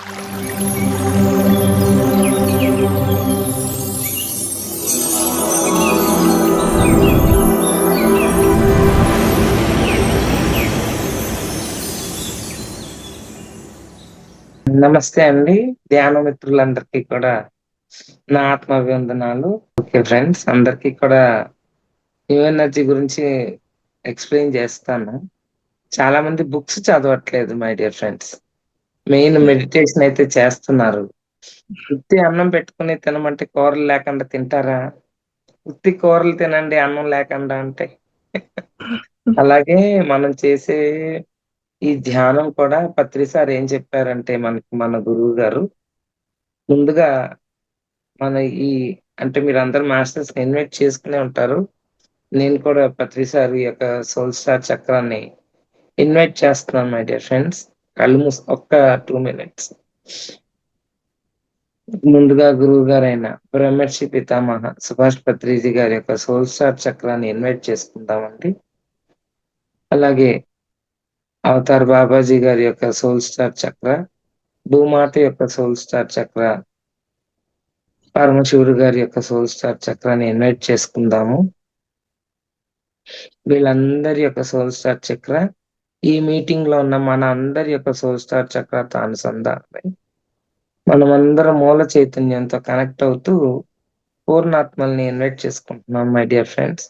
నమస్తే అండి. ధ్యాన మిత్రులందరికీ కూడా నా ఆత్మాభివందనాలు. ఓకే ఫ్రెండ్స్, అందరికీ కూడా న్యూ ఎనర్జీ గురించి ఎక్స్‌ప్లెయిన్ చేస్తాను. చాలా మంది బుక్స్ చదవట్లేదు my dear friends. Main meditation అయితే చేస్తున్నారు. ఉత్తి అన్నం పెట్టుకొని తినమంటే కూరలు లేకుండా తింటారా? ఉత్తి కూరలు తినండి అన్నం లేకుండా అంటే అలాగే మనం చేసే ఈ ధ్యానం కూడా పత్రి సార్ ఏం చెప్పారంటే మనకి మన గురువు గారు ముందుగా మన ఈ అంటే మీరందరూ మాస్టర్స్‌ని ఇన్వైట్ చేసుకునే ఉంటారు. నేను కూడా పత్రి సార్ యొక్క సోల్ స్టార్ చక్రాన్ని ఇన్వైట్ చేస్తున్నాను మై డియర్ ఫ్రెండ్స్. కళ్ళు ఒక్క 2 మినిట్స్. ముందుగా గురువుగారైన బ్రహ్మర్షి పితామహ సుభాష్ పత్రిజీ గారి యొక్క సోల్ స్టార్ చక్రాన్ని ఇన్వైట్ చేసుకుందామండి. అలాగే అవతార్ బాబాజీ గారి యొక్క సోల్ స్టార్ చక్ర, భూమాత యొక్క సోల్ స్టార్ చక్ర, పరమశివుడు గారి యొక్క సోల్ స్టార్ చక్రాన్ని ఇన్వైట్ చేసుకుందాము. వీళ్ళందరి యొక్క సోల్ స్టార్ చక్ర ఈ మీటింగ్ లో ఉన్న మన అందరి యొక్క సోల్ స్టార్ చక్రతో అనుసంధానమై మనమందరం మూల చైతన్యంతో కనెక్ట్ అవుతూ పూర్ణాత్మల్ని ఇన్వైట్ చేసుకుంటున్నాం my dear friends.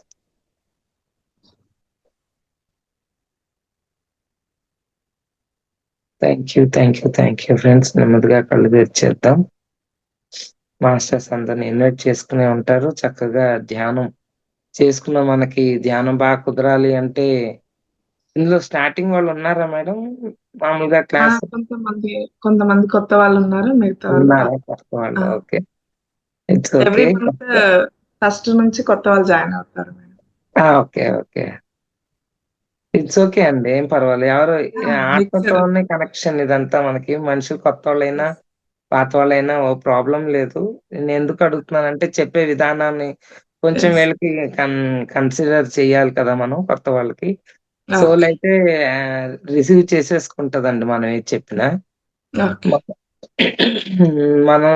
Thank you friends. నెమ్మదిగా కళ్ళు తెరిచేద్దాం. మాస్టర్స్ అందరిని ఇన్వైట్ చేసుకునే ఉంటారు. చక్కగా ధ్యానం చేసుకున్న మనకి ధ్యానం బాగా కుదరాలి అంటే ఇందులో స్టార్టింగ్ వాళ్ళు ఉన్నారా మేడం? మామూలుగా క్లాస్ కొంతమంది కొత్త వాళ్ళు ఉన్నారు. మిగతా వాళ్ళు ఉన్నారా? కొత్త వాళ్ళు. Okay, it's every okay. Month first నుంచి కొత్త వాళ్ళు జాయిన్ అవుతారు madam. Okay, okay. It's okay అండి. ఏం పర్వాలేదు. ఎవరు ఆత్మతోనే కనెక్షన్ ఇదంతా మనకి. మనుషులు కొత్తోళ్ళైనా, పాతవాళ్ళైనా ఓ ప్రాబ్లమ్ లేదు. నేనెందుకు అడుగుతున్నానంటే చెప్పే విధానాన్ని కొంచెం వీళ్ళకి కన్సిడర్ చేయాలి కదా మనం కొత్త వాళ్ళకి. సోల్ అయితే రిసీవ్ చేసేసుకుంటదండి మనం ఏది చెప్పినా. మనం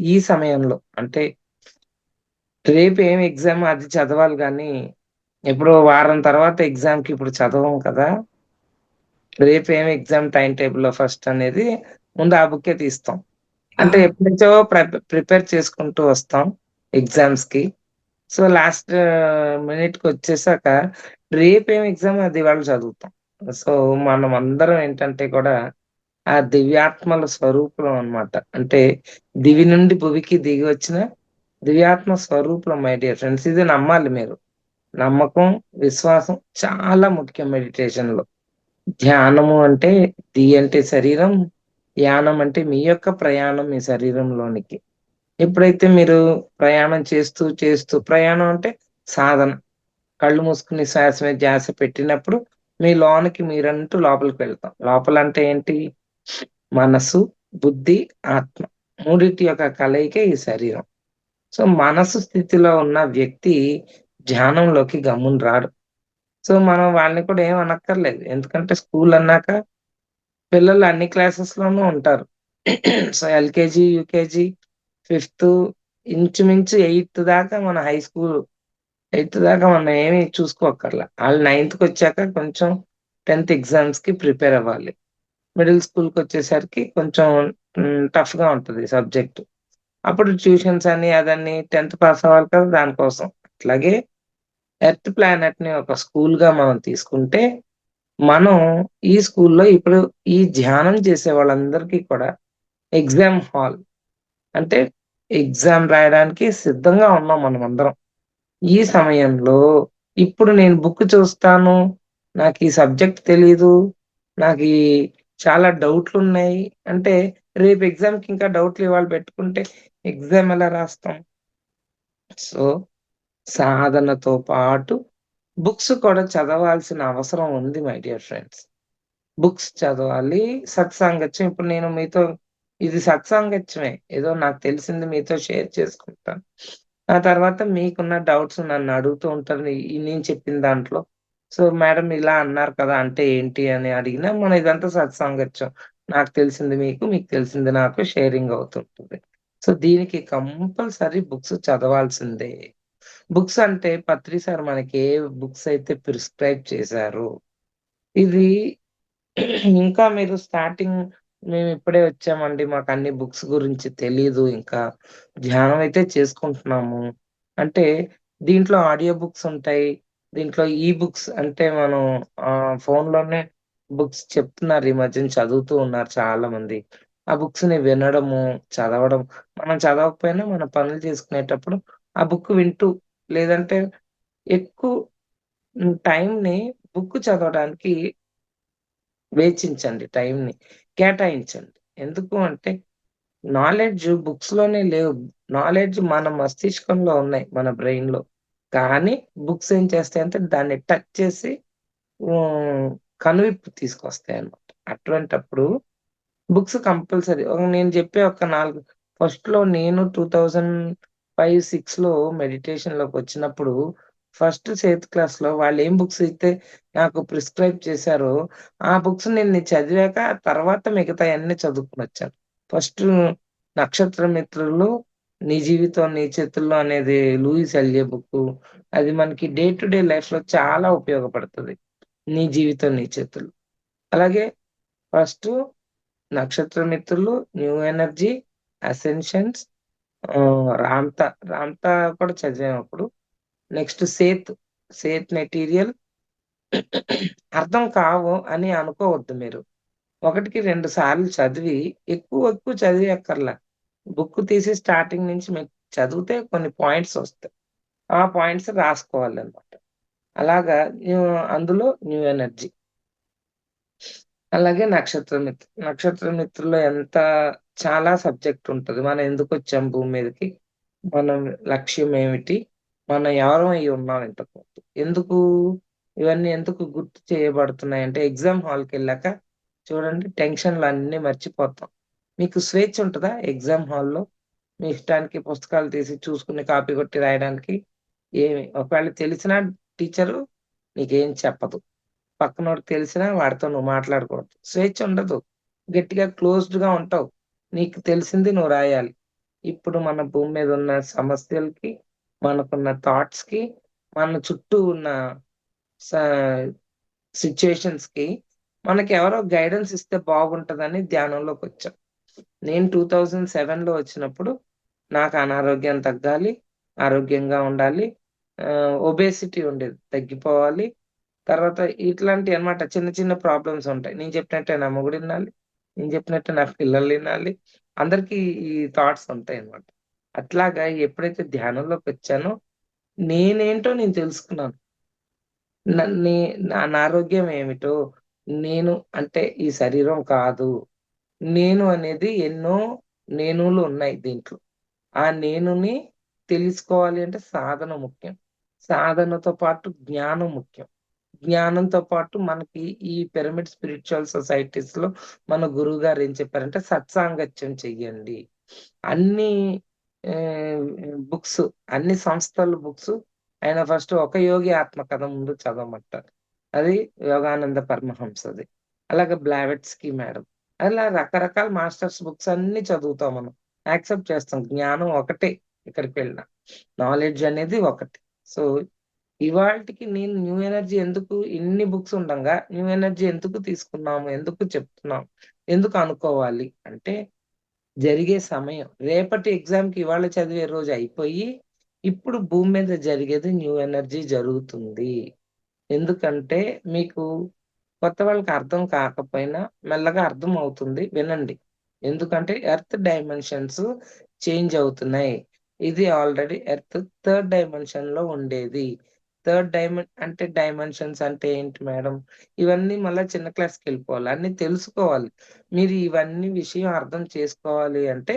ఈ సమయంలో అంటే రేపు ఏం ఎగ్జామ్ అది చదవాలి గానీ, ఇప్పుడు వారం తర్వాత ఎగ్జామ్‌కి ఇప్పుడు చదవం కదా! రేపు ఏం ఎగ్జామ్ టైమ్ టేబుల్‌లో ఫస్ట్ అనేది ముందు ఆ బుక్కే తీస్తాం. అంటే ఎప్పటినుంచో ప్రిపేర్ చేసుకుంటూ వస్తాం ఎగ్జామ్స్‌కి. సో, లాస్ట్ మినిట్‌కొచ్చేసాక రేపేం ఎగ్జామ్ అది ఇవాళ చదువుతాం. సో, మనమందరం ఏంటంటే కూడా ఆ దివ్యాత్మల స్వరూపులం అన్నమాట. అంటే దివి నుండి భువికి దిగి వచ్చిన దివ్యాత్మ స్వరూపులం మై డియర్ ఫ్రెండ్స్. ఇది నమ్మాలి మీరు. నమ్మకం, విశ్వాసం చాలా ముఖ్యం మెడిటేషన్‌లో. ధ్యానము అంటే ది అంటే శరీరం, యానం అంటే మీ యొక్క ప్రయాణం మీ శరీరంలోనికి. ఎప్పుడైతే మీరు ప్రయాణం చేస్తూ ప్రయాణం అంటే సాధన. కళ్ళు మూసుకొని శ్వాస మీద ధ్యాస పెట్టినప్పుడు మీ లోనికి మీరంటూ లోపలికి వెళ్తాం. లోపలంటే ఏంటి? మనసు, బుద్ధి, ఆత్మ. మూడిటి యొక్క కలయికే ఈ శరీరం. సో, మనసు స్థితిలో ఉన్న వ్యక్తి ధ్యానంలోకి గమ్మున రాడు. సో, మనం వాళ్ళని కూడా ఏం అనక్కర్లేదు. ఎందుకంటే స్కూల్ అన్నాక పిల్లలు అన్ని క్లాసెస్‌లోనూ ఉంటారు. సో, ఎల్‌కేజీ, యూకేజీ, ఫిఫ్త్ ఇంచుమించు ఎయిత్ దాకా మన హై స్కూల్. ఎయిత్ దాకా మనం ఏమి చూసుకోక్కర్లా. ఆళ్ళు నైన్త్‌కొచ్చాక కొంచెం 10థ్ ఎగ్జామ్స్‌కి ప్రిపేర్ అవ్వాలి. మిడిల్ స్కూల్‌కొచ్చేసరికి కొంచెం టఫ్‌గా ఉంటది సబ్జెక్ట్. అప్పుడు ట్యూషన్స్ అని అదని 10థ్ పాస్ అవ్వాలి కదా! దానికోసం. అట్లాగే ఎర్త్ ప్లానెట్‌ని ఒక స్కూల్‌గా మనం తీసుకుంటే, మనం ఈ స్కూల్‌లో ఇప్పుడు ఈ ధ్యానం చేసే వాళ్ళందరికీ కూడా ఎగ్జామ్ హాల్. అంటే ఎగ్జామ్ రాయడానికి సిద్ధంగా ఉన్నాం మనమందరం. ఈ సమయంలో ఇప్పుడు నేను బుక్ చూస్తాను. నాకీ సబ్జెక్ట్ తెలీదు. నాకీ చాలా డౌట్లున్నాయి అంటే, రేపు ఎగ్జామ్‌కి ఇంకా డౌట్‌లు ఇవాళ పెట్టుకుంటే ఎగ్జామ్ ఎలా రాస్తాం? సో, సాధనతో పాటు బుక్స్ కూడా చదవాల్సిన అవసరం ఉంది మై డియర్ ఫ్రెండ్స్. బుక్స్ చదవాలి. సత్సాంగత్యం ఇప్పుడు నేను మీతో ఇది సత్సాంగత్యమే. ఏదో నాకు తెలిసింది మీతో షేర్ చేసుకుంటాను. ఆ తర్వాత మీకున్న డౌట్స్ నన్ను అడుగుతూ ఉంటారు. నేను చెప్పిన దాంట్లో. సో, మేడం ఇలా అన్నారు కదా! అంటే ఏంటి అని అడిగినా మన ఇదంతా సత్సాంగత్యం. నాకు తెలిసింది మీకు, మీకు తెలిసింది నాకు షేరింగ్ అవుతుంటది. సో, దీనికి కంపల్సరీ బుక్స్ చదవాల్సిందే. బుక్స్ అంటే పత్రి సార్ మనకి ఏ బుక్స్ అయితే ప్రిస్క్రైబ్ చేశారో, ఇది ఇంకా మీరు స్టార్టింగ్ మేమిప్పుడే వచ్చామండి. మాకన్ని బుక్స్ గురించి తెలీదు ఇంకా. ధ్యానం అయితే చేసుకుంటున్నాము. అంటే దీంట్లో ఆడియో బుక్స్ ఉంటాయి. దీంట్లో ఈ బుక్స్ అంటే మనం ఫోన్‌లోనే బుక్స్ చెప్తున్నారు ఈ మధ్యన చదువుతూ ఉన్నారు చాలామంది. ఆ బుక్స్‌ని వినడము, చదవడం మనం చదవకపోయినా మన పనులు చేసుకునేటప్పుడు ఆ బుక్ వింటూ లేదంటే ఎక్కువ టైంని బుక్ చదవడానికి వేచించండి టైంని. కేటాయించండి. ఎందుకు అంటే నాలెడ్జ్ బుక్స్‌లోనే లేవు. నాలెడ్జ్ మన మస్తిష్కంలో ఉన్నాయి. మన బ్రెయిన్‌లో. కానీ బుక్స్ ఏం చేస్తాయంటే దాన్ని టచ్ చేసి హ్మ్. కనువిప్పు తీసుకొస్తాయన్నమాట. అటువంటప్పుడు బుక్స్ కంపల్సరీ. నేను చెప్పే ఒక 4 ఫస్ట్‌లో నేను 2005, 6లో మెడిటేషన్‌లోకొచ్చినప్పుడు ఫస్ట్ సెవెంత్ క్లాస్‌లో వాళ్ళేం బుక్స్ అయితే నాకు ప్రిస్క్రైబ్ చేశారో, ఆ బుక్స్ నేను చదివాక తర్వాత మిగతాయన్నీ చదువుకొనొచ్చాను. ఫస్టు 'నక్షత్ర మిత్రులు', 'నీ జీవితం నీ చేతుల్లో' అనేది లూయిస్ ఎల్‌ఏ బుక్కు. అది మనకి డే టు డే లైఫ్‌లో చాలా ఉపయోగపడతది. 'నీ జీవితం నీ చేతుల్లో.' అలాగే ఫస్టు 'నక్షత్ర మిత్రులు', 'న్యూ ఎనర్జీ', 'అసెన్షన్స్' 'రామ్తా' కూడా చదివామప్పుడు. నెక్స్ట్ 'సేత్ మెటీరియల్' అర్థం కావు అని అనుకోవద్దు మీరు. ఒకటికి 2 సార్లు చదివి ఎక్కువ చదివేయక్కర్లా. బుక్ తీసి స్టార్టింగ్ నుంచి మీకు చదివితే కొన్ని పాయింట్స్ ఒస్తాయి. ఆ పాయింట్స్ రాసుకోవాలన్నమాట. అలాగా అందులో 'న్యూ ఎనర్జీ'. అలాగే 'నక్షత్ర మిత్రు'లో చాలా సబ్జెక్ట్ ఉంటది. మనం ఎందుకొచ్చాం భూమి మీదకి? మనం లక్ష్యం ఏమిటి? మనం ఎవరం అయ్యి ఉన్నాం ఇంతకుముందు? ఎందుకు ఇవన్నీ ఎందుకు గుర్తు చేయబడుతున్నాయంటే ఎగ్జామ్ హాల్‌కెళ్ళాక చూడండి టెన్షన్‌లన్నీ మర్చిపోతాం. మీకు స్వేచ్ఛ ఉంటదా ఎగ్జామ్ హాల్‌లో? మీ ఇష్టానికి పుస్తకాలు తీసి చూసుకొని కాపీ కొట్టి రాయడానికి? ఒకవేళ తెలిసినా టీచరు నీకేం చెప్పదు. పక్కనోడికి తెలిసినా వాడితో నువ్వు మాట్లాడకూడదు. స్వేచ్ఛ ఉండదు. గట్టిగా క్లోజ్డ్‌గా ఉంటావు. నీకు తెలిసింది నువ్వు రాయాలి. ఇప్పుడు మన భూమి మీద ఉన్న సమస్యలకి, మనకున్న థాట్స్‌కి, మన చుట్టూ ఉన్న సా సిట్యుయేషన్స్‌కి మనకెవరో గైడెన్స్ ఇస్తే బాగుంటదని ధ్యానంలోకొచ్చా. నేను 2007లో వచ్చినప్పుడు నాకు అనారోగ్యం తగ్గాలి, ఆరోగ్యంగా ఉండాలి, ఒబేసిటీ ఉండేది తగ్గిపోవాలి. తర్వాత ఇట్లాంటియన్నమాట చిన్న ప్రాబ్లమ్స్ ఉంటాయి. నేను చెప్పినట్టే నా మొగుడినాలి, నేను చెప్పినట్టే నా పిల్లలినాలి. అందరికీ ఈ థాట్స్ ఉంటాయన్నమాట. అట్లాగా ఎప్పుడైతే ధ్యానంలోకొచ్చానో నేనేంటో నేను తెలుసుకున్నాను. నన్నే నా అనారోగ్యం ఏమిటో, నేను అంటే ఈ శరీరం కాదు. నేను అనేది ఎన్నో నేనులు ఉన్నాయి దీంట్లో. ఆ నేనుని తెలుసుకోవాలి అంటే సాధన ముఖ్యం. సాధనతో పాటు జ్ఞానం ముఖ్యం. జ్ఞానంతో పాటు మనకి ఈ పిరమిడ్ స్పిరిచ్యువల్ సొసైటీస్‌లో మన గురువుగారు ఏం చెప్పారంటే సత్సాంగత్యం చెయ్యండి. అన్ని ఆహ్, బుక్స్ అన్ని సంస్థల బుక్స్ ఆయన ఫస్ట్ 'ఒక యోగి ఆత్మకథ' ముందు చదవమంటారు. అది యోగానంద పరమహంసది. అలాగే బ్లావెట్స్‌కి మేడం. అలా రకరకాల మాస్టర్స్ బుక్స్ అన్నీ చదువుతాం మనం. యాక్సెప్ట్ చేస్తాం. జ్ఞానం ఒకటే ఎక్కడికి వెళ్ళినా. నాలెడ్జ్ అనేది ఒకటి. సో, ఇవాల్టికి నేను న్యూ ఎనర్జీ ఎందుకు ఇన్ని బుక్స్ ఉండంగా న్యూ ఎనర్జీ ఎందుకు తీసుకున్నాము? ఎందుకు చెప్తున్నాం? ఎందుకు అనుకోవాలి? అంటే జరిగే సమయం. రేపటి ఎగ్జామ్‌కి ఇవాళ చదివే రోజు అయిపోయి, ఇప్పుడు భూమి మీద జరిగేది న్యూ ఎనర్జీ జరుగుతుంది. ఎందుకంటే మీకు కొత్త వాళ్ళకి అర్థం కాకపోయినా మెల్లగా అర్థం అవుతుంది. వినండి. ఎందుకంటే ఎర్త్ డైమెన్షన్స్ చేంజ్ అవుతున్నాయి. ఇది ఆల్రెడీ ఎర్త్ థర్డ్ డైమెన్షన్‌లో ఉండేది. అంటే డైమెన్షన్స్ అంటే ఏంటి మేడం? ఇవన్నీ మళ్ళా చిన్న క్లాస్‌కెళ్ళిపోవాలి. అన్నీ తెలుసుకోవాలి. మీరు ఇవన్నీ విషయం అర్థం చేసుకోవాలి అంటే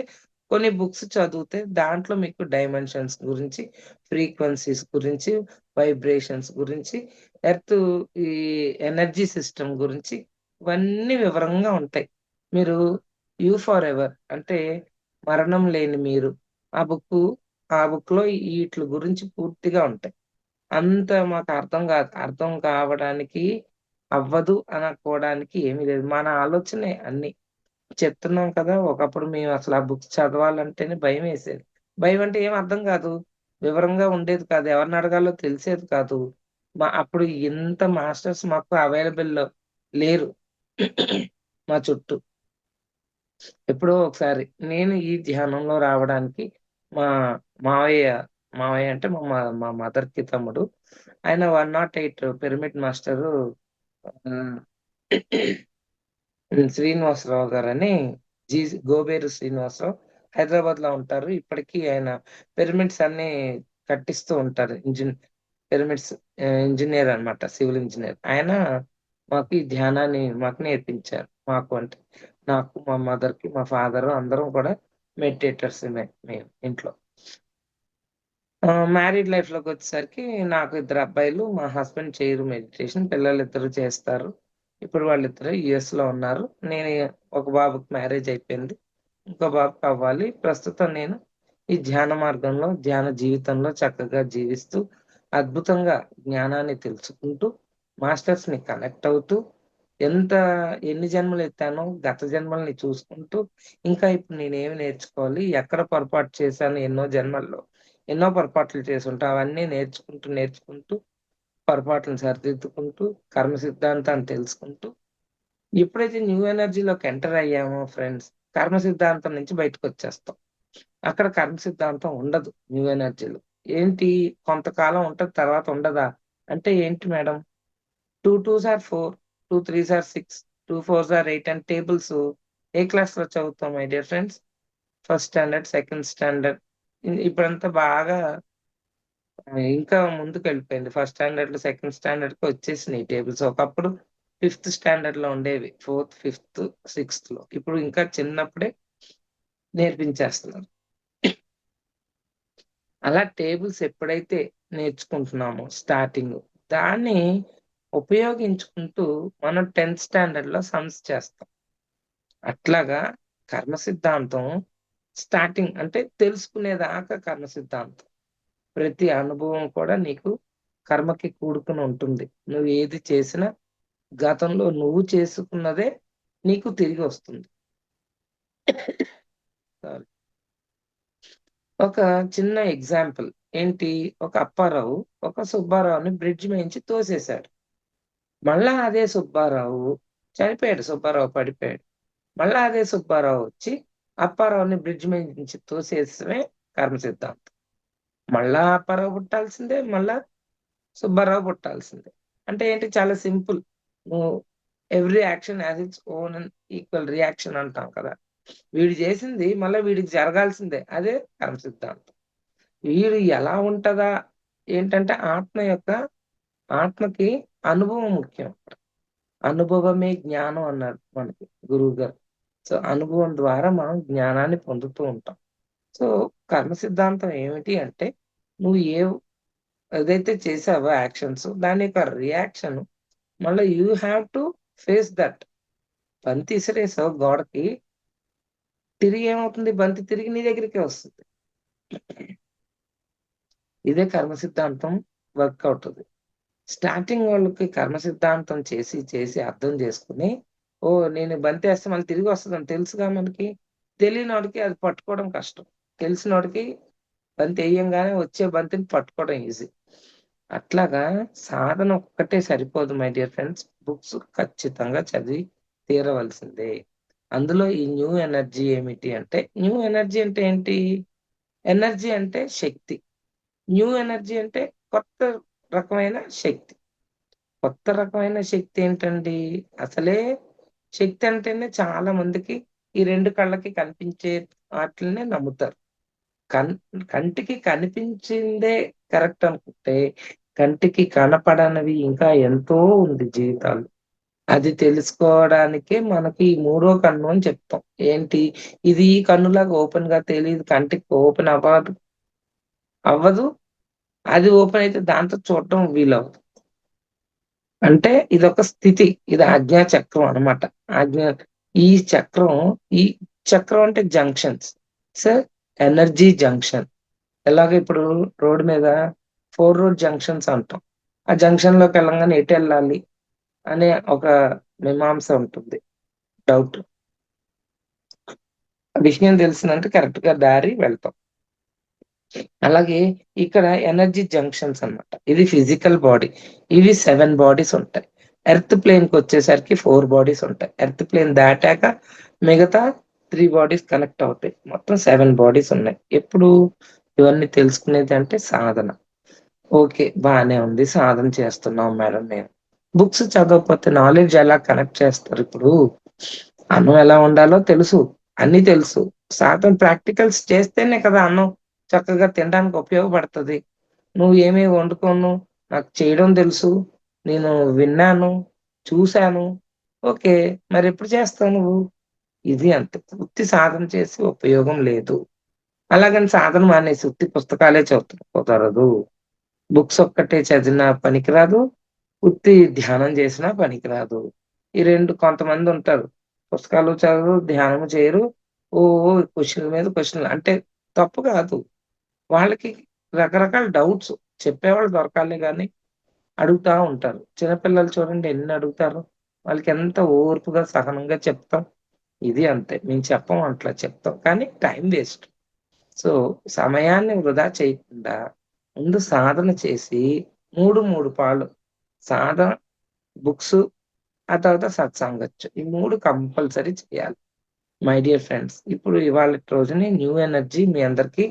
కొన్ని బుక్స్ చదివితే దాంట్లో మీకు డైమెన్షన్స్ గురించి, ఫ్రీక్వెన్సీస్ గురించి, వైబ్రేషన్స్ గురించి, ఎర్త్ ఈ ఎనర్జీ సిస్టమ్ గురించి ఇవన్నీ వివరంగా ఉంటాయి. మీరు 'యూ ఫర్ ఎవర్' అంటే మరణం లేని మీరు. ఆ బుక్కు ఆ బుక్‌లో ఈట్లి గురించి పూర్తిగా ఉంటాయి. అంత మాకు అర్థం కావడానికి అవ్వదు అనుకోవడానికి ఏమీ లేదు. మన ఆలోచనే అన్నీ. చెప్తున్నాం కదా! ఒకప్పుడు మేము అసలు ఆ బుక్స్ చదవాలంటేనే భయమేసేది. భయం అంటే ఏం అర్థం కాదు. వివరంగా ఉండేది కాదు. ఎవరిని అడగాలో తెలిసేది కాదు. అప్పుడు ఇంత మాస్టర్స్ మాకు అవైలబుల్‌లో లేరు. మా చుట్టూ. ఎప్పుడో ఒకసారి నేను ఈ ధ్యానంలో రావడానికి మా మావయ్య, మావయ్య అంటే మా మదర్‌కి తమ్ముడు. ఆయన 108 పిరమిడ్ మాస్టరు ఆహ్, శ్రీనివాసరావు గారని గోబేరు శ్రీనివాసరావు హైదరాబాద్‌లో ఉంటారు. ఇప్పటికి ఆయన పిరమిడ్స్ అన్నీ కట్టిస్తూ ఉంటారు. పిరమిడ్స్ ఇంజినీర్ అన్నమాట. Civil engineer. ఆయన మాకు ఈ ధ్యానాన్ని మాకు నేర్పించారు. మాకు అంటే నాకు, మా మదర్‌కి, మా ఫాదరు అందరం కూడా మెడిటేటర్స్‌మే మేము ఇంట్లో. మ్యారీడ్ లైఫ్‌లోకొచ్చేసరికి నాకు ఇద్దరు అబ్బాయిలు. మా హస్బెండ్ చేయరు మెడిటేషన్. పిల్లలిద్దరూ చేస్తారు. ఇప్పుడు వాళ్ళిద్దరూ యూఎస్‌లో ఉన్నారు. నేను ఒక బాబుకి మ్యారేజ్ అయిపోయింది. ఇంకో బాబుకి అవ్వాలి. ప్రస్తుతం నేను ఈ ధ్యాన మార్గంలో, ధ్యాన జీవితంలో చక్కగా జీవిస్తూ, అద్భుతంగా జ్ఞానాన్ని తెలుసుకుంటూ, మాస్టర్స్‌ని కనెక్ట్ అవుతూ, ఎంత ఎన్ని జన్మలెత్తానో గత జన్మలని చూసుకుంటూ, ఇంకా ఇప్పుడు నేనేమి నేర్చుకోవాలి, ఎక్కడ పొరపాటు చేశాను ఎన్నో జన్మల్లో, ఎన్నో పొరపాట్లు చేసుంటా. అవన్నీ నేర్చుకుంటూ, పొరపాట్లను సరిదిద్దుకుంటూ, కర్మ సిద్ధాంతాన్ని తెలుసుకుంటూ, ఎప్పుడైతే న్యూ ఎనర్జీలోకి ఎంటర్ అయ్యామో ఫ్రెండ్స్, కర్మ సిద్ధాంతం నుంచి బయటకొచ్చేస్తాం. అక్కడ కర్మ సిద్ధాంతం ఉండదు న్యూ ఎనర్జీలో. ఏంటి కొంతకాలం ఉంటది తర్వాత ఉండదా? అంటే ఏంటి మేడం? 2 2స్ ఆర్ 4, 2 3స్ ఆర్ 6, 2 4స్ ఆర్ 8 అని టేబుల్స్ ఏ క్లాస్‌లో చదువుతాం my dear friends? First standard, second standard ఇప్పుడంతా బాగా ఇంకా ముందుకెళ్ళిపోయింది. ఫస్ట్ స్టాండర్డ్‌లో, సెకండ్ స్టాండర్డ్‌కి వచ్చేసినాయి టేబుల్స్. ఒకప్పుడు ఫిఫ్త్ స్టాండర్డ్‌లో ఉండేవి. ఫోర్త్, ఫిఫ్త్, సిక్స్త్‌లో. ఇప్పుడు ఇంకా చిన్నప్పుడే నేర్పించేస్తున్నారు. అలా టేబుల్స్ ఎప్పుడైతే నేర్చుకుంటున్నామో స్టార్టింగ్, దాన్ని ఉపయోగించుకుంటూ మనం 10థ్ స్టాండర్డ్‌లో సమ్స్ చేస్తాం. అట్లాగా కర్మ సిద్ధాంతం స్టార్టింగ్ అంటే తెలుసుకునేదాకా కర్మ సిద్ధాంతం. ప్రతి అనుభవం కూడా నీకు కర్మకి కూడుకొని ఉంటుంది. నువ్వు ఏది చేసినా గతంలో నువ్వు చేసుకున్నదే నీకు తిరిగొస్తుంది. సారీ. ఒక చిన్న ఎగ్జాంపుల్ ఏంటి? ఒక అప్పారావు ఒక సుబ్బారావుని బ్రిడ్జ్ మీంచి తోసేసాడు. మళ్ళా అదే సుబ్బారావు చనిపోయాడు. సుబ్బారావు పడిపోయాడు. మళ్ళా అదే సుబ్బారావు వచ్చి అప్పారావుని బ్రిడ్జ్ మీద నుంచి తోసేసడమే కర్మ సిద్ధాంతం. మళ్ళా అప్పారావు పుట్టాల్సిందే. మళ్ళా సుబ్బారావు పుట్టాల్సిందే. అంటే ఏంటి చాలా సింపుల్. నువ్వు every action has its own and equal reaction అంటాం కదా! వీడు చేసింది మళ్ళా వీడికి జరగాల్సిందే. అదే కర్మ సిద్ధాంతం. వీడు ఎలా ఉంటదా? ఏంటంటే ఆత్మకి అనుభవం ముఖ్యం. అనుభవమే జ్ఞానం అన్నారు మనకి గురువుగారు. సో, అనుభవం ద్వారా మనం జ్ఞానాన్ని పొందుతూ ఉంటాం. సో, కర్మ సిద్ధాంతం ఏమిటి అంటే, నువ్వు ఏదైతే చేసావో యాక్షన్స్ దాని యొక్క రియాక్షన్ మళ్ళా you have to face that. బంతి ఇసిరేసావు గోడకి, తిరిగి ఏమవుతుంది? బంతి తిరిగి నీ దగ్గరికే వస్తుంది. ఇదే కర్మ సిద్ధాంతం వర్క్ అవుతది. స్టార్టింగ్ వాళ్ళకి కర్మ సిద్ధాంతం చేసి అర్థం చేసుకొని, ఓహ్! నేను బంతేస్తే మళ్ళీ తిరిగి వస్తదని తెలుసుగా మనకి. తెలియనోడికి అది పట్టుకోవడం కష్టం. తెలిసినోడికి బంతెయ్యంగానే వచ్చే బంతిని పట్టుకోవడం ఈజీ. అట్లాగా సాధన ఒక్కటే సరిపోదు మై డియర్ ఫ్రెండ్స్. బుక్స్ ఖచ్చితంగా చదివి తీరవలసిందే. అందులో ఈ న్యూ ఎనర్జీ ఏమిటి అంటే, న్యూ ఎనర్జీ అంటే ఏంటి? ఎనర్జీ అంటే శక్తి. న్యూ ఎనర్జీ అంటే కొత్త రకమైన శక్తి. కొత్త రకమైన శక్తి ఏంటండి? అసలే శక్తి అంటేనే చాలా మందికి ఈ 2 కళ్ళకి కనిపించే ఆటిల్నే నమ్ముతారు. కన్ కంటికి కనిపించిందే కరెక్ట్ అనుకుంటే, కంటికి కనపడనివి ఇంకా ఎంతో ఉంది జీవితాలు. అది తెలుసుకోవడానికే మనకి ఈ మూడో కన్ను అని చెప్తాం. ఏంటి? ఇది ఈ కన్నులాగా ఓపెన్‌గా తెలీదు. కంటికి ఓపెన్ అవ్వదు. అది ఓపెన్ అయితే దాంతో చూడటం వీలవ్వదు. అంటే ఇదొక స్థితి. ఇది ఆజ్ఞా చక్రం అన్నమాట. ఆజ్ఞా ఈ చక్రం ఈ చక్రం అంటే జంక్షన్స్. So, energy junction. ఎలాగ ఇప్పుడు రోడ్ మీద 4 రోడ్ జంక్షన్స్ అంటాం. ఆ జంక్షన్‌లోకెళ్ళంగానే ఎటెళ్ళాలి అనే ఒక మీమాంస ఉంటుంది. డౌట్. విషయం తెలిసిందంటే కరెక్ట్ గా దారి వెళ్తాం. అలాగే ఇక్కడ ఎనర్జీ జంక్షన్స్ అన్నమాట. ఇది ఫిజికల్ బాడీ. ఇవి 7 బాడీస్ ఉంటాయి. ఎర్త్ ప్లేన్ కి వచ్చేసరికి 4 బాడీస్ ఉంటాయి. ఎర్త్ ప్లేన్ దాటాక మిగతా 3 బాడీస్ కనెక్ట్ అవుతాయి. మొత్తం 7 బాడీస్ ఉన్నాయి. ఎప్పుడు ఇవన్నీ తెలుసుకునేది అంటే సాధన. ఓకే. బానే ఉంది. సాధన చేస్తున్నాం మేడం మేము. బుక్స్ చదవకపోతే నాలెడ్జ్ ఎలా కనెక్ట్ చేస్తారు ఇప్పుడు? అన్నం ఎలా వండాలో తెలుసు. అన్నీ తెలుసు. సాధన ప్రాక్టికల్స్ చేస్తేనే కదా అన్నం చక్కగా తినడానికి ఉపయోగపడతది. నువ్వు ఏమేమి వండుకోను, నాకు చేయడం తెలుసు. నేను విన్నాను, చూసాను. ఓకే. మరెప్పుడు చేస్తావు నువ్వు? ఇది అంతే. ఉత్తి సాధన చేసి ఉపయోగం లేదు. అలాగని సాధన మానేసి ఉత్తి పుస్తకాలే చదువుతా కుదరదు. బుక్స్ ఒక్కటే చదివినా పనికిరాదు. ఉత్తి ధ్యానం చేసినా పనికిరాదు. ఈ 2 కొంతమందుంటారు. పుస్తకాలు చదవరు, ధ్యానం చేయరు. ఓ క్వెషన్‌ల మీద క్వెషన్‌లు. అంటే తప్పు కాదు. వాళ్ళకి రకరకాల డౌట్స్ చెప్పేవాళ్ళు దొరకాలి గానీ, అడుగుతా ఉంటారు. చిన్నపిల్లలు చూడండి ఎన్ని అడుగుతారో. వాళ్ళకెంత ఓర్పుగా, సహనంగా చెప్తాం. ఇది అంతే. మేము చెప్పం అట్లా చెప్తాం. కానీ టైం వేస్ట్. సో, సమయాన్ని వృధా చేయకుండా ముందు సాధన చేసి 3 పాళ్ళు సాధన, బుక్సు, ఆ తర్వాత సత్సంగొచ్చు. ఈ 3 కంపల్సరీ చేయాలి. మై డియర్ ఫ్రెండ్స్, ఇప్పుడు ఇవాళటి రోజుని న్యూ ఎనర్జీ మీ అందరికి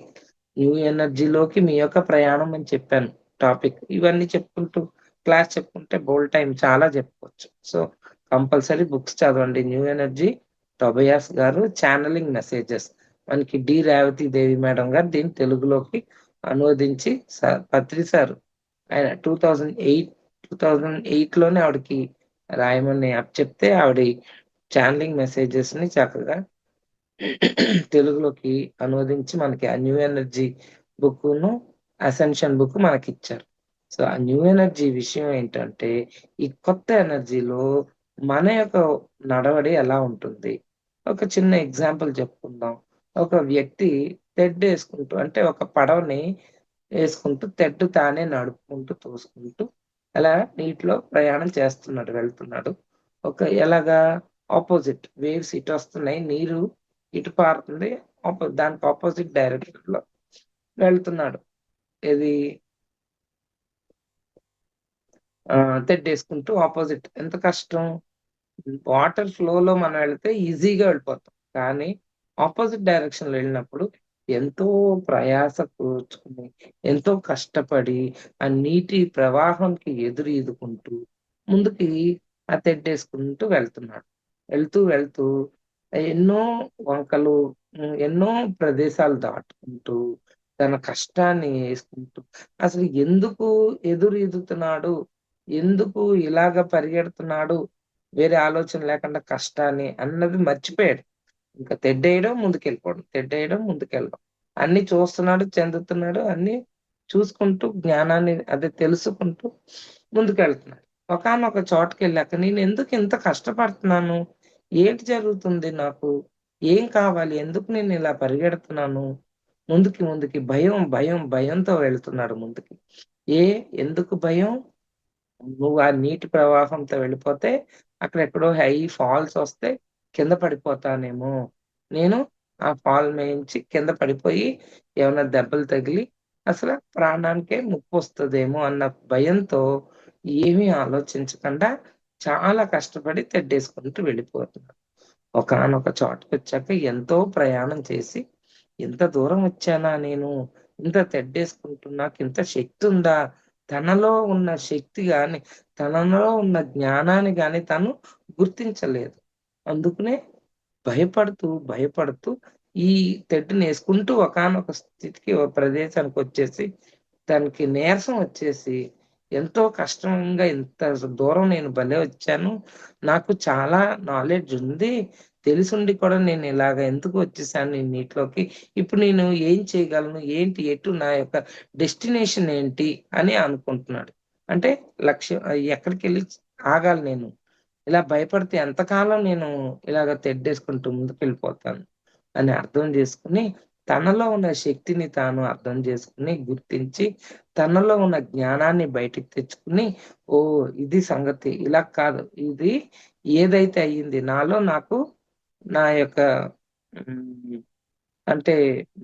న్యూ ఎనర్జీలోకి మీ యొక్క ప్రయాణం అని చెప్పాను టాపిక్. ఇవన్నీ చెప్పుకుంటూ క్లాస్ చెప్పుకుంటే బోలెడు టైం చాలా చెప్పుకోవచ్చు. సో, కంపల్సరీ బుక్స్ చదవండి. న్యూ ఎనర్జీ టోబియాస్ గారు ఛానెలింగ్ మెసేజెస్. మనకి డి. రేవతి దేవి మేడం గారు దీన్ని తెలుగులోకి అనువదించి పత్రి సారు ఆయన 2008 లోనే ఆవిడకి రాయమని అప్పచెప్తే ఆవిడ ఛానెలింగ్ మెసేజెస్‌ని చక్కగా తెలుగులోకి అనువదించి మనకి ఆ న్యూ ఎనర్జీ బుక్కును, అసెన్షన్ బుక్ మనకిచ్చారు. సో, ఆ న్యూ ఎనర్జీ విషయం ఏంటంటే, ఈ కొత్త ఎనర్జీలో మన యొక్క నడవడి ఎలా ఉంటుంది? ఒక చిన్న ఎగ్జాంపుల్ చెప్పుకుందాం. ఒక వ్యక్తి తెడ్డేసుకుంటూ అంటే ఒక పడవని ఏసుకుంటూ తెడ్డు తానే నడుపుకుంటూ, తోసుకుంటూ అలా నీటిలో ప్రయాణం చేస్తున్నాడు, వెళ్తున్నాడు. ఎలాగా ఆపోజిట్ వేవ్స్ ఇటొస్తున్నాయి. నీరు ఇటు పారుతుంది. దానికి అపోజిట్ డైరెక్షన్‌లో వెళ్తున్నాడు. ఏది తెడ్డేసుకుంటూ అపోజిట్. ఎంత కష్టం. వాటర్ ఫ్లోలో మనం వెళ్తే ఈజీగా వెళ్ళిపోతాం. కానీ అపోజిట్ డైరెక్షన్‌లో వెళ్ళినప్పుడు ఎంతో ప్రయాస కూర్చుకొని, ఎంతో కష్టపడి, ఆ నీటి ప్రవాహంకి ఎదురు ఈదుకుంటూ ముందుకి ఆ తెడ్డేసుకుంటూ వెళ్తున్నాడు. వెళ్తూ ఎన్నో వంకలు, ఎన్నో ప్రదేశాలు దాటుకుంటూ, తన కష్టాన్ని ఏసుకుంటూ అసలు ఎందుకు ఎదురు ఈదుతున్నాడు? ఎందుకు ఇలాగ పరిగెడుతున్నాడు? వేరే ఆలోచన లేకుండా కష్టాన్ని అన్నది మర్చిపోయాడు. ఇంకా తెడ్డేయడం, ముందుకెళ్ళిపోవడం. తెడ్డేయడం, ముందుకెళ్ళడం. అన్నీ చూస్తున్నాడు, చెందుతున్నాడు. అన్నీ చూసుకుంటూ జ్ఞానాన్ని అదే తెలుసుకుంటూ ముందుకెళ్తున్నాడు. ఒకానొక చోటకెళ్ళాక నేనెందుకు ఇంత కష్టపడుతున్నాను? ఏంటి జరుగుతుంది నాకు? ఏం కావాలి? ఎందుకు నేనిలా పరిగెడుతున్నాను? ముందుకి భయంతో వెళ్తున్నాడు ముందుకి. ఏ ఎందుకు భయం? నువ్వు ఆ నీటి ప్రవాహంతో వెళ్ళిపోతే అక్కడెక్కడో ఫాల్స్ వస్తే కింద పడిపోతానేమో. నేను ఆ ఫాల్ మేయించి కింద పడిపోయి ఏమన్నా దెబ్బలు తగిలి అసల ప్రాణానికే ముప్పొస్తదేమో అన్న భయంతో ఏమీ ఆలోచించకుండా చాలా కష్టపడి తెడ్డేసుకుంటూ వెళ్ళిపోతున్నాడు. ఒకానొక చోటకొచ్చాక ఎంతో ప్రయాణం చేసి, ఇంత దూరం వచ్చానా నేను? ఇంత తెడ్డేసుకుంటూ నాకింత శక్తుందా? తనలో ఉన్న శక్తి గాని, తనలో ఉన్న జ్ఞానాన్ని గాని తను గుర్తించలేదు. అందుకనే భయపడుతూ ఈ తెడ్డునేసుకుంటూ ఒకానొక స్థితికి, ఓ ప్రదేశానికొచ్చేసి, తనకి నీరసం వచ్చేసి, ఎంతో కష్టంగా ఇంత దూరం నేను భలే వచ్చాను. నాకు చాలా నాలెడ్జ్ ఉంది. తెలిసుండి కూడా నేను ఇలాగ ఎందుకు వచ్చేసాను ఈ నీటిలోకి? ఇప్పుడు నేను ఏం చేయగలను? ఏంటి? ఎటు నా యొక్క డెస్టినేషన్ ఏంటి? అని అనుకుంటున్నాడు. అంటే లక్ష్యం ఎక్కడికెళ్ళి ఆగాలి నేను? ఇలా భయపడితే ఎంతకాలం నేను ఇలాగ తెడ్డేసుకుంటూ ముందుకెళ్ళిపోతాను అని అర్థం చేసుకొని, తనలో ఉన్న శక్తిని తాను అర్థం చేసుకొని, గుర్తించి, తనలో ఉన్న జ్ఞానాన్ని బయటికి తెచ్చుకొని, ఓహ్! ఇది సంగతి. ఇలా కాదు. ఇది ఏదైతే అయ్యింది నాలో నాకు నా యొక్క హ్మ్. అంటే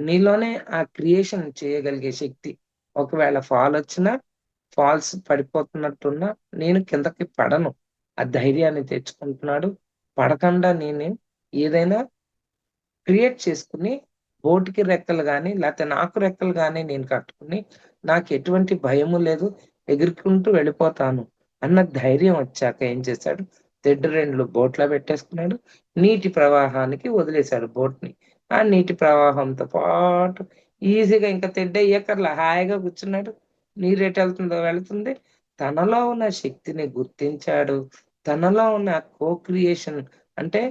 నీలోనే ఆ క్రియేషన్ చేయగలిగే శక్తి. ఒకవేళ ఫాలొచ్చినా, ఫాల్స్ పడిపోతున్నట్టున్నా నేను కిందకి పడను. ఆ ధైర్యాన్ని తెచ్చుకుంటున్నాడు. పడకుండా నేను ఏదైనా క్రియేట్ చేసుకొని బోట్‌కి రెక్కలు గాని, లేతే నాకు రెక్కలు గాని నేను కట్టుకొని, నాకెటువంటి భయము లేదు. ఎగురుకుంటూ వెళ్ళిపోతాను అన్న ధైర్యం వచ్చాక ఏం చేశాడు, తెడ్డురెండ్లు బోట్‌లో పెట్టేసుకున్నాడు. నీటి ప్రవాహానికి వదిలేశాడు బోట్‌ని. ఆ నీటి ప్రవాహంతో పాటు ఈజీగా ఇంక తెడ్డెయ్యక్కర్లా హాయిగా కూర్చున్నాడు. నీరెటెళ్తుందో వెళ్తుంది. తనలో ఉన్న శక్తిని గుర్తించాడు. తనలో ఉన్న కో క్రియేషన్ అంటే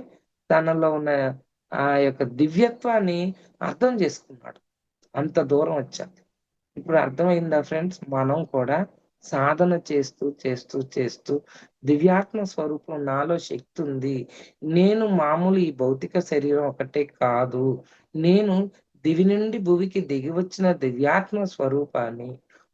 తనలో ఉన్న ఆ యొక్క దివ్యత్వాన్ని అర్థం చేసుకున్నాడు. అంత దూరం వచ్చాక. ఇప్పుడు అర్థమైందా ఫ్రెండ్స్? మనం కూడా సాధన చేస్తూ దివ్యాత్మ స్వరూపం నాలో శక్తుంది. నేను మామూలు ఈ భౌతిక శరీరం ఒకటే కాదు. నేను దివి నుండి భువికి దిగి వచ్చిన దివ్యాత్మ స్వరూపాన్ని.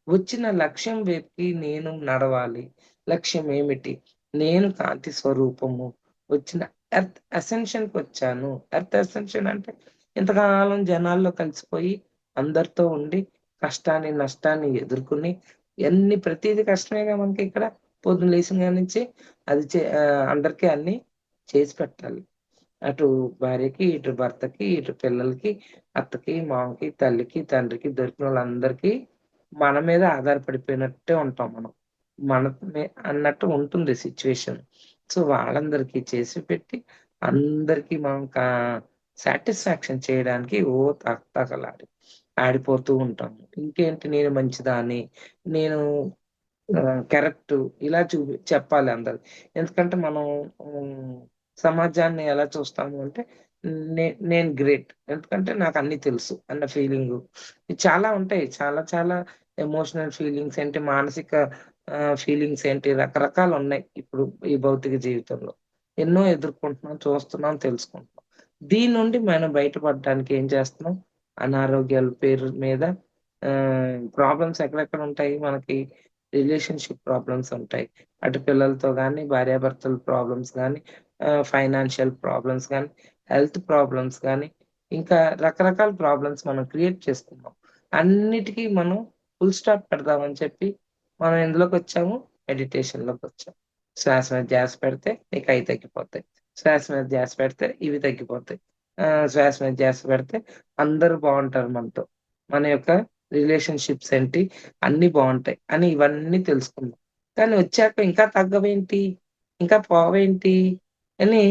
వచ్చిన లక్ష్యం వైపుకి నేను నడవాలి. లక్ష్యం ఏమిటి? నేను కాంతి స్వరూపము. వచ్చిన ఎర్త్ అసెన్షన్‌కొచ్చాను. ఎర్త్ అసెన్షన్ అంటే ఇంతకాలం జనాల్లో కలిసిపోయి అందరితో ఉండి కష్టాన్ని, నష్టాన్ని ఎదుర్కొని ప్రతీది కష్టమేగా మనకిక్కడ. పొద్దున్న లేసిన కాడ నుంచి అందరికి అన్నీ చేసి పెట్టాలి. అటు భార్యకి, ఇటు భర్తకి, ఇటు పిల్లలకి, అత్తకి, మామకి, తల్లికి, తండ్రికి దొరికినోళ్ళందరికీ మన మీద ఆధారపడిపోయినట్టే ఉంటాం మనం. మనమే అన్నట్టు ఉంటుంది సిట్యుయేషన్. సో, వాళ్ళందరికీ చేసి పెట్టి, అందరికి మనం సాటిస్ఫాక్షన్ చేయడానికి తహతహలాడి ఆడిపోతూ ఉంటాము. ఇంకేంటి నేను మంచిదాన్ని, నేను కరెక్టు ఇలా చెప్పాలి అందరికి. ఎందుకంటే మనం హ్మ్, సమాజాన్ని ఎలా చూస్తాము అంటే నేను గ్రేట్. ఎందుకంటే నాకన్నీ తెలుసు అన్న ఫీలింగు. చాలా ఉంటాయి. చాలా చాలా ఎమోషనల్ ఫీలింగ్స్ ఏంటి, మానసిక ఫీలింగ్స్ ఏంటి రకరకాలున్నాయి ఇప్పుడు ఈ భౌతిక జీవితంలో. ఎన్నో ఎదుర్కొంటున్నాం, చూస్తున్నాం, తెలుసుకుంటున్నాం. దీని నుండి మనం బయటపడడానికి ఏం చేస్తున్నాం? అనారోగ్యాల పేరు మీద ప్రాబ్లమ్స్ ఎక్కడెక్కడ ఉంటాయి మనకి? రిలేషన్‌షిప్ ప్రాబ్లమ్స్ ఉంటాయి. అటు పిల్లలతో గాని, భార్యాభర్తల ప్రాబ్లమ్స్ గాని, ఫైనాన్షియల్ ప్రాబ్లమ్స్ గాని, హెల్త్ ప్రాబ్లమ్స్ గాని, ఇంకా రకరకాల ప్రాబ్లమ్స్ మనం క్రియేట్ చేసుకున్నాం. అన్నిటికి మనం ఫుల్ స్టాప్ పెడదామని చెప్పి మనం ఎందులోకొచ్చాము? మెడిటేషన్‌లోకొచ్చాం. శ్వాస మీద ధ్యాస పెడితే నీకయి తగ్గిపోతాయి. శ్వాస మీద ధ్యాస పెడితే ఇవి తగ్గిపోతాయి. శ్వాస మీద ధ్యాస పెడితే అందరూ బావుంటారు మనతో. మన యొక్క రిలేషన్‌షిప్స్ ఏంటి అన్నీ బావుంటాయి అని ఇవన్నీ తెలుసుకున్నాం. కానీ వచ్చాక ఇంకా తగ్గవేంటి? ఇంకా పోవేంటి? అని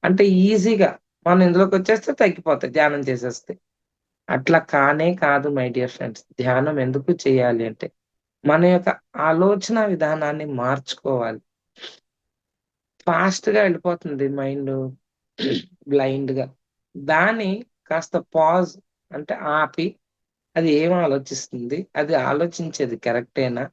అంటే ఈజీగా మనం ఇందులోకొచ్చేస్తే తగ్గిపోతాయి ధ్యానం చేసేస్తే. అట్లా కానే కాదు మై డియర్ ఫ్రెండ్స్. ధ్యానం ఎందుకు చేయాలి అంటే, మన యొక్క ఆలోచన విధానాన్ని మార్చుకోవాలి. ఫాస్ట్‌గా వెళ్ళిపోతుంది మైండు బ్లైండ్‌గా. దాన్ని కాస్త పాజ్ అంటే ఆపి, అది ఏం ఆలోచిస్తుంది? అది ఆలోచించేది కరెక్టేనా?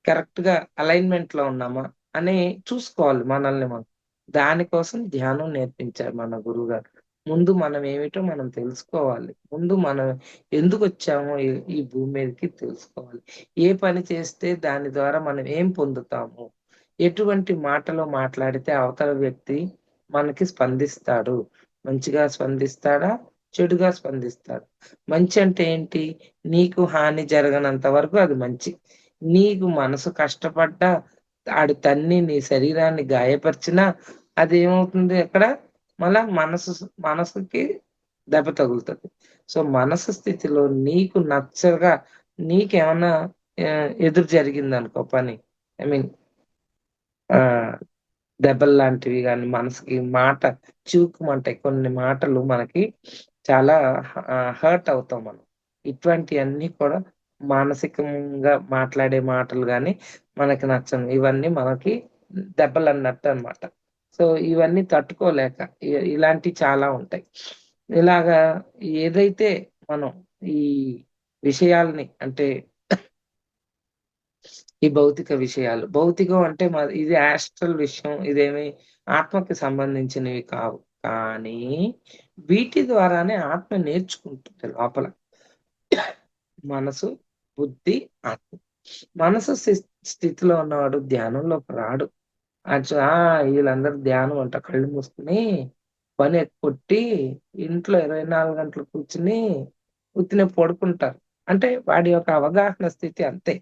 కరెక్ట్‌గా అలైన్‌మెంట్‌లో ఉన్నామా? అని చూసుకోవాలి మనల్ని మనం. దానికోసం ధ్యానం నేర్పించారు మన గురువుగారు. ముందు మనం ఏమిటో మనం తెలుసుకోవాలి. ముందు మనం ఎందుకొచ్చామో ఈ భూమి మీదకి తెలుసుకోవాలి. ఏ పని చేస్తే దాని ద్వారా మనం ఏం పొందుతాము? ఎటువంటి మాటలు మాట్లాడితే అవతల వ్యక్తి మనకి స్పందిస్తాడు? మంచిగా స్పందిస్తాడా? చెడుగా స్పందిస్తాడా? మంచి అంటే ఏంటి? నీకు హాని జరగనంత వరకు అది మంచి. నీకు మనసు కష్టపడ్డా, ఆడు తన్ని నీ శరీరాన్ని గాయపరిచినా అదేమవుతుంది అక్కడ మళ్ళా మనసుకి దెబ్బ తగులుతది. సో, మనసు స్థితిలో నీకు నచ్చగా నీకేమన్నా ఎదురు జరిగిందనుకో పని. ఐ మీన్ ఆహ్, దెబ్బల్లాంటివి గాని, మనసుకి చివుకుమంటాయి. కొన్ని మాటలు మనకి చాలా హర్ట్ అవుతాం మనం. ఇటువంటియన్నీ కూడా మానసికంగా మాట్లాడే మాటలు గాని, మనకి నచ్చని ఇవన్నీ మనకి దెబ్బలన్నట్టనమాట. సో, ఇవన్నీ తట్టుకోలేక ఇలాంటియి చాలా ఉంటాయి. ఇలాగా ఏదైతే మనం ఈ విషయాల్ని అంటే ఈ భౌతిక విషయాలు. భౌతికం అంటే ఇది యాస్ట్రల్ విషయం. ఇదేమి ఆత్మకి సంబంధించినవి కావు. కానీ వీటి ద్వారానే ఆత్మ నేర్చుకుంటుంది లోపల. మనసు, బుద్ధి, ఆత్మ. మనసు స్థితిలో ఉన్నవాడు ధ్యానంలోకి రాడు. ఆ! ఈళ్ళందరూ ధ్యానం అంట కళ్ళు మూసుకొని పని కొట్టి ఇంట్లో 24 గంటలు కూర్చుని ఉత్తినే పడుకుంటారు. అంటే వాడి యొక్క అవగాహన స్థితి అంతే.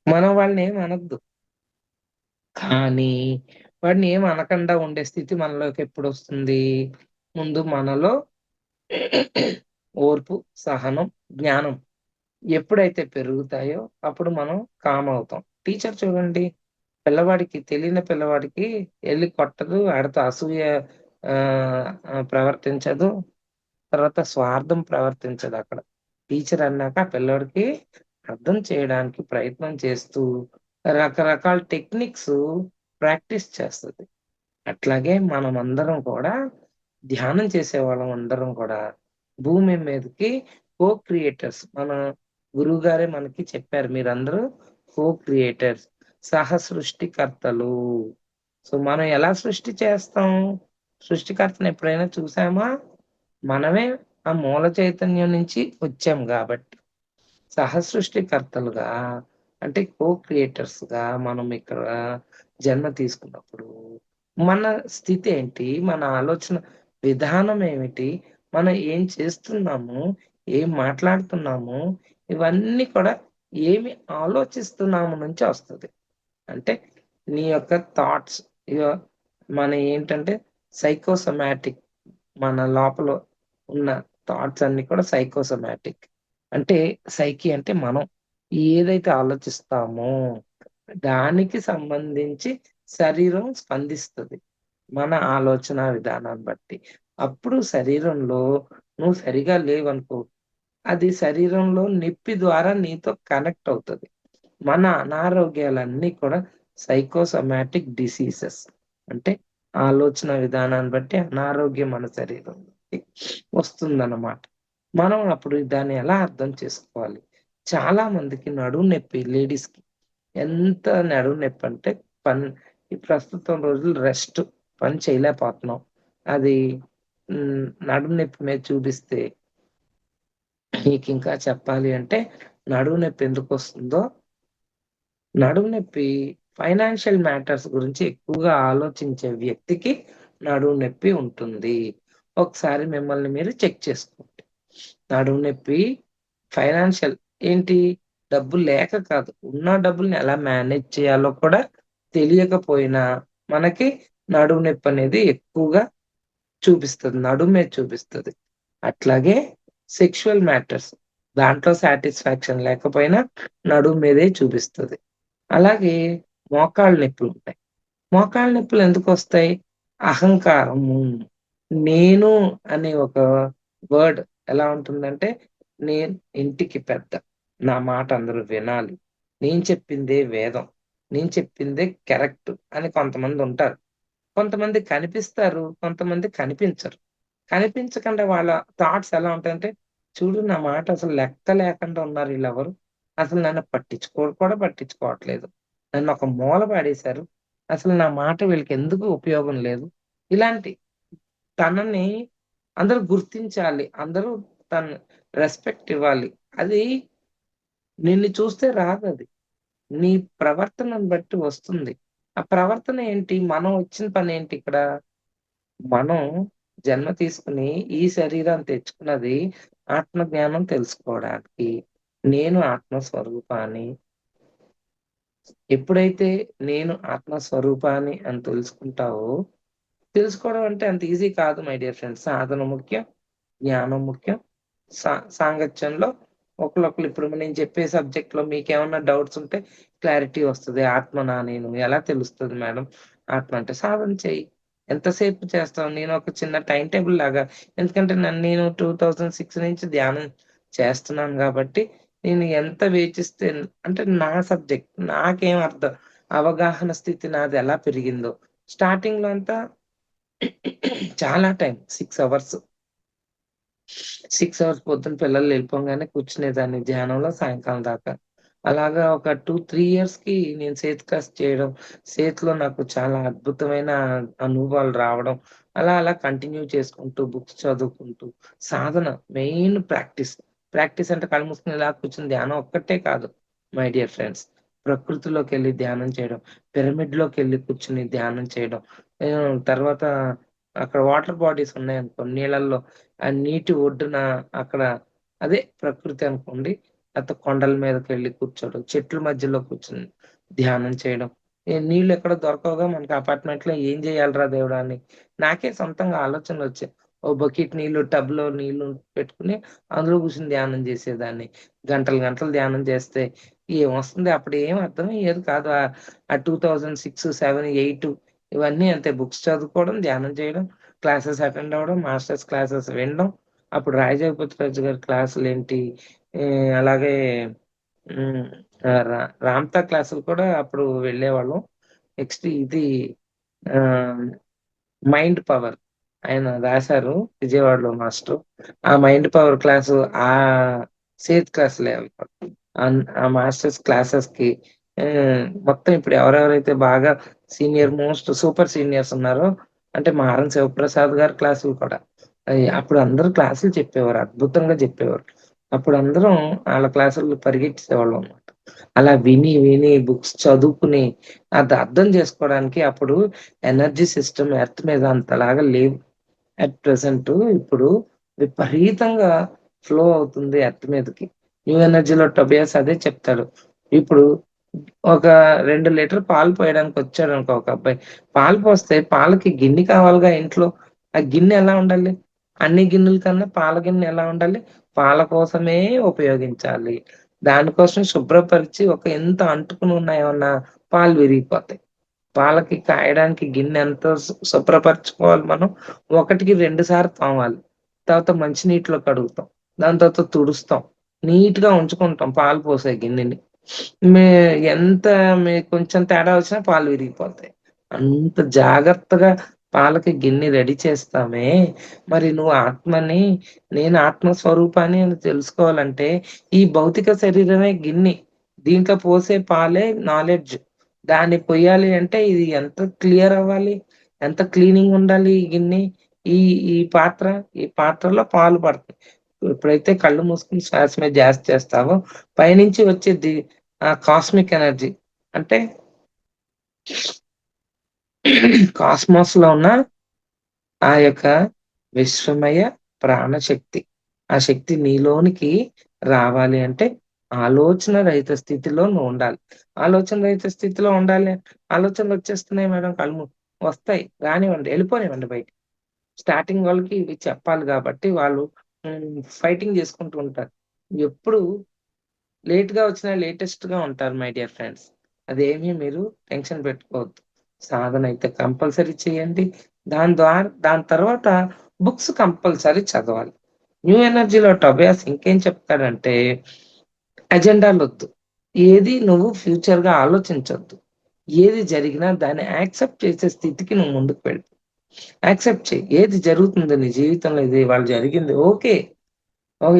మనం వాళ్ళని ఏమి అనొద్దు. కానీ వాడిని ఏమి అనకుండా ఉండే స్థితి మనలోకి ఎప్పుడొస్తుంది? ముందు మనలో ఓర్పు, సహనం, జ్ఞానం ఎప్పుడైతే పెరుగుతాయో అప్పుడు మనం కామ్ అవుతాం. టీచర్ చూడండి, పిల్లవాడికి తెలియని పిల్లవాడికి ఎళ్లి కొట్టదు. వాడితో అసూయ ప్రవర్తించదు. తర్వాత స్వార్థం ప్రవర్తించదక్కడ. టీచర్ అన్నాక ఆ పిల్లోడికి అర్థం చేయడానికి ప్రయత్నం చేస్తూ రకరకాల టెక్నిక్స్ ప్రాక్టీస్ చేస్తది. అట్లాగే మనమందరం కూడా ధ్యానం చేసేవాళ్ళం అందరం కూడా భూమి మీదకి కో క్రియేటర్స్. మన గురువుగారే మనకి చెప్పారు. మీరందరూ కో క్రియేటర్స్, సహ సృష్టికర్తలు. సో, మనం ఎలా సృష్టి చేస్తాం? సృష్టికర్తను ఎప్పుడైనా చూసామా? మనమే ఆ మూల చైతన్యం నుంచి వచ్చాం గాబట్టి. సహసృష్టికర్తలుగా అంటే కో క్రియేటర్స్‌గా మనం ఇక్కడ జన్మ తీసుకున్నప్పుడు, మన స్థితి ఏంటి? మన ఆలోచన విధానం ఏమిటి? మనం ఏం చేస్తున్నాము? ఏం మాట్లాడుతున్నాము? ఇవన్నీ కూడా ఏమి ఆలోచిస్తున్నాము నుంచి వస్తది. అంటే నీ యొక్క థాట్స్ ఇగ మన ఏంటంటే సైకోసోమాటిక్, మన లోపల ఉన్న థాట్స్ అన్నీ కూడా సైకోసోమాటిక్. అంటే సైకి అంటే మనం ఏదైతే ఆలోచిస్తామో దానికి సంబంధించి శరీరం స్పందిస్తది. మన ఆలోచన విధానాన్ని బట్టి. అప్పుడు శరీరంలో నువ్వు సరిగా లేవనుకో, అది శరీరంలో నొప్పి ద్వారా నీతో కనెక్ట్ అవుతది. మన అనారోగ్యాలన్నీ కూడా సైకోసోమాటిక్ డిసీజెస్. అంటే ఆలోచన విధానాన్ని బట్టి అనారోగ్యం మన శరీరంలోకి వస్తుందన్నమాట. మనం అప్పుడు దాన్ని ఎలా అర్థం చేసుకోవాలి? చాలా మందికి నడుము నొప్పి లేడీస్‌కి ఎంత నడుము నొప్పంటే పన్ ఈ ప్రస్తుతం రోజులు రెస్ట్ పని చేయలేకపోతున్నాం. అది నడుము నొప్పి మీద చూపిస్తే మీకింకా చెప్పాలి అంటే నడుము నొప్పి ఎందుకొస్తుందో, నడుము నొప్పి ఫైనాన్షియల్ మ్యాటర్స్ గురించి ఎక్కువగా ఆలోచించే వ్యక్తికి నడుము నొప్పి ఉంటుంది. ఒకసారి మిమ్మల్ని మీరు చెక్ చేసుకోండి. నడుము నొప్పి ఫైనాన్షియల్ ఏంటి? డబ్బులు లేక కాదు. ఉన్న డబ్బుల్ని ఎలా మేనేజ్ చేయాలో కూడా తెలియకపోయినా మనకి నడుము నొప్పనేది ఎక్కువగా చూపిస్తది. నడుము మీద చూపిస్తది. అట్లాగే సెక్సువల్ మ్యాటర్స్ దాంట్లో సాటిస్ఫాక్షన్ లేకపోయినా నడుము మీదే చూపిస్తది. అలాగే మోకాళ్ళ నొప్పులుంటాయి. మోకాళ్ళ నొప్పులు ఎందుకొస్తాయి? అహంకారము. నేను అనే ఒక వర్డ్ ఎలా ఉంటుందంటే, నేను ఇంటికి పెద్ద. నా మాట అందరూ వినాలి. నేను చెప్పిందే వేదం. నేను చెప్పిందే కరెక్ట్ అని కొంతమందుంటారు. కొంతమంది కనిపిస్తారు. కొంతమంది కనిపించరు. కనిపించకుండా వాళ్ళ థాట్స్ ఎలా ఉంటాయంటే, చూడు నా మాట అసలు లెక్క లేకుండా ఉన్నారు ఈళ్ళెవరు. అసలు నన్ను పట్టించుకోను కూడా పట్టించుకోవట్లేదు. నన్నొక మూల పడేశారు. అసలు నా మాట వీళ్ళకెందుకు ఉపయోగం లేదు. ఇలాంటి తనని అందరూ గుర్తించాలి. అందరూ తను రెస్పెక్ట్ ఇవ్వాలి. అది నిన్ను చూస్తే రాదది. నీ ప్రవర్తనను బట్టి వస్తుంది. ఆ ప్రవర్తన ఏంటి? మనం వచ్చిన పనేంటి ఇక్కడ? మనం జన్మ తీసుకొని ఈ శరీరాన్ని తెచ్చుకున్నది ఆత్మ జ్ఞానం తెలుసుకోవడానికి. నేను ఆత్మ స్వరూపాన్ని. ఎప్పుడైతే నేను ఆత్మ స్వరూపాన్ని అని తెలుసుకుంటావో, తెలుసుకోవడం అంటే అంత ఈజీ కాదు మై డియర్ ఫ్రెండ్స్. సాధన ముఖ్యం, జ్ఞానం ముఖ్యం. సాంగత్యంలో ఒకళ్ళొకళ్ళు ఇప్పుడు నేను చెప్పే సబ్జెక్ట్‌లో మీకేమన్నా డౌట్స్ ఉంటే క్లారిటీ వస్తది. ఆత్మనా నేను? ఎలా తెలుస్తది మేడం ఆత్మ అంటే? సాధన చెయ్యి. ఎంతసేపు చేస్తావు? నేను ఒక చిన్న టైమ్ టేబుల్ లాగా ఎందుకంటే నేను 2006 నుంచి ధ్యానం చేస్తున్నాను గాబట్టి, నేను ఎంత వేచిస్తే అంటే నా సబ్జెక్ట్ నాకేం అర్థం అవగాహన స్థితి నాదెలా పెరిగిందో స్టార్టింగ్‌లో అంతా చాలా టైం 6 అవర్స్. 6 అవర్స్ పొద్దున పిల్లలు వెళ్ళిపోంగానే కూర్చునేదాన్ని ధ్యానంలో సాయంకాలం దాకా. అలాగా ఒక 2, 3 ఇయర్స్‌కి నేను సేతు కాస్ట్ చేయడం, సేతులో నాకు చాలా అద్భుతమైన అనుభవాలు రావడం, అలా కంటిన్యూ చేసుకుంటూ, బుక్స్ చదువుకుంటూ, సాధన మెయిన్ ప్రాక్టీస్. ప్రాక్టీస్ అంటే కళ్ళు మూసుకొని ఇలా కూర్చొని ధ్యానం ఒక్కటే కాదు మై డియర్ ఫ్రెండ్స్. ప్రకృతిలోకెళ్ళి ధ్యానం చేయడం, పిరమిడ్‌లోకెళ్ళి కూర్చొని ధ్యానం చేయడం, తర్వాత అక్కడ వాటర్ బాడీస్ ఉన్నాయనుకో నీళ్ళల్లో, ఆ నీటి ఒడ్డున అక్కడ అదే ప్రకృతి అనుకోండి. లేకపోతే కొండల మీదకి వెళ్ళి కూర్చోవడం, చెట్ల మధ్యలో కూర్చొని ధ్యానం చేయడం. నీళ్ళు ఎక్కడ దొరకవుగా మనకి అపార్ట్మెంట్ లో, ఏం చేయాలిరా దేవుడా అని నాకే సొంతంగా ఆలోచనలు వచ్చాయి. ఓ బకెట్ నీళ్లు, టబ్ లో నీళ్లు పెట్టుకుని అందులో కూర్చొని ధ్యానం చేసేదాన్ని. గంటలు గంటలు ధ్యానం చేస్తే ఏమొస్తుంది, అప్పుడు ఏం అర్థమయ్యేది కాదు. ఆ 2006, 7, 8 ఇవన్నీ అంతే. బుక్స్ చదువుకోవడం, ధ్యానం చేయడం, క్లాసెస్ అటెండ్ అవ్వడం, మాస్టర్స్ క్లాసెస్ వినడం. అప్పుడు రాయ జగపతిరాజు గారి క్లాసులేంటి, అలాగే హ్మ్. రామ్‌తా క్లాసులు కూడా అప్పుడు వెళ్ళేవాళ్ళం. నెక్స్ట్ ఇది ఆహ్, మైండ్ పవర్ ఆయన రాశారు విజయవాడలో మాస్టరు. ఆ మైండ్ పవర్ క్లాసు, సేత్ క్లాసులే అవి కూడా. ఆ మాస్టర్స్ క్లాసెస్‌కి మొత్తం ఇప్పుడు ఎవరెవరైతే బాగా సీనియర్ మోస్ట్ సూపర్ సీనియర్స్ ఉన్నారో, అంటే మారం శివప్రసాద్ గారి క్లాసులు కూడా. అప్పుడు అందరూ క్లాసులు చెప్పేవారు. అద్భుతంగా చెప్పేవారు. అప్పుడు అందరం ఆళ్ళ క్లాసుల్లో పరిగెట్టేసేవాళ్ళం అన్నమాట. అలా విని, విని బుక్స్ చదువుకుని అది అర్థం చేసుకోవడానికి అప్పుడు ఎనర్జీ సిస్టమ్ ఎర్త్ మీద అంతలాగా లేవు. అట్ ప్రెజెంట్ ఇప్పుడు విపరీతంగా ఫ్లో అవుతుంది ఎర్త్ మీదకి. న్యూ ఎనర్జీలో టోబియాస్ అదే చెప్తాడు. ఇప్పుడు ఒక 2 లీటర్ పాలు పోయడానికి వచ్చాడనుకో ఒక అబ్బాయి. పాలు పోస్తే పాలకి గిన్నె కావాలిగా ఇంట్లో. ఆ గిన్నె ఎలా ఉండాలి? అన్ని గిన్నెల కన్నా పాల గిన్నె ఎలా ఉండాలి? పాల కోసమే ఉపయోగించాలి. దానికోసం శుభ్రపరిచి ఒక ఇంత అంటుకుని ఉన్న ఏమన్నా పాలు విరిగిపోతాయి. పాలకి కాయడానికి గిన్నె ఎంత శుభ్రపరచుకోవాలి మనం. ఒకటికి 2 సార్లు తోమాలి. తర్వాత మంచినీటిలో కడుగుతాం. దాని తర్వాత తుడుస్తాం. నీట్‌గా ఉంచుకుంటాం పాలు పోసే గిన్నెని. మే ఎంత కొంచెం తేడా వచ్చినా పాలు విరిగిపోతాయి. అంత జాగ్రత్తగా పాలకి గిన్నె రెడీ చేస్తామే, మరి నువ్వు ఆత్మని, నేను ఆత్మ స్వరూపాన్ని అని తెలుసుకోవాలంటే ఈ భౌతిక శరీరమే గిన్నె. దీంట్లో పోసే పాలే నాలెడ్జ్. దాన్ని పొయ్యాలి అంటే ఇది ఎంత క్లియర్ అవ్వాలి? ఎంత క్లీనింగ్ ఉండాలి ఈ గిన్నె? ఈ ఈ పాత్ర, ఈ పాత్రలో పాలు పడతాయి. ఎప్పుడైతే కళ్ళు మూసుకొని శ్వాస మీద ధ్యాస చేస్తావో పైనుంచి వచ్చే కాస్మిక్ ఎనర్జీ అంటే కాస్మాస్‌లో ఉన్న ఆ యొక్క విశ్వమయ ప్రాణశక్తి. ఆ శక్తి నీలోనికి రావాలి అంటే ఆలోచన రహిత స్థితిలో నువ్వుండాలి. ఆలోచన రహిత స్థితిలో ఉండాలి. ఆలోచనలొచ్చేస్తున్నాయి మేడం వస్తాయి. రానివ్వండి. ఎళ్ళిపోనివ్వండి బయటికి. స్టార్టింగ్ వాళ్ళకి ఇవి చెప్పాలి గాబట్టి వాళ్ళు ఫైటింగ్ జేసుకుంటూ ఉంటారు. ఎప్పుడు లేట్‌గా వచ్చినా లేటెస్ట్‌గా ఉంటారు మై డియర్ ఫ్రెండ్స్. అదేమీ మీరు టెన్షన్ పెట్టుకోవద్దు. సాధనైతే కంపల్సరీ చేయండి. దాని తర్వాత బుక్స్ కంపల్సరీ చదవాలి. న్యూ ఎనర్జీలో టోబియాస్ ఇంకేం చెప్తాడంటే అజెండాలొద్దు. ఏది నువ్వు ఫ్యూచర్‌గా ఆలోచించొద్దు. ఏది జరిగినా దాన్ని యాక్సెప్ట్ చేసే స్థితికి నువ్వు ముందుకు వెళ్ళు. యాక్సెప్ట్ చెయి. ఏది జరుగుతుందో నీ జీవితంలో ఇది ఇవాళ జరిగింది. ఓకే.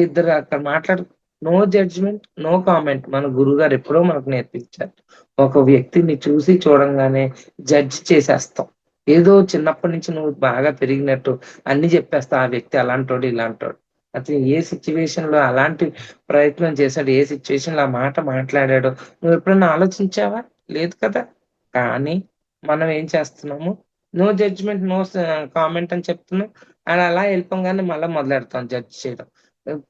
ఇద్దరు అక్కడ నో జడ్జ్‌మెంట్, నో కామెంట్. మన గురువుగారు ఎప్పుడో మనకు నేర్పించారు. ఒక వ్యక్తిని చూసి చూడంగానే జడ్జ్ చేసేస్తాం. ఏదో చిన్నప్పటి నుంచి నువ్వు బాగా పెరిగినట్టు అన్నీ చెప్పేస్తావు. ఆ వ్యక్తి అలాంటోడు, ఇలాంటోడు. అతను ఏ సిట్యుయేషన్‌లో అలాంటి ప్రయత్నం చేశాడు, ఏ సిట్యుయేషన్‌లో ఆ మాట మాట్లాడాడో నువ్వెప్పుడన్నా ఆలోచించావా? లేదు కదా! కానీ మనం ఏం చేస్తున్నాము, నో జడ్జ్‌మెంట్, కామెంట్ అని చెప్తున్నాం. అది అలా ఎళ్ళిపోంగానే మళ్ళా మొదలెడతాం జడ్జ్ చేయడం.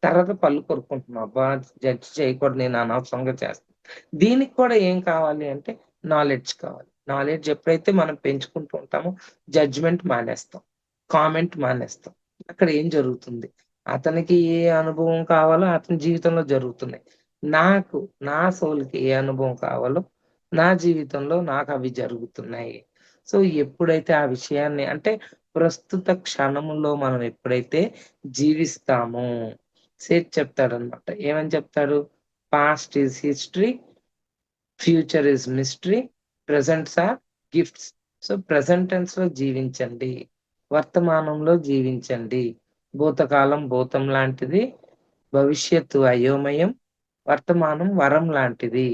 తర్వాత పళ్ళు కొరుక్కుంటున్నాం. అబ్బా! జడ్జ్ చేయకూడదు, నేను అనవసరంగా చేస్తున్నా. దీనికి కూడా ఏం కావాలి అంటే నాలెడ్జ్ కావాలి. నాలెడ్జ్ ఎప్పుడైతే మనం పెంచుకుంటూ ఉంటామో జడ్జ్‌మెంట్ మానేస్తాం. కామెంట్ మానేస్తాం. అక్కడ ఏం జరుగుతుంది? అతనికి ఏ అనుభవం కావాలో అతని జీవితంలో జరుగుతున్నాయి. నాకు, నా సోల్‌కి ఏ అనుభవం కావాలో నా జీవితంలో నాకవి జరుగుతున్నాయి. సో, ఎప్పుడైతే ఆ విషయాన్ని అంటే ప్రస్తుత క్షణంలో మనం ఎప్పుడైతే జీవిస్తామో సేత్ చెప్తాడన్నమాట. ఏమని చెప్తాడు? Past is history, future is mystery, presents are gifts. So, present టెన్స్‌లో జీవించండి. వర్తమానంలో జీవించండి. భూతకాలం భూతం లాంటిది. భవిష్యత్తు అయోమయం. వర్తమానం వరం లాంటిది.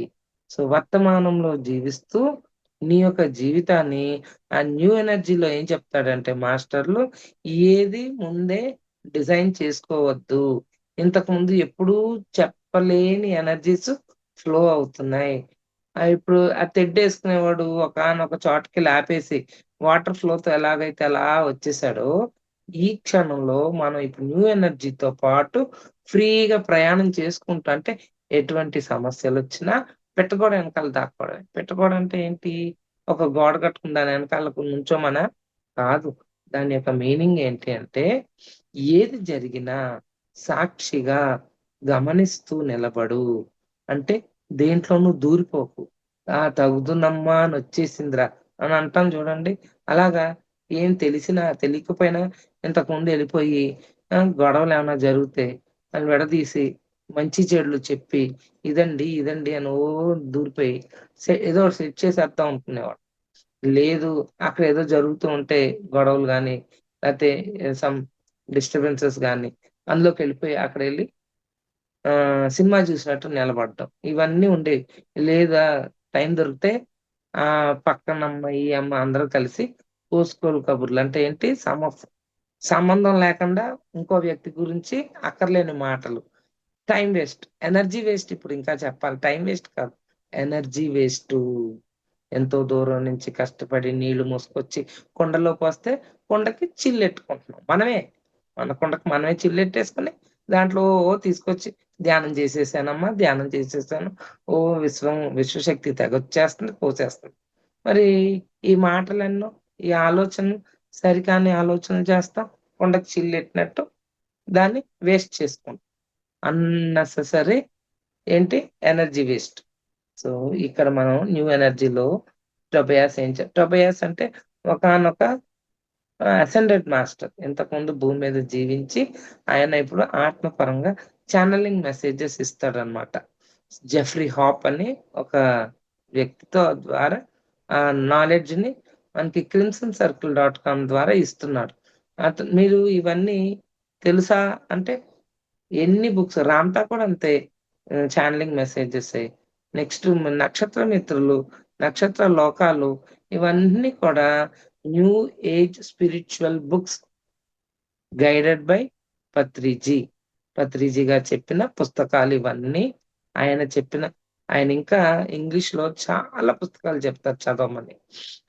సో, వర్తమానంలో జీవిస్తూ నీ యొక్క జీవితాన్ని ఆ న్యూ ఎనర్జీలో ఏం చెప్తాడంటే మాస్టర్లు, ఏది ముందే డిజైన్ చేసుకోవద్దు. ఇంతకుముందు ఎప్పుడూ చెప్పలేని ఎనర్జీస్ ఫ్లో అవుతున్నాయి. ఇప్పుడు ఆ తెడ్డేసుకునేవాడు ఒకానొక చోటకెళ్ళి ఆపేసి, వాటర్ ఫ్లోతో ఎలాగైతే అలా వచ్చేసాడో, ఈ క్షణంలో మనం ఇప్పుడు న్యూ ఎనర్జీతో పాటు ఫ్రీగా ప్రయాణం చేసుకుంటా అంటే ఎటువంటి సమస్యలొచ్చినా పెట్టగోడ వెనకాల దాక్కోవడమే. పెట్టగోడ అంటే ఏంటి? ఒక గోడ కట్టుకొని దాని వెనకాల నుంచోమనా? కాదు. దాని యొక్క మీనింగ్ ఏంటి అంటే, ఏది జరిగినా సాక్షిగా గమనిస్తూ నిలబడు. అంటే దేంట్లోనూ దూరిపోకు. తగుదునమ్మా అనొచ్చేసిందిరా అని అంటాం చూడండి. అలాగా ఏం తెలిసినా, తెలియకపోయినా ఇంతకుముందు ఎళ్ళిపోయి గొడవలేమన్నా జరిగితే ఆళ్ళు విడదీసి, మంచి చెడులు చెప్పి, ఇదండి, ఇదండి అని దూరిపోయి ఏదో ఒకటి సెట్ చేసేద్దాం అనుకునేవాడు. లేదు అక్కడ ఏదో జరుగుతూ ఉంటే గొడవలు గాని, లేతే సమ్ డిస్టర్బెన్సెస్ గాని అందులోకెళ్ళిపోయి అక్కడెళ్ళి సినిమా చూసినట్టు నిలబడడం. ఇవన్నీ ఉండేవి. లేదా టైం దొరికితే పక్కనమ్మ, ఈ అమ్మ అందరూ కలిసి పోసుకోలు కబుర్లు. అంటే ఏంటి సంబంధం లేకుండా ఇంకో వ్యక్తి గురించి అక్కర్లేని మాటలు. Time waste. ఎనర్జీ వేస్ట్ ఇప్పుడు ఇంకా చెప్పాలి. టైం వేస్ట్ కాదు. Energy waste. ఎంతో దూరం నుంచి కష్టపడి నీళ్లు మోసుకొచ్చి కుండలో పోస్తే కుండకి చిల్లెట్టుకుంటున్నాం. మనమే. మన కుండకి మనమే చిల్లెట్టేసుకొని దాంట్లో తీసుకొచ్చి ధ్యానం చేసేసానమ్మా, ధ్యానం చేసేసాను. విశ్వశక్తి తెగొచ్చేస్తుంది, పోసేస్తుంది. మరి ఈ మాటలెన్నో, ఈ ఆలోచనలు సరికాని ఆలోచనలు చేస్తాం. కుండకి చిల్లెట్టినట్టు దాన్ని వేస్ట్ చేసుకుంటాం. అన్నెసెసరీ ఏంటి? Energy waste. సో, ఇక్కడ మనం న్యూ ఎనర్జీలో టొబయాస్ అంటే ఒకానొక అసెండెడ్ మాస్టర్. ఇంతకుముందు భూమి మీద జీవించి ఆయన ఇప్పుడు ఆత్మపరంగా ఛానెలింగ్ మెసేజెస్ ఇస్తాడనమాట. జెఫ్రీ హాప్ అని ఒక వ్యక్తితో ద్వారా ఆ నాలెడ్జ్‌ని మనకి crimsonscircle.com ద్వారా ఇస్తున్నాడు. మీరు ఇవన్నీ తెలుసా? అంటే ఎన్ని బుక్స్ 'రామ్‌తా' కూడా అంతే. ఛానెలింగ్ మెసేజెసే. నెక్స్ట్ నక్షత్ర మిత్రులు, నక్షత్ర లోకాలు ఇవన్నీ కూడా new age spiritual books guided by Patriji. Patriji గారు చెప్పిన పుస్తకాలు ఇవన్నీ. ఆయన చెప్పిన ఆయన ఇంకా ఇంగ్లీష్‌లో చాలా పుస్తకాలు చెప్తారు చదవమని.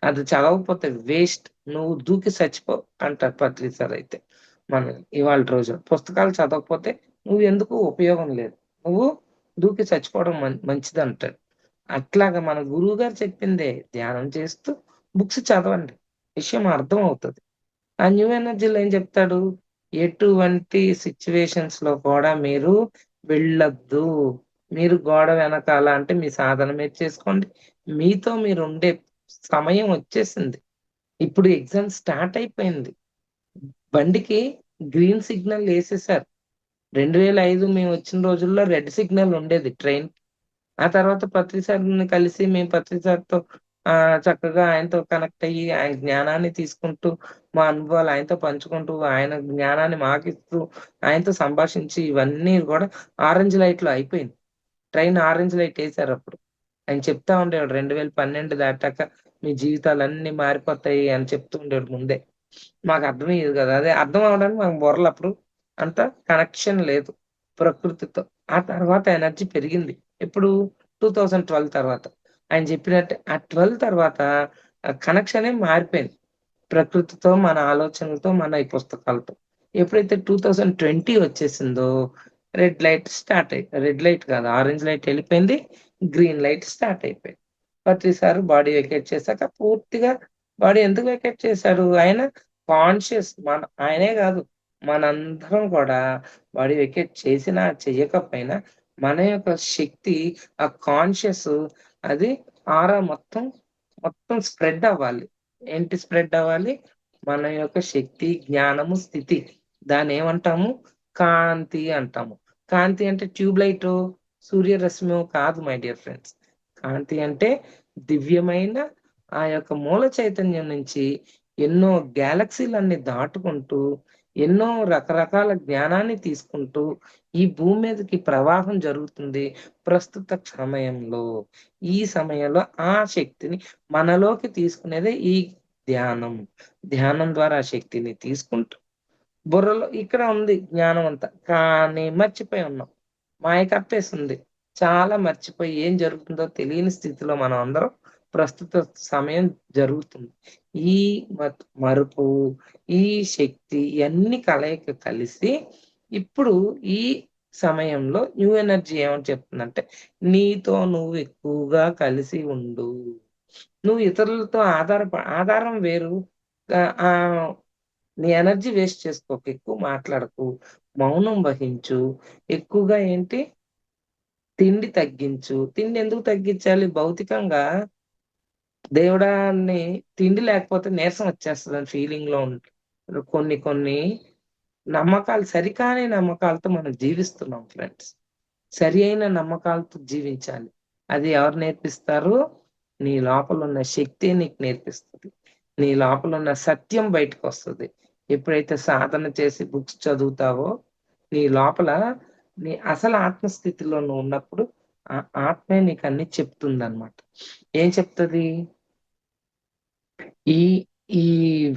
అది చదవకపోతే వేస్ట్. నువ్వు దూకి సచ్చిపో అంటారు పత్రి సార్ అయితే. మనల్ని ఇవాల్టి రోజున. పుస్తకాలు చదవకపోతే నువ్వెందుకు ఉపయోగం లేదు. నువ్వు దూకి చచ్చిపోవడం మంచిదంటాడు. అట్లాగా మన గురువుగారు చెప్పిందే ధ్యానం చేస్తూ బుక్స్ చదవండి. విషయం అర్థమవుతది. ఆ న్యూ ఎనర్జీలో ఏం చెప్తాడు? ఎటువంటి సిట్యుయేషన్స్‌లో కూడా మీరు వెళ్ళొద్దు. మీరు గోడ వెనకాల అంటే మీ సాధన మీరు చేసుకోండి. మీతో మీరుండే సమయం వచ్చేసింది. ఇప్పుడు ఎగ్జామ్ స్టార్ట్ అయిపోయింది. బండికి గ్రీన్ సిగ్నల్ యేసేసారు. 2005 మేమొచ్చిన రోజుల్లో రెడ్ సిగ్నల్ ఉండేది ట్రైన్. ఆ తర్వాత పత్రి సార్‌ని కలిసి మేము పత్రి సార్‌తో చక్కగా ఆయనతో కనెక్ట్ అయ్యి, ఆయన జ్ఞానాన్ని తీసుకుంటూ, మా అనుభవాలు ఆయనతో పంచుకుంటూ, ఆయన జ్ఞానాన్ని మాకిస్తూ, ఆయనతో సంభాషించి ఇవన్నీ కూడా ఆరెంజ్ లైట్‌లో అయిపోయింది. ట్రైన్ ఆరెంజ్ లైట్ యేసారప్పుడు. ఆయన చెప్తా ఉండేవాడు 2012 దాటాక మీ జీవితాలన్నీ మారిపోతాయి అని చెప్తూ ఉండేవాడు ముందే. మాకు అర్థమయ్యేది కాదు. అదే అర్థం అవ్వడానికి మాకు బుర్రలో అప్పుడు అంత కనెక్షన్ లేదు ప్రకృతితో. ఆ తర్వాత ఎనర్జీ పెరిగింది. ఎప్పుడు 2012 తర్వాత. ఆయన చెప్పినట్టే ఆ 12 తర్వాత కనెక్షనే మారిపోయింది. ప్రకృతితో, మన ఆలోచనలతో, మన ఈ పుస్తకాలతో. ఎప్పుడైతే 2020 వచ్చేసిందో రెడ్ లైట్ కాదు ఆరెంజ్ లైట్ ఎళ్ళిపోయింది. గ్రీన్ లైట్ స్టార్ట్ అయిపోయింది. ప్రతిసారి బాడీ వెకేట్ చేశాక పూర్తిగా బాడీ ఎందుకు వెకేట్ చేశాడు? ఆయన ఆయనే గాదు. మనందరం కూడా బాడీ వెకేట్ చేసినా, చెయ్యకపోయినా మన యొక్క శక్తి ఆ కాన్షియస్ అది ఆరా మొత్తం స్ప్రెడ్ అవ్వాలి. ఏంటి స్ప్రెడ్ అవ్వాలి? మన యొక్క శక్తి, జ్ఞానము, స్థితి. దాన్నేమంటాము? కాంతి అంటాము. కాంతి అంటే ట్యూబ్ లైటో, సూర్యరశ్మో కాదు మై డియర్ ఫ్రెండ్స్. కాంతి అంటే దివ్యమైన ఆ యొక్క మూల చైతన్యం నుంచి ఎన్నో గ్యాలక్సీలన్నీ దాటుకుంటూ, ఎన్నో రకరకాల జ్ఞానాన్ని తీసుకుంటూ, ఈ భూమి మీదకి ప్రవాహం జరుగుతుంది ప్రస్తుత సమయంలో. ఈ సమయంలో ఆ శక్తిని మనలోకి తీసుకునేదే ఈ ధ్యానం. ధ్యానం ద్వారా ఆ శక్తిని తీసుకుంటూ బుర్రలో ఇక్కడ ఉంది జ్ఞానం అంతా. కానీ మర్చిపోయి ఉన్నాం. మాయ కప్పేసింది. చాలా మర్చిపోయి ఏం జరుగుతుందో తెలియని స్థితిలో మనం అందరం ప్రస్తుత సమయం జరుగుతుంది. ఈ మరుపు, ఈ శక్తి ఇయన్నీ కలయిక కలిసి ఇప్పుడు ఈ సమయంలో న్యూ ఎనర్జీ ఏమని చెప్తుందంటే, నీతో నువ్వు ఎక్కువగా కలిసి ఉండు. నువ్వు ఇతరులతో ఆధారం వేరు. ఆహ్, నీ ఎనర్జీ వేస్ట్ చేసుకోకు. ఎక్కువ మాట్లాడకు. మౌనం వహించు. ఎక్కువగా ఏంటి తిండి తగ్గించు. తిండి ఎందుకు తగ్గించాలి? భౌతికంగా దేవుడాన్ని తిండి లేకపోతే నీరసం వచ్చేస్తదని ఫీలింగ్‌లో కొన్ని కొన్ని నమ్మకాలు సరికాని నమ్మకాలతో మనం జీవిస్తున్నాం ఫ్రెండ్స్. సరి అయిన నమ్మకాలతో జీవించాలి. అది ఎవరు నేర్పిస్తారు? నీ లోపలున్న శక్తే నీకు నేర్పిస్తది. నీ లోపలున్న సత్యం బయటకొస్తది. ఎప్పుడైతే సాధన చేసి బుక్స్ చదువుతావో, నీ లోపల నీ అసలు ఆత్మస్థితిలో నువ్వున్నప్పుడు ఆ ఆత్మే నీకన్నీ చెప్తుందనమాట. ఏం చెప్తది? ఈ ఈ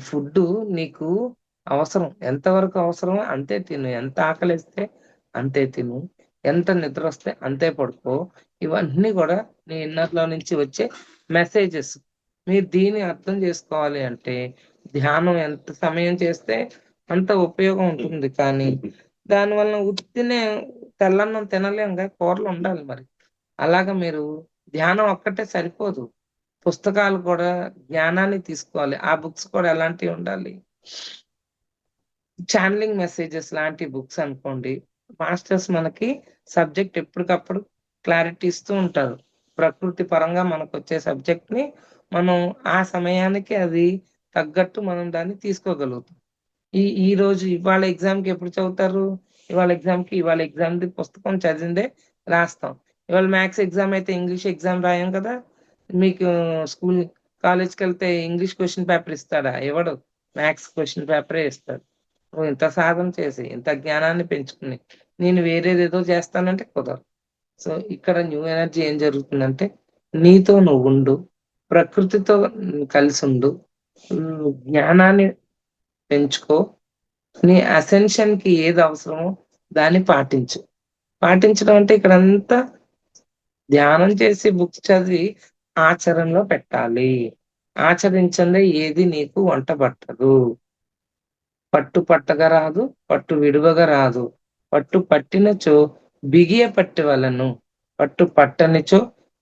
ఫుడ్డు నీకు అవసరం. ఎంతవరకు అవసరమో అంతే తిను. ఎంత ఆకలేస్తే అంతే తిను. ఎంత నిద్రొస్తే అంతే పడుకో. ఇవన్నీ గూడా నీ ఇన్నర్‌లో నుంచి వచ్చే మెసేజెస్. మీరు దీన్ని అర్థం జేసుకోవాలి అంటే, ధ్యానం ఎంత సమయం చేస్తే అంత ఉపయోగం ఉంటుంది. కానీ, దానివల్ల ఉత్తినే తెల్లన్నం తినలేంగా కూరలుండాలి మరి. అలాగా మీరు ధ్యానం ఒక్కటే సరిపోదు. పుస్తకాలు కూడా జ్ఞానాన్ని తీసుకోవాలి. ఆ బుక్స్ కూడా ఎలాంటివి ఉండాలి? చానెలింగ్ మెసేజెస్ లాంటి బుక్స్ అనుకోండి. మాస్టర్స్ మనకి సబ్జెక్ట్ ఎప్పటికప్పుడు క్లారిటీ ఇస్తూ ఉంటారు. ప్రకృతి పరంగా మనకొచ్చే సబ్జెక్ట్‌ని మనం ఆ సమయానికి అది తగ్గట్టు మనం దాన్ని తీసుకోగలుగుతాం. ఈరోజు ఇవాళ ఎగ్జామ్‌కి ఎప్పుడు చదువుతారు? ఇవాళ ఎగ్జామ్‌ది పుస్తకం చదివిందే రాస్తాం. ఇవాళ మ్యాథ్స్ ఎగ్జామ్ అయితే ఇంగ్లీష్ ఎగ్జామ్ రాయం కదా! మీకు స్కూల్ కాలేజ్‌కెళ్తే ఇంగ్లీష్ క్వెషన్ పేపర్ ఇస్తాడా? ఇవ్వడు. మ్యాథ్స్ క్వెషన్ పేపరే ఇస్తాడు. నువ్వు ఇంత సాధన చేసి, ఇంత జ్ఞానాన్ని పెంచుకుని, నేను వేరేదేదో చేస్తానంటే కుదరదు. సో, ఇక్కడ న్యూ ఎనర్జీ ఏం జరుగుతుందంటే, నీతో నువ్వుండు. ప్రకృతితో కలిసుండు. జ్ఞానాన్ని పెంచుకో. నీ అసెన్షన్‌కి ఏది అవసరమో దాన్ని పాటించు. పాటించడం అంటే ఇక్కడంతా ధ్యానం చేసి బుక్స్ చదివి ఆచరణలో పెట్టాలి. ఆచరించందే ఏది నీకు వంట పట్టదు. పట్టు పట్టగా రాదు, పట్టు విడువగా రాదు. పట్టు పట్టినచో బిగియ పట్టెవలెను. పట్టు పట్టనిచో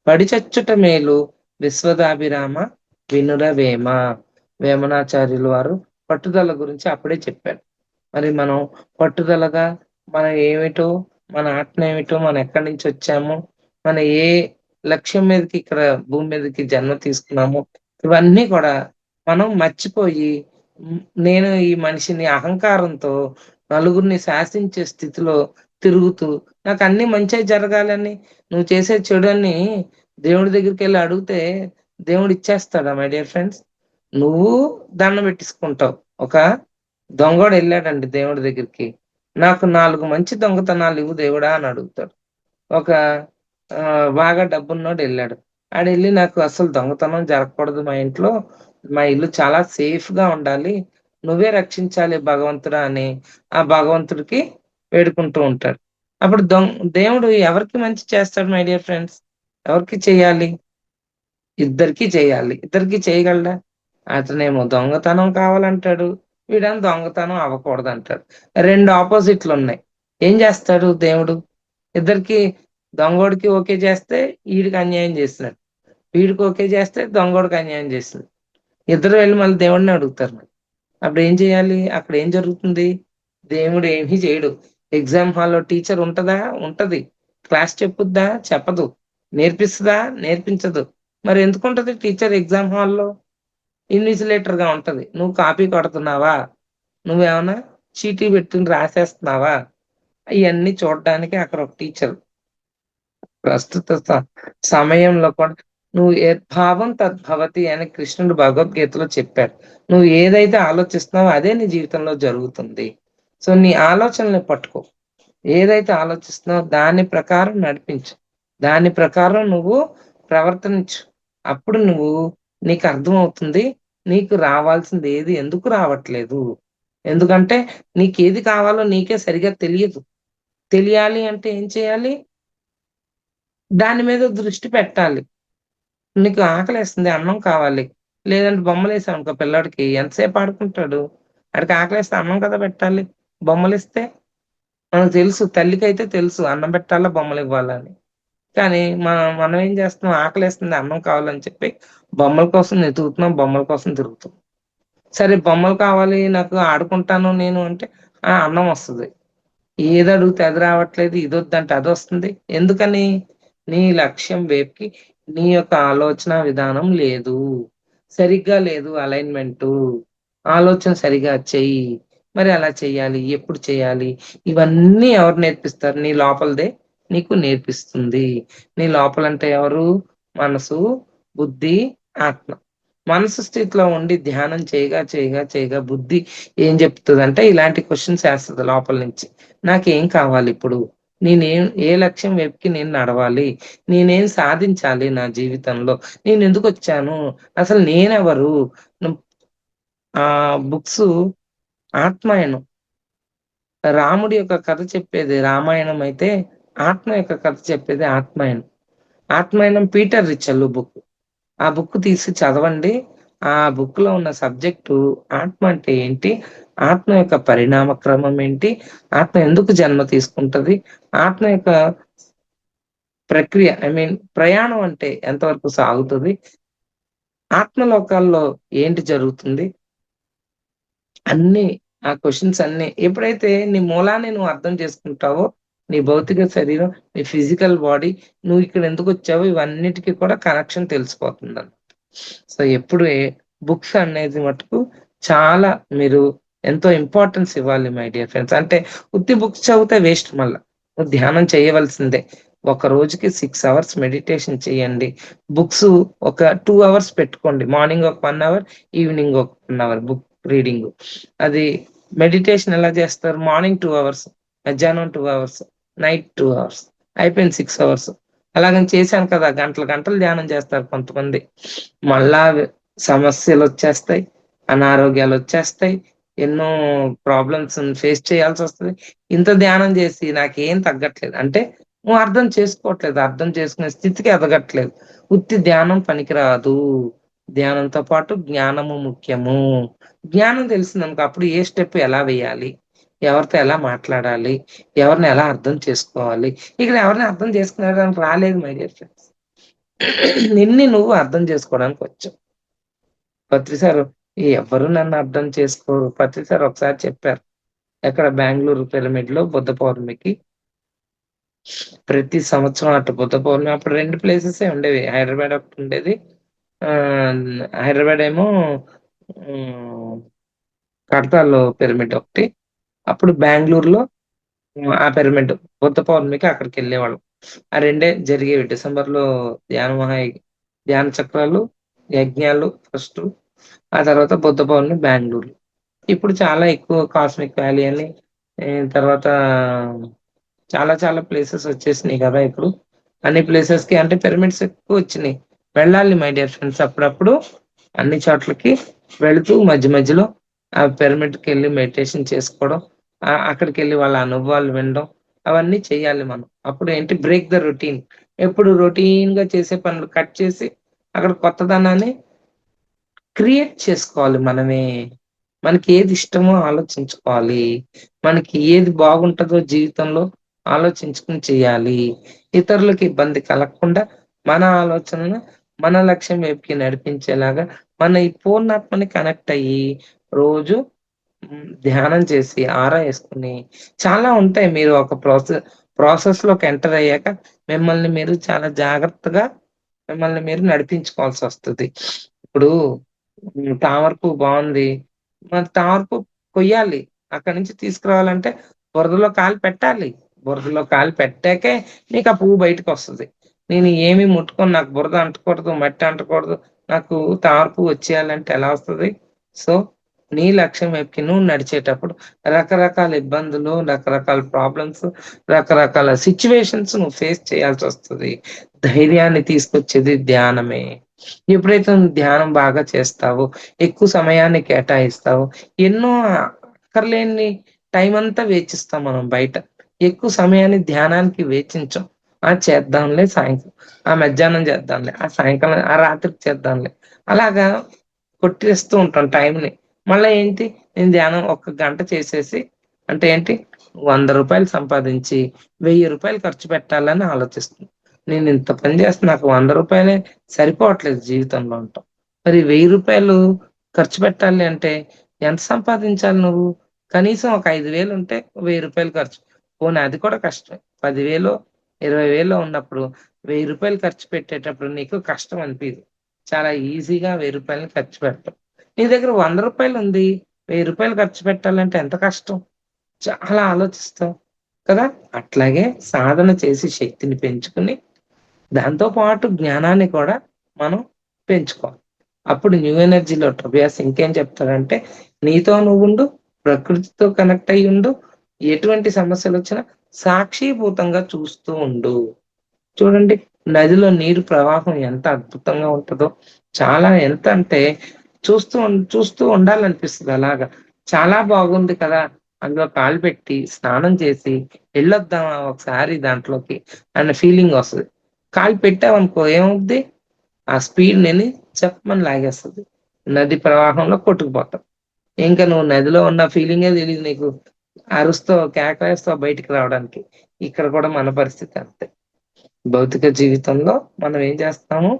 పడిచచ్చుట మేలు విశ్వదాభిరామ వినురవేమ. వేమనాచార్యులు వారు పట్టుదల గురించి అప్పుడే చెప్పారు. మరి మనం పట్టుదలగా మన ఏమిటో, మన ఆత్మ ఏమిటో, మనం ఎక్కడి నుంచొచ్చామో, మన ఏ లక్ష్యం మీదకి ఇక్కడ భూమి మీదకి జన్మ తీసుకున్నామో, ఇవన్నీ కూడా మనం మర్చిపోయి నేను ఈ మనిషిని అహంకారంతో నలుగురిని శాసించే స్థితిలో తిరుగుతూ, నాకన్నీ మంచే జరగాలని, నువ్వు చేసే చెడని దేవుడి దగ్గరికెళ్లి అడిగితే దేవుడు ఇచ్చేస్తాడా మై డియర్ ఫ్రెండ్స్? నువ్వు దండం పెట్టేసుకుంటావు. ఒక దొంగోడెళ్ళాడండి దేవుడి దగ్గరికి. నాకు 4 మంచి దొంగతనాలివ్వు దేవుడా అని అడుగుతాడు. ఒక బాగా డబ్బున్నోడెళ్ళాడు. ఆడెళ్ళి నాకు అసలు దొంగతనం జరగకూడదు మా ఇంట్లో. మా ఇల్లు చాలా సేఫ్‌గా ఉండాలి. నువ్వే రక్షించాలి భగవంతుడా అని ఆ భగవంతుడికి వేడుకుంటూ ఉంటాడు. అప్పుడు దేవుడు ఎవరికి మంచి చేస్తాడు మై డియర్ ఫ్రెండ్స్? ఎవరికి చేయాలి? ఇద్దరికీ చేయాలి. ఇద్దరికీ చేయగలడా? అతనేమో దొంగతనం కావాలంటాడు. వీడేమో దొంగతనం అవ్వకూడదంటాడు. 2 ఆపోజిట్‌లున్నాయి. ఏం జేస్తాడు దేవుడు? ఇద్దరికీ దొంగోడికి ఓకే చేస్తే ఈడికి అన్యాయం చేసినట్టు. వీడికి ఓకే చేస్తే దొంగోడికి అన్యాయం చేసినట్టు. ఇద్దరు వెళ్లి మళ్ళీ దేవుడినే అడుగుతారు మరి. అప్పుడేం చేయాలి? అక్కడేం జరుగుతుంది? దేవుడు ఏమీ చేయడు. ఎగ్జామ్ హాల్‌లో టీచర్ ఉంటదా? ఉంటది. క్లాస్ చెప్పుద్దా? చెప్పదు. నేర్పిస్తదా? నేర్పించదు. మరి ఎందుకుంటది టీచర్ ఎగ్జామ్ హాల్‌లో? ఇన్విజిలేటర్‌గా ఉంటది. నువ్వు కాపీ కొడుతున్నావా? నువ్వేమన్నా చీటీ పెట్టుకొని రాసేస్తున్నావా? ఇయన్నీ చూడడానికి అక్కడ ఒక టీచర్. ప్రస్తుత సమయంలో కూడా నువ్వు యద్భావం తద్భవతి అని కృష్ణుడు భగవద్గీతలో చెప్పాడు. నువ్వు ఏదైతే ఆలోచిస్తున్నావో అదే నీ జీవితంలో జరుగుతుంది. సో, నీ ఆలోచనల్ని పట్టుకో. ఏదైతే ఆలోచిస్తున్నావో దాని ప్రకారం నడిపించు. దాని ప్రకారం నువ్వు ప్రవర్తించు. అప్పుడు నీకు అర్థమవుతుంది. నీకు రావాల్సింది ఏది ఎందుకు రావట్లేదు. ఎందుకంటే నీకేది కావాలో నీకే సరిగ్గా తెలియదు. తెలియాలి అంటే ఏం చేయాలి? దాని మీద దృష్టి పెట్టాలి. నీకు ఆకలేస్తుంది అన్నం కావాలి. లేదంటే బొమ్మలేసామనుకో పిల్లాడికి ఎంతసేపు ఆడుకుంటాడు? ఆడికి ఆకలేస్తే అన్నం కదా పెట్టాలి. బొమ్మలిస్తే మనకు తెలుసు తల్లికైతే తెలుసు అన్నం పెట్టాలా, బొమ్మలివ్వాలా అని. కానీ మనం ఏం చేస్తున్నాం ఆకలేస్తుంది అన్నం కావాలని చెప్పి బొమ్మల కోసం వెతుకుతున్నాం, బొమ్మల కోసం తిరుగుతున్నాం. సరే బొమ్మలు కావాలి నాకు ఆడుకుంటాను నేను అంటే అన్నం వస్తది. ఏదడిగితే అది రావట్లేదు. ఇదొద్దంటే అదొస్తుంది. ఎందుకని? నీ లక్ష్యం వైపుకి నీ యొక్క ఆలోచన విధానం లేదు. సరిగ్గా లేదు అలైన్‌మెంటు. ఆలోచన సరిగ్గా చెయ్యి. మరి ఎలా చెయ్యాలి? ఎప్పుడు చేయాలి? ఇవన్నీ ఎవరు నేర్పిస్తారు? నీ లోపలదే నీకు నేర్పిస్తుంది. నీ లోపలంటే ఎవరు? మనసు, బుద్ధి, ఆత్మ. మనసు స్థితిలో ఉండి ధ్యానం చేయగా బుద్ధి ఏం చెప్తదంటే ఇలాంటి క్వెషన్స్ ఏస్తది లోపల నుంచి. నాకేం కావాలిప్పుడు? ఏ లక్ష్యం వైపుకి నేను నడవాలి? నేనేం సాధించాలి నా జీవితంలో? నేనెందుకొచ్చాను? అసలు నేనెవరు? ను బుక్సు ఆత్మాయణం. రాముడి యొక్క కథ చెప్పేది రామాయణం అయితే, ఆత్మ యొక్క కథ చెప్పేది ఆత్మాయణం. ఆత్మాయణం పీటర్ రిచల్ బుక్. ఆ బుక్ తీసి చదవండి. ఆ బుక్‌లో ఉన్న సబ్జెక్టు ఆత్మ అంటే ఏంటి? ఆత్మ యొక్క పరిణామ క్రమం ఏంటి? ఆత్మ ఎందుకు జన్మ తీసుకుంటది? ఆత్మ యొక్క ప్రక్రియ ప్రయాణం అంటే ఎంతవరకు సాగుతది? ఆత్మలోకాల్లో ఏంటి జరుగుతుంది? అన్నీ ఆ క్వెషన్స్ అన్నీ ఎప్పుడైతే నీ మూలాన్ని నువ్వు అర్థం చేసుకుంటావో, నీ భౌతిక శరీరం, నీ ఫిజికల్ బాడీ నువ్వు ఇక్కడ ఎందుకొచ్చావో ఇవన్నిటికి కూడా కనెక్షన్ తెలిసిపోతుందన్నమాట. సో, ఎప్పుడు బుక్స్ అనేది మటుకు చాలా మీరు ఎంతో ఇంపార్టెన్స్ ఇవ్వాలి మై డియర్ ఫ్రెండ్స్. అంటే ఉత్తి బుక్స్ చదివితే వేస్ట్ మళ్ళా. నువ్వు ధ్యానం చేయవలసిందే. ఒక రోజుకి 6 అవర్స్ మెడిటేషన్ చేయండి. బుక్స్ ఒక 2 అవర్స్ పెట్టుకోండి. మార్నింగ్ ఒక 1 అవర్, ఈవినింగ్ ఒక 1 అవర్ బుక్ రీడింగ్. అది మెడిటేషన్ ఎలా చేస్తారు? మార్నింగ్ 2 అవర్స్, మధ్యాహ్నం 2 అవర్స్, నైట్ 2 అవర్స్. అయిపోయింది 6 అవర్స్. అలాగని చేశాను కదా! గంటలు గంటలు ధ్యానం చేస్తారు కొంతమంది. మళ్ళా సమస్యలొచ్చేస్తాయి. అనారోగ్యాలొచ్చేస్తాయి. ఎన్నో ప్రాబ్లమ్స్ ఫేస్ చేయాల్సొస్తది. ఇంత ధ్యానం చేసి నాకేం తగ్గట్లేదు. అంటే నువ్వు అర్థం చేసుకోవట్లేదు. అర్థం చేసుకునే స్థితికి ఎదగట్లేదు. ఉత్తి ధ్యానం పనికిరాదు. ధ్యానంతో పాటు జ్ఞానము ముఖ్యము. జ్ఞానం తెలిసిందనుకో అప్పుడు ఏ స్టెప్ ఎలా వేయాలి? ఎవరితో ఎలా మాట్లాడాలి? ఎవరిని ఎలా అర్థం చేసుకోవాలి? ఇక్కడ ఎవరిని అర్థం చేసుకునేడానికి రాలేదు మై డియర్ ఫ్రెండ్స్. నిన్ను నువ్వు అర్థం చేసుకోవడానికొచ్చావు. పత్రి సారు ఎవ్వరు నన్ను అర్థం చేసుకోరు. పత్రి సార్ ఒకసారి చెప్పారు. ఎక్కడ బెంగుళూరు పిరమిడ్‌లో బుద్ధ పౌర్ణమికి ప్రతి సంవత్సరం అటు బుద్ధ పౌర్ణమి అప్పుడు 2 ప్లేసెసే ఉండేవి. హైదరాబాద్ ఒకటుండేది. ఆహ్, హైదరాబాద్ ఏమో హ్మ్. కడతాల్లో పిరమిడ్ ఒకటి. అప్పుడు బెంగుళూరులో ఆ పిరమిడ్ బుద్ధ పౌర్ణమికి అక్కడికెళ్ళేవాళ్ళం. ఆ రెండే జరిగేవి. డిసెంబర్‌లో ధ్యాన ధ్యాన చక్రాలు, యజ్ఞాలు ఫస్టు. ఆ తర్వాత బుద్ధ పౌర్ణమి బెంగుళూరు. ఇప్పుడు చాలా ఎక్కువ కాస్మిక్ వ్యాలీ అని తర్వాత చాలా చాలా ప్లేసెస్ వచ్చేసినాయి కదా! ఇప్పుడు. అన్ని ప్లేసెస్‌కి అంటే పిరమిడ్స్ ఎక్కువొచ్చినాయి. వెళ్ళాలి మై డియర్ ఫ్రెండ్స్ అప్పుడప్పుడు అన్ని చోట్లకి వెళుతూ మధ్య మధ్యలో ఆ పిరమిడ్‌కెళ్ళి మెడిటేషన్ చేసుకోవడం. అక్కడికెళ్ళి వాళ్ళ అనుభవాలు వినడం. అవన్నీ చేయాలి మనం. అప్పుడు ఏంటి బ్రేక్ ద రొటీన్. ఎప్పుడు రొటీన్‌గా చేసే పనులు కట్ చేసి అక్కడ కొత్తదనాన్ని క్రియేట్ చేసుకోవాలి మనమే. మనకి ఏది ఇష్టమో ఆలోచించుకోవాలి. మనకి ఏది బాగుంటదో జీవితంలో ఆలోచించుకొని చేయాలి. ఇతరులకు ఇబ్బంది కలగకుండా మన ఆలోచనను మన లక్ష్యం వైపుకి నడిపించేలాగా మన ఈ పూర్ణాత్మని కనెక్ట్ అయ్యి రోజు ధ్యానం చేసి, ఆరా యేసుకొని చాలా ఉంటాయి. మీరు ఒక ప్రాసెస్‌లోకి ఎంటర్ అయ్యాక మిమ్మల్ని మీరు చాలా జాగ్రత్తగా మిమ్మల్ని మీరు నడిపించుకోవాల్సొస్తది. ఇప్పుడు తామర పువ్వు బావుంది. మరి తామర పువ్వు కొయ్యాలి. అక్కడి నుంచి తీసుకురావాలంటే బురదలో కాలు పెట్టాలి. బురదలో కాలు పెట్టాకే నీకా పువ్వు బయటకొస్తది. నేను ఏమి ముట్టుకోను. నాకు బురద అంటకూడదు, మట్టి అంటకూడదు. నాకు తామర పువ్వు వచ్చేయాలంటే ఎలా వస్తది? సో, నీ లక్ష్యం వైపుకి నువ్వు నడిచేటప్పుడు రకరకాల ఇబ్బందులు, రకరకాల ప్రాబ్లమ్స్, రకరకాల సిట్యుయేషన్స్ నువ్వు ఫేస్ చేయాల్సొస్తది. ధైర్యాన్ని తీసుకొచ్చేది ధ్యానమే. ఎప్పుడైతే నువ్వు ధ్యానం బాగా చేస్తావో, ఎక్కువ సమయాన్ని కేటాయిస్తావో, ఎన్నో అక్కర్లేని టైమంతా వెచ్చిస్తాం మనం బయట. ఎక్కువ సమయాన్ని ధ్యానానికి వెచ్చించం. చేద్దాంలే సాయంత్రం, మధ్యాహ్నం చేద్దాంలే, సాయంకాలం, రాత్రికి చేద్దాంలే, అలాగా కొట్టేస్తూ ఉంటాం టైంని. మళ్ళీ ఏంటి, నేను ధ్యానం ఒక గంట చేసేసి, అంటే ఏంటి, రూ. 100 సంపాదించి రూ. 1000 ఖర్చు పెట్టాలని ఆలోచిస్తుంది. నేను ఇంత పని చేస్తే నాకు రూ. 100 సరిపోవట్లేదు జీవితంలో అంటాం. మరి రూ. 1000 ఖర్చు పెట్టాలి అంటే ఎంత సంపాదించాలి నువ్వు? కనీసం ఒక 5,000 ఉంటే రూ. 1000 ఖర్చు. పోనీ అది కూడా కష్టమే. 10,000 20,000 ఉన్నప్పుడు రూ. 1000 ఖర్చు పెట్టేటప్పుడు నీకు కష్టం అనిపియదు. చాలా ఈజీగా రూ. 1000 ఖర్చు పెడతాం. నీ దగ్గర రూ. 100 ఉంది. రూ. 1000 ఖర్చు పెట్టాలంటే ఎంత కష్టం? చాలా ఆలోచిస్తాం కదా! అట్లాగే సాధన చేసి శక్తిని పెంచుకొని, దాంతో పాటు జ్ఞానాన్ని కూడా మనం పెంచుకోవాలి. అప్పుడు న్యూ ఎనర్జీలో టోబియాస్ ఇంకేం చెప్తాడంటే, నీతో నువ్వుండు, ప్రకృతితో కనెక్ట్ అయ్యుండు, ఎటువంటి సమస్యలొచ్చినా సాక్షీభూతంగా చూస్తూ ఉండు. చూడండి, నదిలో నీరు ప్రవాహం ఎంత అద్భుతంగా ఉంటదో! చాలా, ఎంత అంటే చూస్తూ ఉండాలనిపిస్తది అలాగా. చాలా బాగుంది కదా! అందులో కాలు పెట్టి, స్నానం చేసి, ఎళ్ళొద్దామా ఒకసారి దాంట్లోకి అన్న ఫీలింగొస్తది. కాలు పెట్టావనుకో ఏమవుద్ది? ఆ స్పీడ్‌ని చెప్మని లాగేస్తది. నది ప్రవాహంలో కొట్టుకుపోతావు. ఇంక నువ్వు నదిలో ఉన్న ఫీలింగే తెలీదు నీకు. అరుస్తావు, కేకలేస్తావు బయటికి రావడానికి. ఇక్కడ కూడా మన పరిస్థితి అంతే. భౌతిక జీవితంలో మనం ఏం చేస్తాము,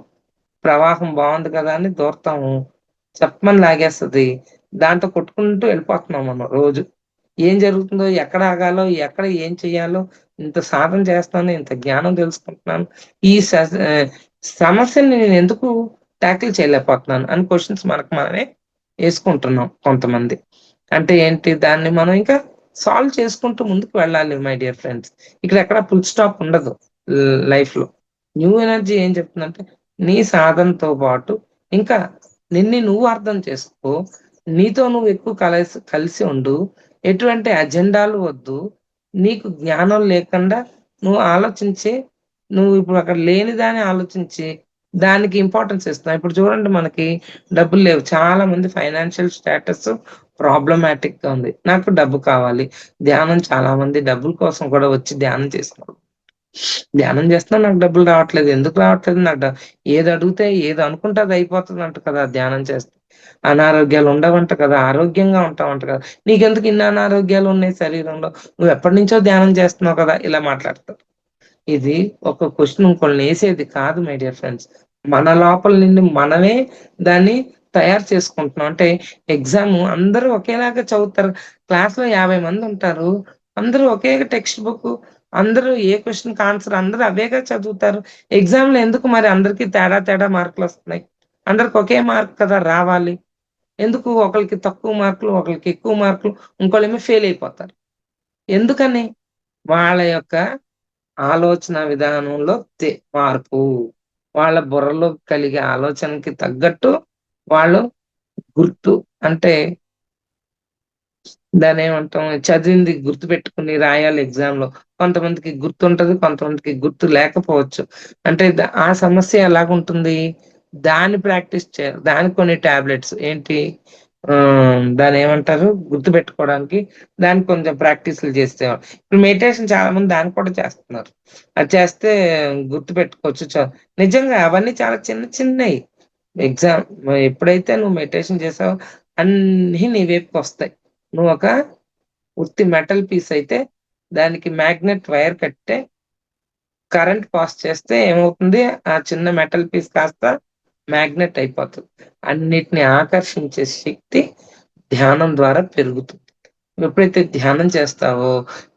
ప్రవాహం బావుంది కదా అని దూరతాము. చప్మని లాగేస్తది. దాంతో కొట్టుకుంటూ వెళ్ళిపోతున్నాం మనం రోజు. ఏం జరుగుతుందో, ఎక్కడ ఆగాలో, ఎక్కడ ఏం చేయాలో, ఇంత సాధన చేస్తున్నాను, ఇంత జ్ఞానం తెలుసుకుంటున్నాను. ఈ స సమస్యని నేనెందుకు టాకిల్ చేయలేకపోతున్నాను అని క్వెషన్స్ మనకు మనమే యేసుకుంటున్నాం కొంతమంది. అంటే ఏంటి, దాన్ని మనం ఇంకా సాల్వ్ చేసుకుంటూ ముందుకు వెళ్ళాలి మై డియర్ ఫ్రెండ్స్. ఇక్కడ ఎక్కడ ఫుల్ స్టాప్ ఉండదు లైఫ్‌లో. న్యూ ఎనర్జీ ఏం చెప్తుందంటే, నీ సాధనతో పాటు ఇంకా నిన్ను నువ్వు అర్థం చేసుకో. నీతో నువ్వు ఎక్కువ కలిసి ఉండు. ఎటువంటి అజెండాలు వద్దు. నీకు జ్ఞానం లేకుండా నువ్వు ఆలోచించి, నువ్వు ఇప్పుడు అక్కడ లేని దాన్ని ఆలోచించి, దానికి ఇంపార్టెన్స్ ఇస్తున్నావు. ఇప్పుడు చూడండి, మనకి డబ్బులు లేవు. చాలా మంది ఫైనాన్షియల్ స్టేటస్ ప్రాబ్లమాటిక్‌గా ఉంది. నాకు డబ్బు కావాలి. ధ్యానం, చాలా మంది డబ్బుల కోసం కూడా వచ్చి ధ్యానం చేసుకున్నారు. ధ్యానం చేస్తున్నా నాకు డబ్బులు రావట్లేదు. ఎందుకు రావట్లేదు? ఏది అడిగితే, ఏది అనుకుంటే అది అయిపోతదంట కదా ధ్యానం చేస్తే. అనారోగ్యాలు ఉండవంట కదా! ఆరోగ్యంగా ఉంటావంట కదా! నీకెందుకు ఇన్ని అనారోగ్యాలు ఉన్నాయి శరీరంలో? నువ్వు ఎప్పటినుంచో ధ్యానం చేస్తున్నావు కదా! ఇలా మాట్లాడతారు. ఇది ఒక క్వెషన్ ఇంకోళ్ళనేసేది కాదు మై డియర్ ఫ్రెండ్స్. మన లోపల నుండి మనమే దాన్ని తయారు చేసుకుంటున్నాం. అంటే ఎగ్జామ్ అందరూ ఒకేలాగా చదువుతారు. క్లాస్‌లో 50 మందుంటారు. అందరూ ఒకే టెక్స్ట్ బుక్, అందరూ ఏ క్వెషన్‌కి ఆన్సర్ అందరూ అవేగా చదువుతారు. ఎగ్జామ్‌లో ఎందుకు మరి అందరికి తేడా తేడా మార్కులొస్తున్నాయి? అందరికి ఒకే మార్క్ కదా రావాలి. ఎందుకు ఒకళ్ళకి తక్కువ మార్కులు, ఒకళ్ళకి ఎక్కువ మార్కులు, ఇంకోళ్ళేమో ఫెయిల్ అయిపోతారు. ఎందుకని? వాళ్ళ యొక్క ఆలోచన విధానంలో మార్పు. వాళ్ళ బుర్రలో కలిగే ఆలోచనకి తగ్గట్టు వాళ్ళు గుర్తు, అంటే దాన్నేమంటాం, చదివింది గుర్తుపెట్టుకొని రాయాలి ఎగ్జామ్‌లో. కొంతమందికి గుర్తుంటది, కొంతమందికి గుర్తు లేకపోవచ్చు. అంటే ఆ సమస్య ఎలాగుంటుంది? దాన్ని ప్రాక్టీస్ చేయాలి. దానికి కొన్ని టాబ్లెట్స్ ఏంటి, దాన్నేమంటారు, గుర్తుపెట్టుకోవడానికి దానికి కొంచెం ప్రాక్టీస్‌లు చేసేవాళ్ళు. ఇప్పుడు మెడిటేషన్ చాలా మంది దాన్ని కూడా చేస్తున్నారు. అది చేస్తే గుర్తుపెట్టుకోవచ్చు. నిజంగా అవన్నీ చాలా చిన్న చిన్నయి. ఎగ్జామ్ ఎప్పుడైతే నువ్వు మెడిటేషన్ చేసావో అన్నీ నీ వైపుకొస్తాయి. నువ్వొక ఉత్తి మెటల్ పీస్ అయితే దానికి మ్యాగ్నెట్ వైర్ కట్టే కరెంట్ పాస్ చేస్తే ఏమవుతుంది? ఆ చిన్న మెటల్ పీస్ కాస్త మ్యాగ్నెట్ అయిపోతది. అన్నిటిని ఆకర్షించే శక్తి ధ్యానం ద్వారా పెరుగుతుంది. ఎప్పుడైతే ధ్యానం చేస్తావో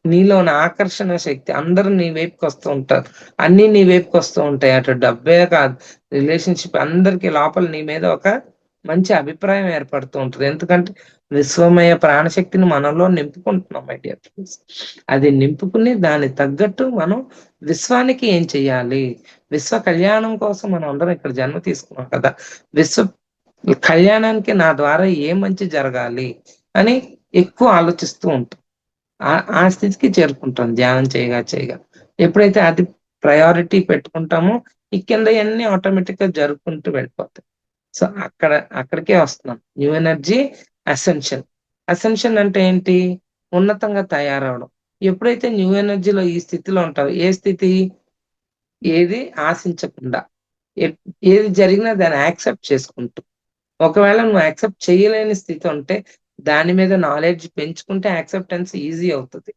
నీలో ఉన్న ఆకర్షణ శక్తి, అందరూ నీ వైపుకొస్తూ ఉంటారు. అన్నీ నీ వైపుకొస్తూ ఉంటాయి. అటు డబ్బే కాదు, రిలేషన్‌షిప్, అందరికి లోపల నీ మీద ఒక మంచి అభిప్రాయం ఏర్పడుతూ ఉంటది. ఎందుకంటే విశ్వమయ ప్రాణశక్తిని మనలో నింపుకుంటున్నాం మై డియర్ ఫ్రెండ్స్. అది నింపుకుని దానికి తగ్గట్టు మనం విశ్వానికి ఏం చెయ్యాలి? విశ్వ కళ్యాణం కోసం మనం అందరం ఇక్కడ జన్మ తీసుకున్నాం కదా! విశ్వ కళ్యాణానికి నా ద్వారా ఏం మంచి జరగాలి అని ఎక్కువ ఆలోచిస్తూ ఉంటాం. ఆ స్థితికి చేరుకుంటాం ధ్యానం చేయగా. ఎప్పుడైతే అది ప్రయారిటీ పెట్టుకుంటామో, ఈ కిందయన్నీ ఆటోమేటిక్‌గా జరుపుకుంటూ వెళ్ళిపోతాయి. సో, అక్కడికే వస్తున్నాం. New energy ascension. అసెన్షన్ అంటే ఏంటి? ఉన్నతంగా తయారవ్వడం. ఎప్పుడైతే న్యూ ఎనర్జీలో ఈ స్థితిలో ఉంటావో, ఏ స్థితి? ఏది ఆశించకుండా ఏ- ఏది జరిగినా దాన్ని యాక్సెప్ట్ చేసుకుంటూ, ఒకవేళ నువ్వు యాక్సెప్ట్ చేయలేని స్థితి ఉంటే దాని మీద నాలెడ్జ్ పెంచుకుంటే యాక్సెప్టెన్స్ ఈజీ అవుతుంది.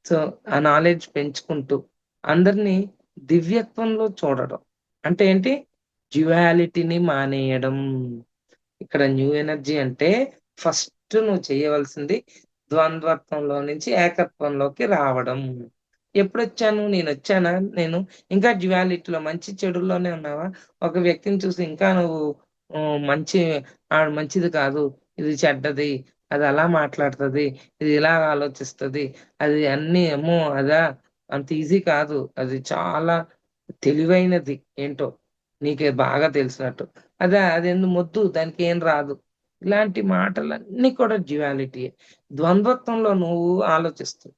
సో ఆ నాలెడ్జ్ పెంచుకుంటూ అందరినీ దివ్యత్వంలో చూడడం అంటే ఏంటి, డ్యువాలిటీని మానేయడం. ఇక్కడ న్యూ ఎనర్జీ అంటే ఫస్ట్ నువ్వు చేయవలసింది ద్వంద్వత్వంలో నుంచి ఏకత్వంలోకి రావడం. ఎప్పుడొచ్చాను, నేను వచ్చానా, నేను ఇంకా డ్యువాలిటీలో మంచి చెడుల్లోనే ఉన్నావా? ఒక వ్యక్తిని చూసి ఇంకా నువ్వు మంచి మంచిది కాదు, ఇది చెడ్డది, అది అలా మాట్లాడుతుంది, ఇది ఇలా ఆలోచిస్తుంది, అది అన్ని ఏమో అదా, అంత ఈజీ కాదు, అది చాలా తెలివైనది ఏంటో నీకే బాగా తెలిసినట్టు, అదే అది ఎందుకు మొద్దు, దానికి ఏం రాదు. ఇలాంటి మాటలన్నీ కూడా డ్యువాలిటీ. ద్వంద్వత్వంలో నువ్వు ఆలోచిస్తావు.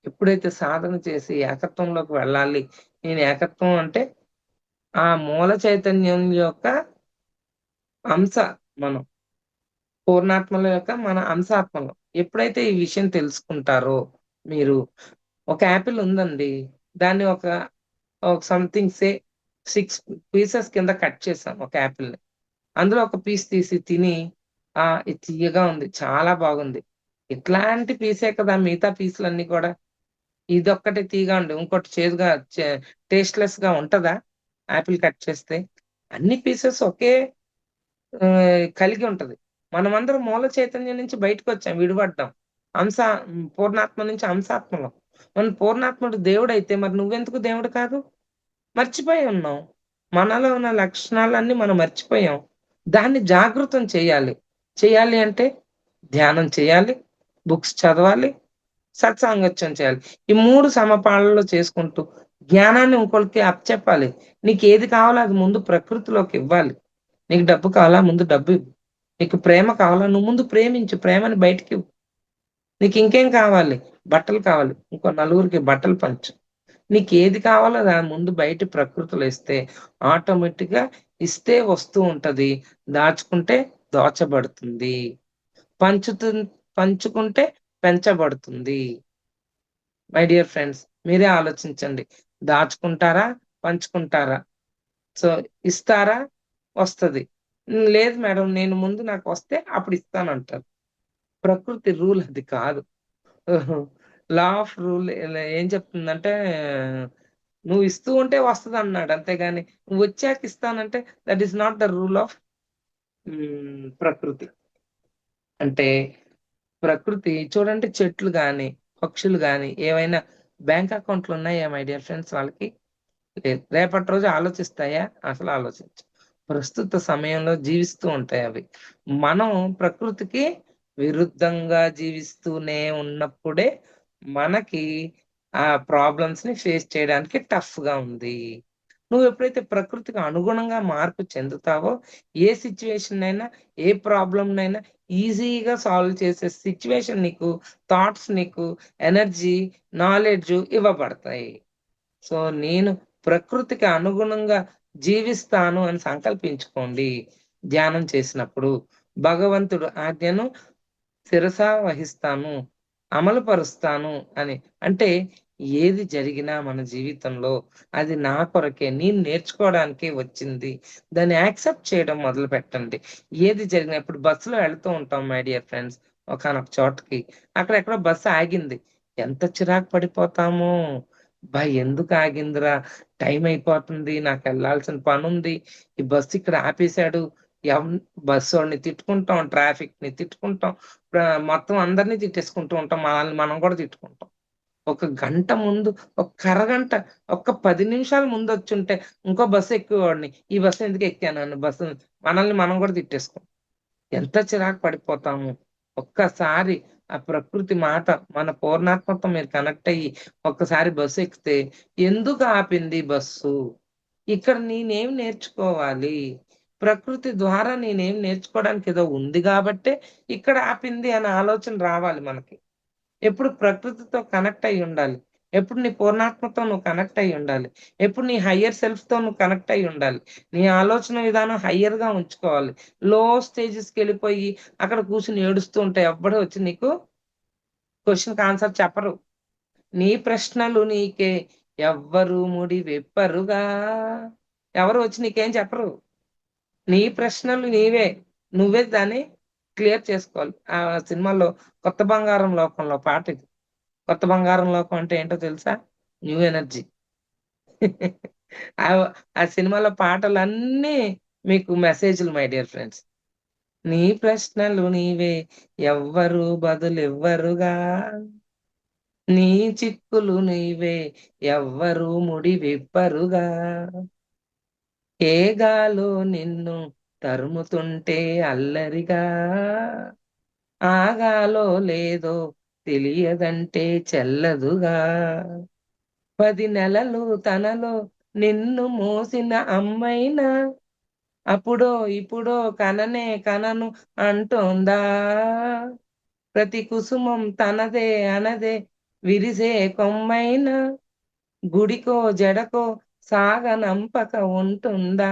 ఎప్పుడైతే సాధన చేసి ఏకత్వంలోకి వెళ్ళాలి, నేను ఏకత్వం అంటే ఆ మూల చైతన్యం యొక్క అంశ, మనం పూర్ణాత్మల యొక్క మన అంశాత్మలో ఎప్పుడైతే ఈ విషయం తెలుసుకుంటారో మీరు, ఒక యాపిల్ ఉందండి, దాన్ని ఒక సంథింగ్ సే 6 పీసెస్ కింద కట్ చేసాం ఒక యాపిల్ ని. అందులో ఒక పీస్ తీసి తిని ఇది తియ్యగా ఉంది, చాలా బాగుంది, ఇట్లాంటి పీసే కదా మిగతా పీసులన్నీ కూడా, ఇదొక్కటి తీయగా ఉండి ఇంకోటి చేదుగా టేస్ట్‌లెస్ గా ఉంటదా యాపిల్ కట్ చేస్తే? అన్ని పీసెస్ ఒకే కలిగి ఉంటది. మనమందరం మూల చైతన్యం నుంచి బయటకొచ్చాం, విడిపడ్డాం. అంశ పూర్ణాత్మ నుంచి అంశాత్మలం. మన పూర్ణాత్ముడు దేవుడైతే మరి నువ్వెందుకు దేవుడు కాదు? మర్చిపోయి ఉన్నాం. మనలో ఉన్న లక్షణాలన్నీ మనం మర్చిపోయాం. దాన్ని జాగృతం చేయాలి. చేయాలి అంటే ధ్యానం చేయాలి, బుక్స్ చదవాలి, సత్సాంగత్యం చేయాలి. ఈ 3 సమపాళ్లలో చేసుకుంటూ జ్ఞానాన్ని ఇంకోళ్ళకి అప్పచెప్పాలి. నీకేది కావాలో అది ముందు ప్రకృతిలోకి ఇవ్వాలి. నీకు డబ్బు కావాలా? ముందు డబ్బు ఇవ్వు. నీకు ప్రేమ కావాలా? నువ్వు ముందు ప్రేమించు. ప్రేమని బయటికివ్వు. నీకింకేం కావాలి? బట్టలు కావాలి. ఇంకో నలుగురికి బట్టలు పంచు. నీకేది కావాలో దాని ముందు బయట ప్రకృతిలో ఇస్తే ఆటోమేటిక్‌గా ఇస్తే వస్తూ ఉంటది. దాచుకుంటే దోచబడుతుంది. పంచుతుం పంచుకుంటే పెంచబడుతుంది. మై డియర్ ఫ్రెండ్స్, మీరే ఆలోచించండి. దాచుకుంటారా? పంచుకుంటారా? సో, ఇస్తారా? వస్తది. లేదు మేడం, నేను ముందు నాకొస్తే అప్పుడు ఇస్తానంటారు. ప్రకృతి రూల్ అది కాదు. లా ఆఫ్ రూల్ ఏం చెప్తుందంటే, నువ్వు ఇస్తూ ఉంటే వస్తదన్నాడు. అంతేగాని నువ్వొచ్చాక ఇస్తానంటే that is not the rule of ప్రకృతి. అంటే ప్రకృతి చూడండి, చెట్లు గాని, పక్షులు గాని ఏవైనా బ్యాంక్ అకౌంట్‌లు ఉన్నాయా మై డియర్ ఫ్రెండ్స్ వాళ్ళకి? లేదు. రేపటి రోజు ఆలోచిస్తాయా? అసలు ఆలోచించవు. ప్రస్తుత సమయంలో జీవిస్తూ ఉంటాయి అవి. మనం ప్రకృతికి విరుద్ధంగా జీవిస్తూనే ఉన్నప్పుడే మనకి ఆ ప్రాబ్లమ్స్‌ని ఫేస్ చేయడానికి టఫ్‌గా ఉంది. నువ్వెప్పుడైతే ప్రకృతికి అనుగుణంగా మార్పు చెందుతావో, ఏ సిట్యుయేషన్‌నైనా, ఏ ప్రాబ్లమ్‌నైనా ఈజీగా సాల్వ్ చేసే సిట్యుయేషన్ నీకు, థాట్స్ నీకు, ఎనర్జీ, నాలెడ్జ్ ఇవ్వబడతాయి. సో, నేను ప్రకృతికి అనుగుణంగా జీవిస్తాను అని సంకల్పించుకోండి ధ్యానం చేసినప్పుడు. భగవంతుడు ఆజ్ఞను శిరస వహిస్తాను, అమలు పరుస్తాను అని. అంటే ఏది జరిగినా మన జీవితంలో అది నా కొరకే, నేను నేర్చుకోవడానికే వచ్చింది. దాన్ని యాక్సెప్ట్ చేయడం మొదలుపెట్టండి. ఏది జరిగినా ఇప్పుడు బస్సులో వెళ్తూ ఉంటాం మై డియర్ ఫ్రెండ్స్, ఒకానొక చోటకి. అక్కడెక్కడో బస్సు ఆగింది. ఎంత చిరాకు పడిపోతామో! అబ్బా! ఎందుకు ఆగిందిరా? టైం అయిపోతుంది. నాకెళ్ళాల్సిన పనుంది. ఈ బస్సు ఇక్కడ ఆపేసాడు. ఎం బస్సోడిని తిట్టుకుంటాం, ట్రాఫిక్‌ని తిట్టుకుంటాం. మొత్తం అందరిని తిట్టేసుకుంటూ ఉంటాం. మనల్ని మనం కూడా తిట్టుకుంటాం. ఒక గంట ముందు, ఒక్క అరగంట, ఒక్క 10 నిమిషాలు ముందొచ్చుంటే ఇంకో బస్సు ఎక్కేవాడిని. ఈ బస్సు ఎందుకు ఎక్కాను అని మనల్ని మనం కూడా తిట్టేసుకుంటాం. ఎంత చిరాకు పడిపోతాము. ఒక్కసారి ఆ ప్రకృతి మాట, మన పూర్ణాత్మతో మీరు కనెక్ట్ అయ్యి ఒక్కసారి బస్సు ఎక్కితే, ఎందుకు ఆపింది బస్సు? ఇక్కడ నేనేం నేర్చుకోవాలి? ప్రకృతి ద్వారా నేనేం నేర్చుకోవడానికి ఏదో ఉంది గాబట్టే ఇక్కడ ఆపింది అనే ఆలోచన రావాలి మనకి. ఎప్పుడు ప్రకృతితో కనెక్ట్ అయ్యుండాలి. ఎప్పుడు నీ పూర్ణాత్మతో నువ్వు కనెక్ట్ అయ్యుండాలి. ఎప్పుడు నీ హయ్యర్ సెల్ఫ్‌తో నువ్వు కనెక్ట్ అయ్యుండాలి. నీ ఆలోచన విధానం హయ్యర్‌గా ఉంచుకోవాలి. లో స్టేజెస్‌కెళ్ళిపోయి అక్కడ కూర్చొని ఏడుస్తూ ఉంటే ఎవ్వడు వచ్చి నీకు క్వెషన్‌కి ఆన్సర్ చెప్పరు. నీ ప్రశ్నలు నీకే. ఎవ్వరు ముడి వెప్పరుగా. ఎవరు వచ్చి నీకేం చెప్పరు. నీ ప్రశ్నలు నీవే. నువ్వే దాన్ని క్లియర్ చేసుకోవాలి. ఆ సినిమాలో 'కొత్త బంగారం లోకంలో' పాట ఇది. 'కొత్త బంగారం లోకం' అంటే ఏంటో తెలుసా? New energy. ఆ ఆ సినిమాలో పాటలన్నీ మీకు మెసేజ్‌లు మై డియర్ ఫ్రెండ్స్. నీ ప్రశ్నలు నీవే, ఎవ్వరు బదులెవ్వరుగా. నీ చిక్కులు నీవే, ఎవ్వరు ముడి విప్పరుగా. ఏ గాలో నిన్ను తరుముతుంటే అల్లరిగా. ఆగాలో లేదో తెలియదంటే చెల్లదుగా. 10 నెలలు తనలో నిన్ను మోసిన అమ్మైనా అప్పుడో ఇప్పుడో కననే కనను అంటోందా. ప్రతి కుసుమం తనదే అనదే విరిసే కొమ్మైనా గుడికో జడకో సాగనంపక ఉంటుందా.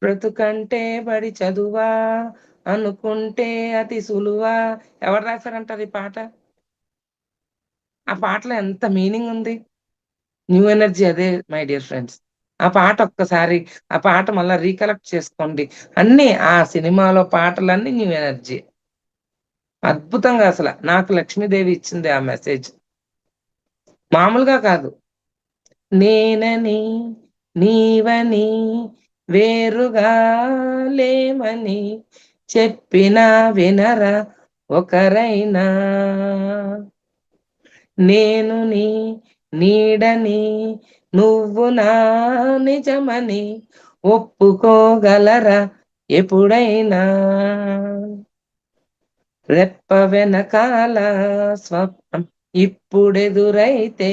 బ్రతుకంటే బడి చదువా అనుకుంటే అతి సులువా. ఎవరు రాశారంటారు ఈ పాట? ఆ పాటలో ఎంత మీనింగ్ ఉంది. న్యూ ఎనర్జీ అదే మై డియర్ ఫ్రెండ్స్. ఆ పాట ఒక్కసారి ఆ పాట మళ్ళా రీకలెక్ట్ చేసుకోండి. అన్నీ ఆ సినిమాలో పాటలన్నీ న్యూ ఎనర్జీ. అద్భుతంగా నాకు లక్ష్మీదేవి ఇచ్చింది ఆ మెసేజ్. మామూలుగా కాదు. నేనని నీవని వేరుగా లేమని చెప్పినా వినరా ఒకరైనా. నేను నీ నీడని నువ్వు నా నిజమని ఒప్పుకోగలరా ఎప్పుడైనా. రెప్ప వెనకాల స్వప్నం ఇప్పుడెదురైతే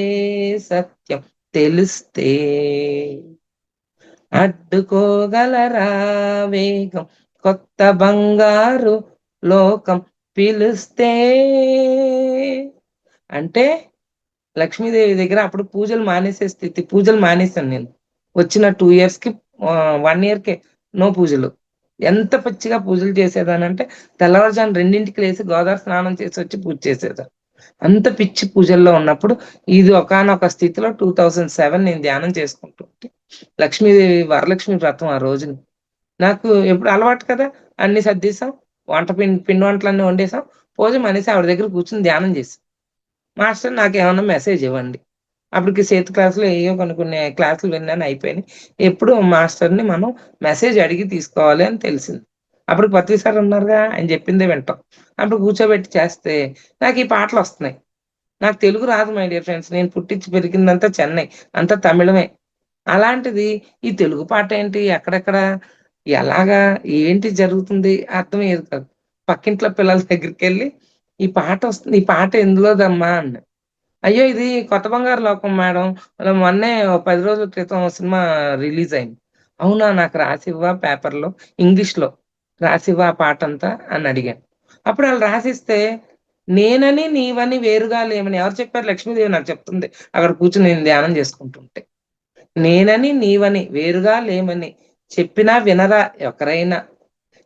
సత్యం తెలిస్తే అడ్డుకోగలరా వేగం కొత్త బంగారు లోకం పిలుస్తే. అంటే లక్ష్మీదేవి దగ్గర అప్పుడు పూజలు మానేసే స్థితి. పూజలు మానేశాను నేను. వచ్చిన 2 ఇయర్స్‌కి 1 ఇయర్‌కే నో పూజలు. ఎంత పిచ్చిగా పూజలు చేసేదానంటే తెల్లవారుజామున 2కి లేసి గోదావరి స్నానం చేసొచ్చి పూజ చేసేదాన్ని. అంత పిచ్చి పూజల్లో ఉన్నప్పుడు ఇది ఒకానొక స్థితిలో 2007 నేను ధ్యానం చేసుకుంటుంటే లక్ష్మీదేవి వరలక్ష్మి వ్రతం ఆ రోజున. నాకు ఎప్పుడు అలవాటు కదా! అన్నీ సర్దేసాం. పిండి వంటలన్నీ వండేసాం. పూజ మానేసి ఆవిడ దగ్గర కూర్చొని ధ్యానం చేశాం. మాస్టర్ నాకేమన్నా మెసేజ్ ఇవ్వండి. అప్పటికి సేత్ క్లాస్‌లో ఏయో కొన్ని కొన్ని క్లాసులు విన్నాను అయిపోయినాయి. ఎప్పుడు మాస్టర్‌ని మనం మెసేజ్ అడిగి తీసుకోవాలి అని తెలిసింది. అప్పుడు పత్రి సార్ ఉన్నారుగా ఆయన చెప్పిందే వింటాం. అప్పుడు కూర్చోబెట్టి చేస్తే నాకు ఈ పాటలొస్తున్నాయి. నాకు తెలుగు రాదు మై డియర్ ఫ్రెండ్స్. నేను పుట్టించి పెరిగిందంతా చెన్నై. అంతా తమిళమే. అలాంటిది ఈ తెలుగు పాటేంటి? ఎక్కడెక్కడ? ఎలాగా? ఏంటి జరుగుతుంది? అర్థమయ్యేది కాదు. పక్కింట్లో పిల్లల దగ్గరికెళ్ళి "ఈ పాటొస్తుంది. ఈ పాట ఎందులోదమ్మా" అన్నా. "అయ్యో! ఇది 'కొత్త బంగారు లోకం' మేడం. మొన్నే ఓ 10 రోజుల క్రితం సినిమా రిలీజ్ అయింది." "అవునా? నాకు రాసివ్వా పేపర్‌లో ఇంగ్లీష్‌లో రాసివ్వా ఆ పాటంతా" అని అడిగాను. అప్పుడు ఆళ్ళు రాసిస్తే నేనని, నీవని వేరుగా లేమని ఎవరు చెప్పారు? లక్ష్మీదేవి నాకు చెప్తుంది. అక్కడ కూర్చొని నేను ధ్యానం చేసుకుంటుంటే. నేనని, నీవని వేరుగా లేమని చెప్పినా వినరా ఒకరైనా.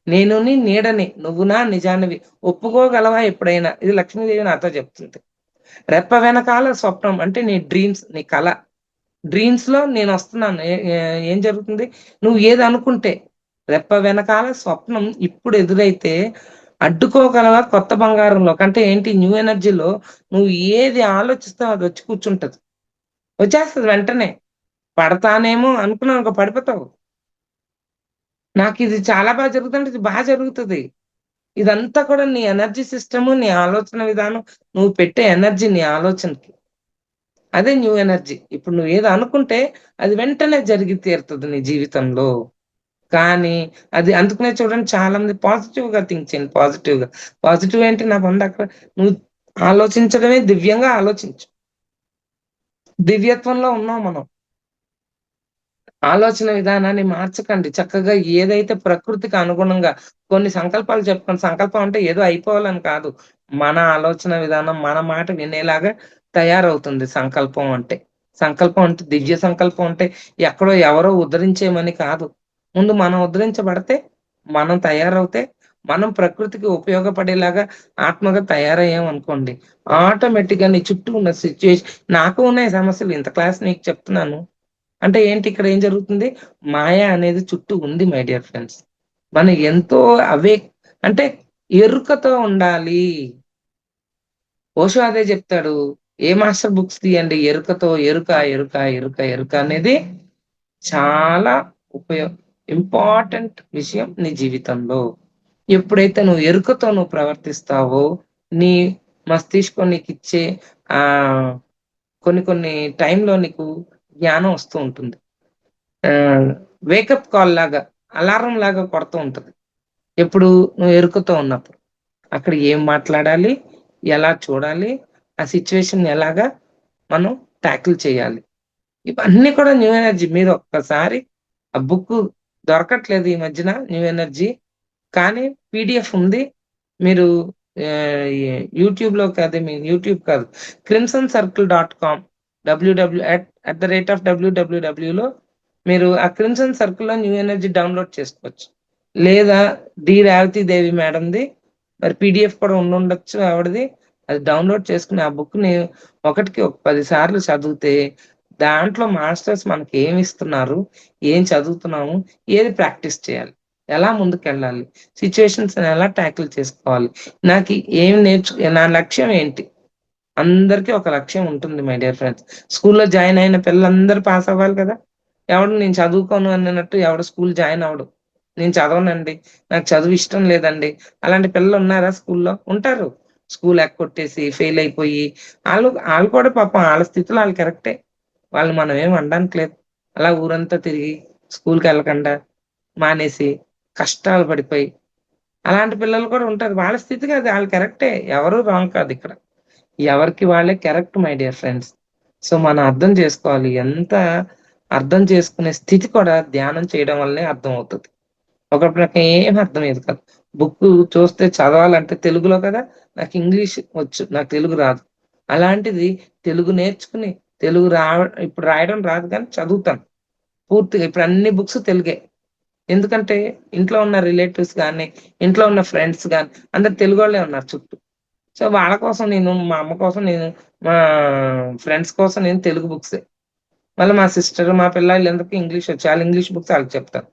నేను నీ నీడని నువ్వు నా నిజానివి ఒప్పుకోగలవా ఎప్పుడైనా. ఇది లక్ష్మీదేవి నాతో చెప్తుంది. రెప్ప వెనకాల స్వప్నం అంటే నీ డ్రీమ్స్, నీ కల. డ్రీమ్స్‌లో నేనొస్తున్నాను. ఏం జరుగుతుంది? నువ్వు ఏదనుకుంటే రెప్ప వెనకాల స్వప్నం ఇప్పుడు ఎదురైతే అడ్డుకోగలవా కొత్త బంగారంలో. అంటే ఏంటి న్యూ ఎనర్జీలో నువ్వు ఏది ఆలోచిస్తావో అదొచ్చి కూర్చుంటది. వచ్చేస్తది వెంటనే. పడతానేమో అనుకున్నావనుకో పడిపోతావు. నాకిది చాలా జరుగుతుంటే ఇది జరుగుతది. ఇదంతా కూడా నీ ఎనర్జీ సిస్టము, నీ ఆలోచన విధానం, నువ్వు పెట్టే ఎనర్జీ నీ ఆలోచనకి. అదే న్యూ ఎనర్జీ. ఇప్పుడు నువ్వేదో అనుకుంటే అది వెంటనే జరిగి తీరుతది నీ జీవితంలో. కానీ అది అందుకనే చూడండి చాలా మంది పాజిటివ్‌గా థింక్ చేయండి పాజిటివ్‌గా. పాజిటివ్ ఏంటి నా బందక్కడ నువ్వు ఆలోచించడమే దివ్యంగా ఆలోచించు. దివ్యత్వంలో ఉన్నాం మనం. ఆలోచన విధానాన్ని మార్చకండి. చక్కగా ఏదైతే ప్రకృతికి అనుగుణంగా కొన్ని సంకల్పాలు చెప్పుకోండి. సంకల్పం అంటే ఏదో అయిపోవాలని కాదు. మన ఆలోచన విధానం, మన మాట వినేలాగా తయారవుతుంది సంకల్పం అంటే. సంకల్పం అంటే దివ్య సంకల్పం అంటే ఎక్కడో ఎవరో ఉద్ధరించేయమని కాదు. ముందు మనం ఉద్ధరించబడితే, మనం తయారవుతే మనం ప్రకృతికి ఉపయోగపడేలాగా ఆత్మగా తయారయ్యాం అనుకోండి, ఆటోమేటిక్ గా నీ చుట్టూ ఉన్న సిచ్యుయేషన్, నాకు ఉన్నాయి సమస్యలు, ఇంత క్లాస్ నీకు చెప్తున్నాను అంటే ఏంటి, ఇక్కడ ఏం జరుగుతుంది, మాయ అనేది చుట్టూ ఉంది మై డియర్ ఫ్రెండ్స్. మనం ఎంతో అవే, అంటే ఎరుకతో ఉండాలి. ఓషో అదే చెప్తాడు, ఏ మాస్టర్ బుక్స్ తీయండి, ఎరుకతో, ఎరుక ఎరుక ఎరుక ఎరుక అనేది చాలా ఉపయోగ ఇంపార్టెంట్ విషయం నీ జీవితంలో. ఎప్పుడైతే నువ్వు ఎరుకతో నువ్వు ప్రవర్తిస్తావో, నీ మస్తిష్కం నీకు ఇచ్చే ఆ కొన్ని కొన్ని టైంలో నీకు జ్ఞానం వస్తూ ఉంటుంది. వేకప్ కాల్ లాగా, అలారం లాగా కొడుతూ ఉంటది. ఎప్పుడు నువ్వు ఎరుకతో ఉన్నప్పుడు అక్కడ ఏం మాట్లాడాలి, ఎలా చూడాలి, ఆ సిచ్యువేషన్ ఎలాగా మనం ట్యాకిల్ చేయాలి, ఇవన్నీ కూడా న్యూ ఎనర్జీ. మీరు ఒక్కసారి ఆ బుక్ దొరకట్లేదు ఈ మధ్యన, న్యూ ఎనర్జీ, కానీ పీడిఎఫ్ ఉంది. మీరు యూట్యూబ్ లో కాదు, మీ యూట్యూబ్ కాదు, crimsonscircle.com, www@www లో మీరు ఆ క్రిమ్సన్ సర్కిల్ లో న్యూ ఎనర్జీ డౌన్లోడ్ చేసుకోవచ్చు. లేదా డి రేవతి దేవి మేడంది మరి పీడిఎఫ్ కూడా ఉండొచ్చు ఆవిడది, అది డౌన్లోడ్ చేసుకుని ఆ బుక్ ని ఒకటికి ఒక 10 సార్లు చదివితే దాంట్లో మాస్టర్స్ మనకి ఏమి ఇస్తున్నారు, ఏం చదువుతున్నాము, ఏది ప్రాక్టీస్ చేయాలి, ఎలా ముందుకెళ్ళాలి, సిచ్యువేషన్స్ ఎలా ట్యాకిల్ చేసుకోవాలి, నాకు ఏం నా లక్ష్యం ఏంటి. అందరికీ ఒక లక్ష్యం ఉంటుంది మై డియర్ ఫ్రెండ్స్. స్కూల్లో జాయిన్ అయిన పిల్లలందరూ పాస్ అవ్వాలి కదా. ఎవడు నేను చదువుకోను అన్నట్టు ఎవడు స్కూల్ జాయిన్ అవడు. నేను చదవనండి, నాకు చదువు ఇష్టం లేదండి, అలాంటి పిల్లలు ఉన్నారా స్కూల్లో? ఉంటారు. స్కూల్ ఎక్కొట్టేసి ఫెయిల్ అయిపోయి వాళ్ళు కూడా పాపం వాళ్ళ స్థితిలో వాళ్ళు కరెక్టే, వాళ్ళు మనం ఏం అనడానికి లేదు. అలా ఊరంతా తిరిగి స్కూల్కి వెళ్ళకుండా మానేసి కష్టాలు పడిపోయి అలాంటి పిల్లలు కూడా ఉంటారు. వాళ్ళ స్థితి కాదు, వాళ్ళు కరెక్టే, ఎవరు రాంగ్ కాదు ఇక్కడ. ఎవరికి వాళ్ళే correct my dear friends. So మనం అర్థం చేసుకోవాలి, ఎంత అర్థం చేసుకునే స్థితి కూడా ధ్యానం చేయడం వల్లనే అర్థం అవుతుంది. ఒకప్పుడు నాకు ఏం అర్థమయ్యేది కాదు. బుక్ చూస్తే చదవాలంటే తెలుగులో కదా, నాకు ఇంగ్లీష్ వచ్చు, నాకు తెలుగు రాదు. అలాంటిది తెలుగు నేర్చుకుని, తెలుగు ఇప్పుడు రాయడం రాదు కానీ చదువుతాను పూర్తిగా. ఇప్పుడు అన్ని బుక్స్ తెలుగే. ఎందుకంటే ఇంట్లో ఉన్న రిలేటివ్స్ కానీ, ఇంట్లో ఉన్న ఫ్రెండ్స్ కానీ అందరు తెలుగు వాళ్ళే ఉన్నారు చుట్టూ. సో వాళ్ళ కోసం నేను, మా అమ్మ కోసం నేను, మా ఫ్రెండ్స్ కోసం నేను తెలుగు బుక్సే. మళ్ళీ మా సిస్టర్, మా పిల్లలందరికీ ఇంగ్లీష్ వచ్చు, వాళ్ళు ఇంగ్లీష్ బుక్స్ వాళ్ళకి చెప్తాను.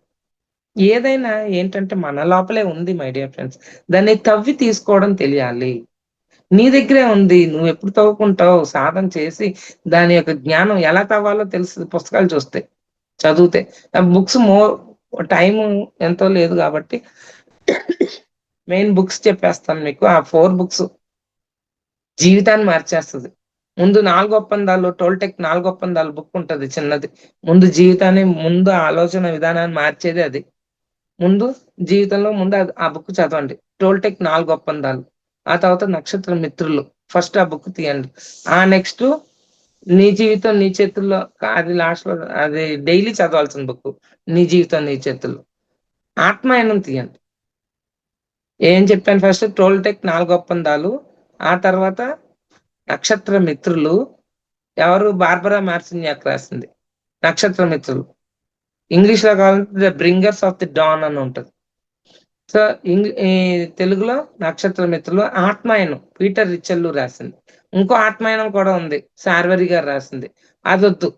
ఏదైనా ఏంటంటే మన లోపలే ఉంది మై డియర్ ఫ్రెండ్స్. దాన్ని తవ్వి తీసుకోవడం తెలియాలి. నీ దగ్గరే ఉంది, నువ్వు ఎప్పుడు తవ్వుకుంటావు, సాధన చేసి దాని యొక్క జ్ఞానం ఎలా తవ్వాలో తెలుసు పుస్తకాలు చూస్తే, చదివితే. బుక్స్ టైము ఎంతో లేదు కాబట్టి మెయిన్ బుక్స్ చెప్పేస్తాను మీకు. ఆ 4 బుక్స్ జీవితాన్ని మార్చేస్తుంది. ముందు 4 ఒప్పందాలు, టోల్టెక్ 4 ఒప్పందాలు బుక్ ఉంటది చిన్నది. ముందు జీవితాన్ని, ముందు ఆలోచన విధానాన్ని మార్చేది అది. ముందు జీవితంలో ముందు ఆ బుక్ చదవండి, టోల్టెక్ 4 ఒప్పందాలు. ఆ తర్వాత నక్షత్ర మిత్రులు, ఫస్ట్ ఆ బుక్ తీయండి. ఆ నెక్స్ట్ నీ జీవితం నీ చేతుల్లో, అది లాస్ట్ లో, అది డైలీ చదవాల్సిన బుక్, నీ జీవితం నీ చేతుల్లో. ఆత్మాయనం తీయండి. ఏం చెప్పాను, ఫస్ట్ టోల్టెక్ 4 ఒప్పందాలు, ఆ తర్వాత నక్షత్ర మిత్రులు, ఎవరు, బార్బరా మార్సిన్యాక్ రాసింది నక్షత్ర మిత్రులు. ఇంగ్లీష్ లో కావాలంటే the bringers of the don అని ఉంటది. సో ఈ తెలుగులో నక్షత్ర మిత్రులు. ఆత్మాయనం పీటర్ రిచెల్లు రాసింది. ఇంకో ఆత్మాయనం కూడా ఉంది, శార్వరి గారు రాసింది, అదొద్దు.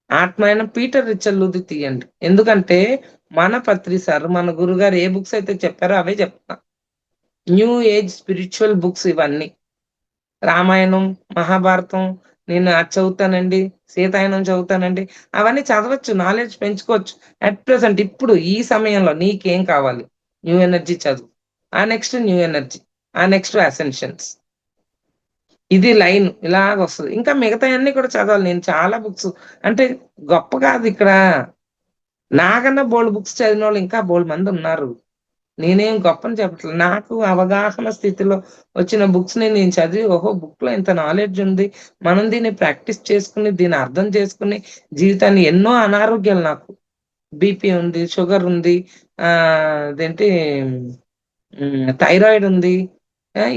ఆత్మాయనం పీటర్ రిచెల్లుది తీయండి. ఎందుకంటే మన పత్రి సార్, మన గురుగారు ఏ బుక్స్ అయితే చెప్పారో అవే చెప్తా. న్యూ ఏజ్ స్పిరిచువల్ బుక్స్ ఇవన్నీ. రామాయణం, మహాభారతం నేను అది చదువుతానండి, సీతాయనం చదువుతానండి, అవన్నీ చదవచ్చు, నాలెడ్జ్ పెంచుకోవచ్చు. అట్ ప్రెసెంట్ ఇప్పుడు ఈ సమయంలో నీకేం కావాలి, న్యూ ఎనర్జీ చదువు, ఆ నెక్స్ట్ న్యూ ఎనర్జీ, ఆ నెక్స్ట్ అసెన్షన్స్. ఇది లైన్ ఇలాగ వస్తుంది. ఇంకా మిగతా అన్ని కూడా చదవాలి. నేను చాలా బుక్స్, అంటే గొప్ప కాదు ఇక్కడ, నాకన్నా బోల్డ్ బుక్స్ చదివిన వాళ్ళు ఇంకా బోల్డ్ మంది ఉన్నారు. నేనేం గొప్పని చెప్పట్లేదు, నాకు అవగాహన స్థితిలో వచ్చిన బుక్స్ ని నేను చదివి, ఓహో బుక్ లో ఇంత నాలెడ్జ్ ఉంది, మనం దీన్ని ప్రాక్టీస్ చేసుకుని, దీన్ని అర్థం చేసుకుని జీవితాన్ని, ఎన్నో అనారోగ్యాలు నాకు, బీపీ ఉంది, షుగర్ ఉంది, అదేంటి థైరాయిడ్ ఉంది,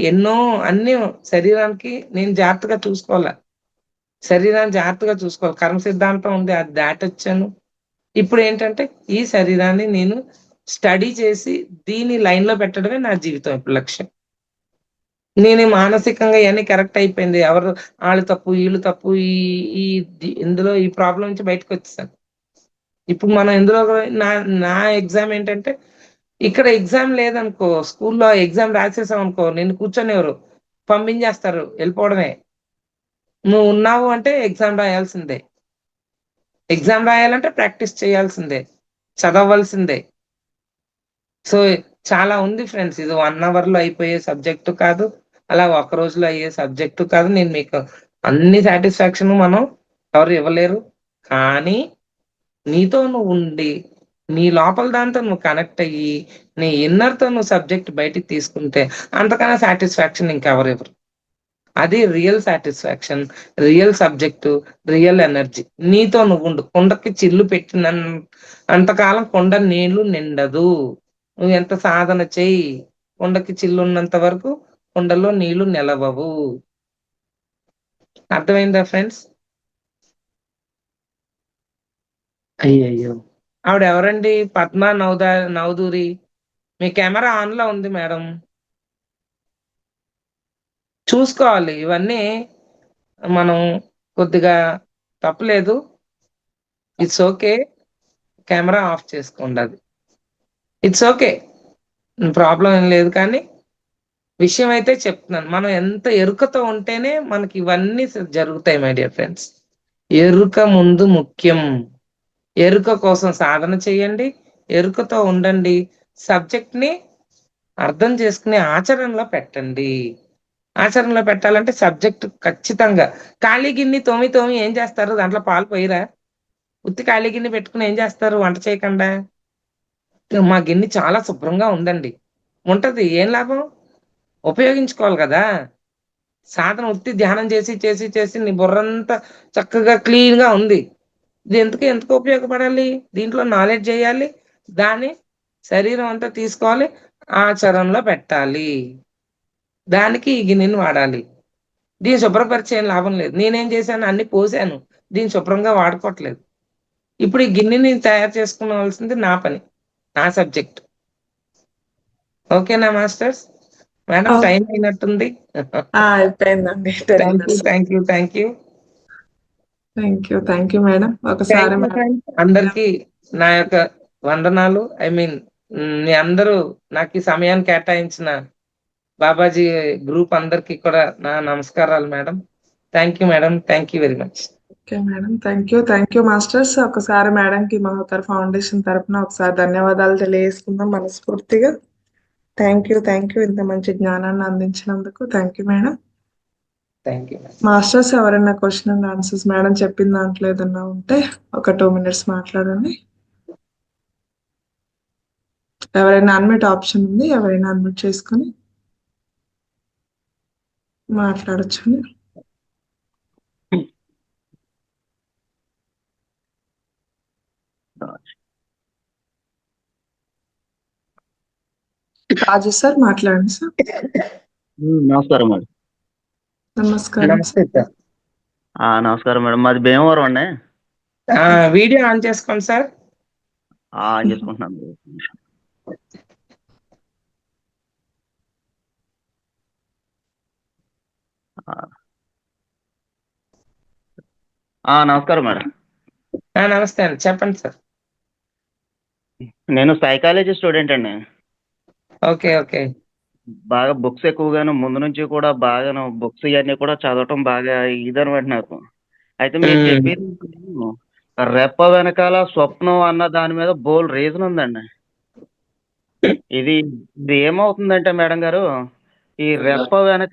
ఎన్నో, అన్ని శరీరానికి నేను జాగ్రత్తగా చూసుకోవాలి, శరీరాన్ని జాగ్రత్తగా చూసుకోవాలి. కర్మ సిద్ధాంతం ఉంది, అది దాటొచ్చాను. ఇప్పుడు ఏంటంటే ఈ శరీరాన్ని నేను స్టడీ చేసి దీన్ని లైన్‌లో పెట్టడమే నా జీవితం ఇప్పుడు లక్ష్యం. నేను మానసికంగా ఇయన్నీ కరెక్ట్ అయిపోయింది. ఎవరు ఆళ్ళు తప్పు, ఈళ్ళు తప్పు ఈ ఈ ఇందులో ఈ ప్రాబ్లమ్ నుంచి బయటకొచ్చేసాను. ఇప్పుడు మనం ఇందులో నా నా ఎగ్జామ్ ఏంటంటే, ఇక్కడ ఎగ్జామ్ లేదనుకో, స్కూల్‌లో ఎగ్జామ్ రాసేసామనుకో, నిన్ను కూర్చొనివ్వరు. పంపించేస్తారు. ఎళ్ళిపోవడమే. నువ్వున్నావు అంటే ఎగ్జామ్ రాయాల్సిందే. ఎగ్జామ్ రాయాలంటే ప్రాక్టీస్ చేయాల్సిందే. చదవవలసిందే. సో, చాలా ఉంది ఫ్రెండ్స్. ఇది 1 అవర్‌లో అయిపోయే సబ్జెక్ట్ కాదు. అలా ఒక రోజులో అయ్యే సబ్జెక్ట్ కాదు. నేను మీకు అన్ని సాటిస్ఫాక్షన్ మనం ఎవరు ఇవ్వలేరు. కానీ నీతో నువ్వుండి, నీ లోపల దాంతో నువ్వు కనెక్ట్ అయ్యి, నీ ఇన్నర్‌తో నువ్వు సబ్జెక్ట్ బయటికి తీసుకుంటే అంతకన్నా సాటిస్ఫాక్షన్ ఇంకెవరివ్వరు. అది real satisfaction, real subject, real energy. నీతో నువ్వుండు. కుండకి చిల్లు అంతకాలం కుండ నీళ్లు నిండదు. నువ్వెంత సాధన చెయ్యి. కుండకి చిల్లున్నంత వరకు కుండలో నీళ్లు నిలవవు. అర్థమైందా ఫ్రెండ్స్? అయ్యయ్యో! ఆవిడెవరండి? పద్మ నవదూరి. మీ కెమెరా ఆన్‌లో ఉంది మేడం. చూసుకోవాలి. ఇవన్నీ మనం కొద్దిగా తప్పులేదు. It's okay. కెమెరా ఆఫ్ చేసుకోండది. It's okay. ప్రాబ్లమ్ ఏం లేదు కానీ, విషయం అయితే చెప్తున్నాను. మనం ఎంత ఎరుకతో ఉంటేనే మనకి ఇవన్నీ జరుగుతాయి మై డియర్ ఫ్రెండ్స్. ఎరుక ముందు ముఖ్యం. ఎరుక కోసం సాధన చేయండి. ఎరుకతో ఉండండి. సబ్జెక్ట్‌ని అర్థం చేసుకొని ఆచరణలో పెట్టండి. ఆచరణలో పెట్టాలంటే సబ్జెక్ట్ ఖచ్చితంగా ఖాళీ గిన్ని తోమి ఏం చేస్తారు? దాంట్లో పాలు పోయరా? ఉత్తి ఖాళీ గిన్నె పెట్టుకొని ఏం చేస్తారు వంట చేయకుండా? మా గిన్నె చాలా శుభ్రంగా ఉందండి. ఉంటది. ఏం లాభం? ఉపయోగించుకోవాలి గదా! సాధన ఉత్తి ధ్యానం చేసి నీ బుర్రంతా చక్కగా క్లీన్‌గా ఉంది. ఇది ఎందుకు ఉపయోగపడాలి? దీంట్లో నాలెడ్జ్ ఎయ్యాలి. దాన్ని శరీరం అంతా తీసుకోవాలి. ఆచరణలో పెట్టాలి. దానికి ఈ గిన్నెని వాడాలి. దీన్ని శుభ్రపరిచి ఏం లాభం లేదు. నేనేం చేశాను అన్నీ పోసాను. దీన్ని శుభ్రంగా వాడుకోవట్లేదు. ఇప్పుడు ఈ గిన్నెని తయారు చేసుకోవాల్సింది నా పని. నా సబ్జెక్ట్. ఓకేనా మాస్టర్స్? Madam okay. టైం అయినట్టుంది. అయిపోయిందండి. 10 thank you. Minutes. Thank you. Thank you. Thank you madam. ఒకసారి థాంక్ యూ మేడం ఫ్రెండ్స్. అందరికీ నా యొక్క వందనాలు. ఐ మీన్ మీ అందరూ నాకు ఈ సమయాన్ని కేటాయించిన బాబాజీ గ్రూప్ అందరికీ కూడా నా నమస్కారాలు madam. Thank you madam. Thank you very much. Okay madam. Thank you masters. ఒకసారి మేడంకి మహోత్తర ఫౌండేషన్ తరపున ఒకసారి ధన్యవాదాలు తెలియజేసుకుందాం మనస్ఫూర్తిగా. Thank you. ఇంత మంచి జ్ఞానాన్ని అందించినందుకు. Thank you madam. Thank you madam. Masters ఎవరైనా క్వశ్చన్ అండ్ ఆన్సర్స్ మేడం చెప్పిన దాంట్లో ఏదన్నా ఉంటే ఒక 2 మినిట్స్ మాట్లాడండి. ఎవరైనా అన్మ్యూట్ ఆప్షన్ ఉంది. ఎవరైనా అన్మ్యూట్ చేసుకొని మాట్లాడొచ్చండి. రాజు సార్ మాట్లాడండి సార్. నమస్కారం మేడం. నమస్కారం నమస్తే సార్. నమస్కారం మేడం. మాది భీమవరం అండి. వీడియో ఆన్ చేసుకోండి సార్. ఆన్ చేసుకుంటున్నాను. నమస్కారం మేడం. నమస్తే అండి. చెప్పండి సార్. నేను సైకాలజీ స్టూడెంట్ అండి. ఓకే. ఓకే. బాగా బుక్స్ ఎక్కువగాను ముందు నుంచి కూడా బాగాను బుక్స్ ఇవన్నీ కూడా చదవటం బాగా ఇదనమాట నాకు. అయితే మీరు చెప్పేది రెప్ప వెనకాల స్వప్నం అన్న దాని మీద బోల్ రీజన్ ఉందండి. ఇది ఇది ఏమవుతుందంటే మేడం గారు, ఈ రెప్ప వెనక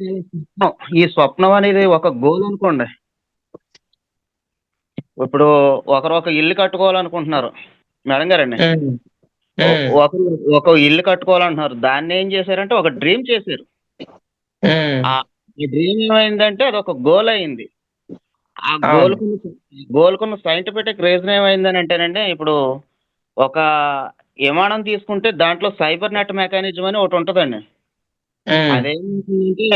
ఈ స్వప్నం అనేది ఒక గోల్ అనుకోండి. ఇప్పుడు ఒకరు ఒక ఇల్లు కట్టుకోవాలనుకుంటున్నారు మేడం గారండి. ఒకరు ఒక ఇల్లు కట్టుకోవాలంటున్నారు. దాన్ని ఏం చేశారంటే ఒక డ్రీమ్ చేశారు. ఆ డ్రీమ్ ఏమైందంటే అది ఒక గోల్ అయింది. ఆ గోల్కున్న సైంటిఫిక్ రీజన్ ఏమైందని అంటేనండి, ఇప్పుడు ఒక విమానం తీసుకుంటే దాంట్లో సైబర్ నెట్ మెకానిజం అని ఒకటి ఉంటుందండి. అదేంటంటే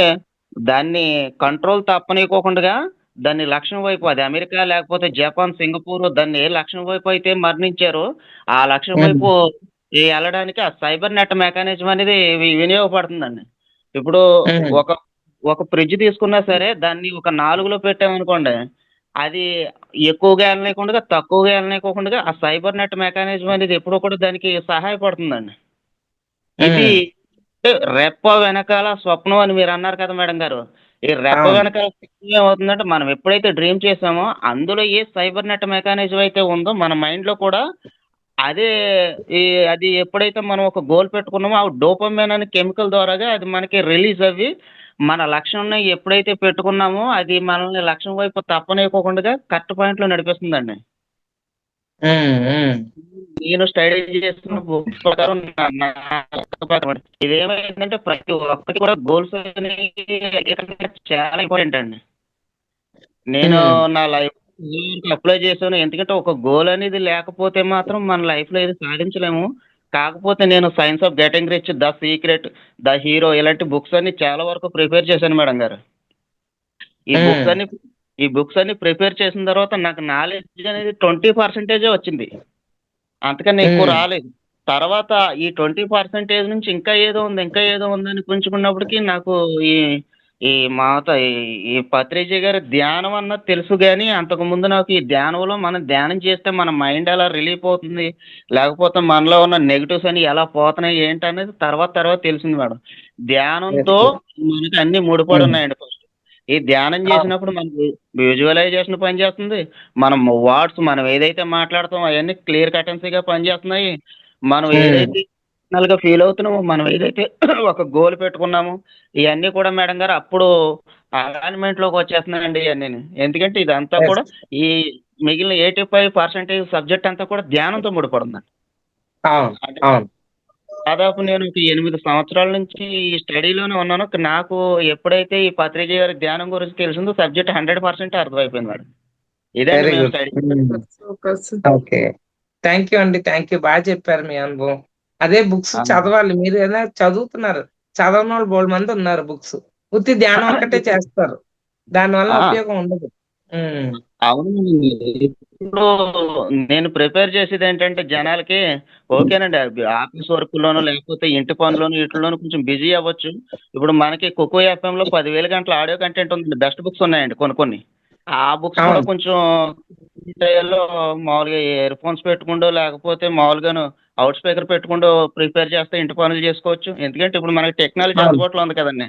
దాన్ని కంట్రోల్ తప్పనీయకోకుండా దాన్ని లక్ష్యం వైపు, అది అమెరికా లేకపోతే జపాన్, సింగపూర్, దాన్ని ఏ లక్ష్యం వైపు అయితే మరణించారో ఆ లక్ష్యం వైపు ఈ వెళ్ళడానికి ఆ సైబర్ నెట్ మెకానిజం అనేది వినియోగపడుతుందండి. ఇప్పుడు ఉమ్, ఒక ఒక ఫ్రిడ్జ్ తీసుకున్నా సరే దాన్ని ఒక 4లో పెట్టామనుకోండి, అది ఎక్కువగా వెళ్ళనీయకుండా, తక్కువగా వెళ్ళనీయకోకుండా ఆ సైబర్ నెట్ మెకానిజం అనేది ఎప్పుడూ కూడా దానికి సహాయపడుతుందండి. ఇది ఉమ్, అంటే రెప్ప వెనకాల స్వప్నం అని మీరు అన్నారు కదా మేడం గారు. ఈ రెప్ప అవును. వెనకాల స్వప్నం ఏమవుతుందంటే మనం ఎప్పుడైతే డ్రీమ్ చేసామో అందులో ఏ సైబర్ నెట్ మెకానిజం అయితే ఉందో మన మైండ్‌లో కూడా అదే ఈ అది ఎప్పుడైతే మనం ఒక గోల్ పెట్టుకున్నామో ఆ డోపమైన్ అనే కెమికల్ ద్వారాగా అది మనకి రిలీజ్ అవ్వి మన లక్ష్యాన్ని ఎప్పుడైతే పెట్టుకున్నామో అది మనల్ని లక్ష్యం వైపు తప్పనీయకోకుండా కరెక్ట్ పాయింట్‌లో నడిపిస్తుందండి. ఉమ్, ఉమ్, నేను స్టడీ చేస్తున్న బుక్స్ ప్రకారం నా ప్రకారం ఇదేమైందంటే ప్రతి ఒక్కటి కూడా గోల్స్ అనేవి చాలా ఇంపార్టెంట్ అండి. నేను ఉమ్, నా లైఫ్ అప్లై చేశాను. ఎందుకంటే ఒక గోల్ అనేది లేకపోతే మాత్రం మన లైఫ్‌లో ఏది సాధించలేము. కాకపోతే నేను 'science of getting rich', 'the secret', 'the hero' ఇలాంటి బుక్స్ అన్ని చాలా వరకు ప్రిపేర్ చేశాను మేడం గారు. ఈ బుక్స్ ఉమ్, అన్ని ఈ బుక్స్ అన్ని ప్రిపేర్ చేసిన తర్వాత నాకు నాలెడ్జ్ అనేది 20% వచ్చింది. అంతకన్నా ఎక్కువ ఉమ్, రాలేదు. తర్వాత ఈ 20% నుంచి ఇంకా ఏదో ఉంది, ఇంకా ఏదో ఉందని గుంజుకున్నప్పటికి నాకు ఈ ఈ మాత ఈ ఈ పత్రిజీ గారి ధ్యానం అన్నది తెలుసు గానీ, అంతకుముందు నాకు ఈ ధ్యానంలో మనం ధ్యానం చేస్తే మన మైండ్ ఎలా రిలీఫ్ అవుతుంది, లేకపోతే మనలో ఉన్న నెగెటివ్స్ అన్ని ఎలా పోతున్నాయి ఏంటనేది తర్వాత తర్వాత తెలిసింది మేడం. వెరీ ధ్యానంతో గుడ్. మనకి అన్నీ ముడిపడి ఉమ్, ఉన్నాయండి ఫస్ట్. ఈ ధ్యానం అవును. చేసినప్పుడు మనకి విజువలైజేషన్ పనిచేస్తుంది. మనం వర్డ్స్ మనం ఏదైతే మాట్లాడుతామో అవన్నీ క్లియర్ కటెన్సీగా పనిచేస్తున్నాయి. మనం ఉమ్, ఏదైతే ఎమోషనల్‌గా ఫీల్ అవుతున్నామో, మనం ఏదైతే ఒక గోల్ పెట్టుకున్నామో, ఇయన్నీ కూడా మేడం గారు అప్పుడు అలైన్‌మెంట్‌లోకి వచ్చేస్తున్నాయండి ఇయన్నీని. ఎందుకంటే ఇదంతా yes. కూడా ఈ మిగిలిన 85% సబ్జెక్ట్ అంతా కూడా ధ్యానంతో ముడిపడుందండి. అవును. అంటే అవును. దాదాపు నేను ఒక 8 సంవత్సరాల నుంచి ఈ స్టడీలోనే ఉన్నాను. నాకు ఎప్పుడైతే ఈ పత్రిజీ గారి ధ్యానం గురించి తెలిసిందో సబ్జెక్ట్ 100% అర్థమైపోయింది మేడం. ఇదండి వెరీ మేము good. Study. Super super. Okay. Thank you అండి. Thank you. చెప్పారు మీ అనుభవం. అదే బుక్స్ ఆ! చదవాలి. మీరు ఏదైనా చదువుతున్నారు. చదవనోళ్ళు బోలెడుమంది ఉన్నారు బుక్స్. ఉత్తి ధ్యానం ఒక్కటే చేస్తారు. దానివల్ల ఆ! ఉపయోగం ఉండదు. హ్మ్. అవునండి. ఇప్పుడు నేను ప్రిపేర్ చేసేదేంటంటే జనాలకి ఓకేనండి. ఆఫీస్ వర్క్‌లోనో లేకపోతే ఇంటి పనులోనో ఈటిల్లోనో కొంచెం బిజీ అవ్వచ్చు. ఇప్పుడు మనకి 'కోకో ఎఫ్ఎం'లో 10,000 గంటల ఆడియో కంటెంట్ ఉందండి. బెస్ట్ బుక్స్ ఉన్నాయండి కొన్ని కొన్ని. ఆ బుక్స్ కూడా అవును. కొంచెం టైంలో మామూలుగా ఇయర్ ఫోన్స్ పెట్టుకుండో లేకపోతే మామూలుగాను లౌడ్ స్పీకర్ పెట్టుకుండో ప్రిపేర్ చేస్తే ఇంటి పనులు చేసుకోవచ్చు. ఎందుకంటే ఇప్పుడు మనకి టెక్నాలజీ అవును. అందుబాటులో ఉంది కదండీ!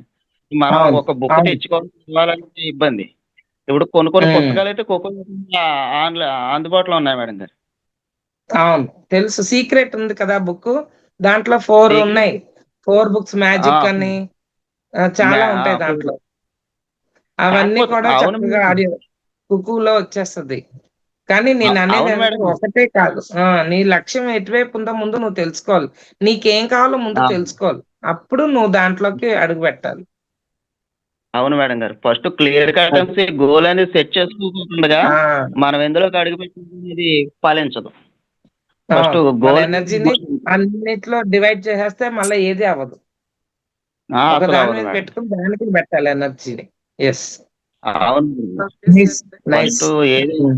మనం అవును. ఒక బుక్ అవును. తెచ్చుకోవాలి చదవాలంటే ఇబ్బంది. ఇప్పుడు కొన్ని కొన్ని హ్మ్. పుస్తకాలైతే అందుబాటులో ఉన్నాయి మేడం గారు. అవును. తెలుసు. సీక్రెట్ ఉంది కదా బుక్కు. దాంట్లో 4 సీక్రెట్ ఉన్నాయి. 4 బుక్స్ ఆ! మ్యాజిక్ అని చాలా ఆ! ఉంటాయి దాంట్లో. అవన్నీ కాకపోతే కూడా అవును చక్కగా మేడం. ఆడియో కుకులో వచ్చేస్తది. కానీ అవును నేననేదేంటంటే మేడం. ఒకటే కాదు. నీ లక్ష్యం ఎటువైపు ఉందో ముందు నువ్వు తెలుసుకోవాలి. నీకేం కావాలో ముందు ఆ! తెలుసుకోవాలి. అప్పుడు నువ్వు దాంట్లోకి అడుగు పెట్టాలి. అవును మేడం గారు. ఫస్ట్ క్లియర్ అది. కటెన్సీ గోల్ అనేది సెట్ చేసుకోకుండగా ఆ! మనం ఎందులోకి అడుగుపెట్టేది ఫలించదు. ఫస్ట్ అవును. మన గోల్ ఎనర్జీని అన్నిట్లో డివైడ్ చేసేస్తే మళ్ళా ఏది అవ్వదు. ఆ! ఒక అసలు దాని అవ్వదు మీద మేడం. పెట్టుకొని దానికి పెట్టాలి ఎనర్జీని. యెస్. అవును. Okay nice. Sir. Nice. First ఏది హ్మ్.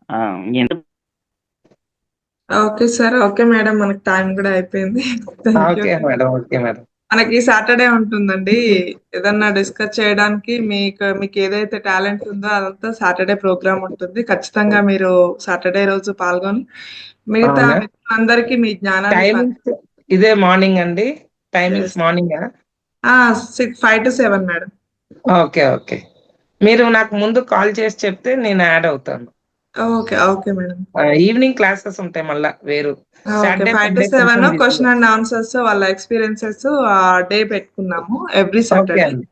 ఆ! ఎందుకు ఓకే సార్. Okay madam. మనకి టైం కూడా అయిపోయింది. Thank you. Okay madam. Okay madam. మనకి సాటర్‌డే ఉంటుందండి. ఏదన్నా డిస్కస్ చేయడానికి మీకేదైతే టాలెంట్ ఉందో అదంతా సాటర్‌డే ప్రోగ్రామ్ ఉంటుంది. ఖచ్చితంగా మీరు సాటర్‌డే రోజు పాల్గొని మిగతా అవునా? మిత్రులందరికీ మీ జ్ఞానాన్ని టైమింగ్స్ ఇదే మార్నింగ్ అండి? టైమింగ్స్ చేస్తారు. మార్నింగా? 5-7 మేడం. ఓకే. ఓకే. మీరు నాకు ముందు కాల్ చేసి చెప్తే నేను యాడ్ అవుతాను. Okay. Okay madam. Evening classes ఉంటాయి మళ్ళా వేరు. ఓకే. సాటర్‌డే, సండే కొంచెం 5-7 బిజీ. క్వెషన్ అండ్ ఆన్సర్స్ వాళ్ళ ఎక్స్‌పీరియన్సెస్ ఆ డే పెట్టుకున్నాము ఎవ్రీ ఓకే సాటర్‌డే. అండి.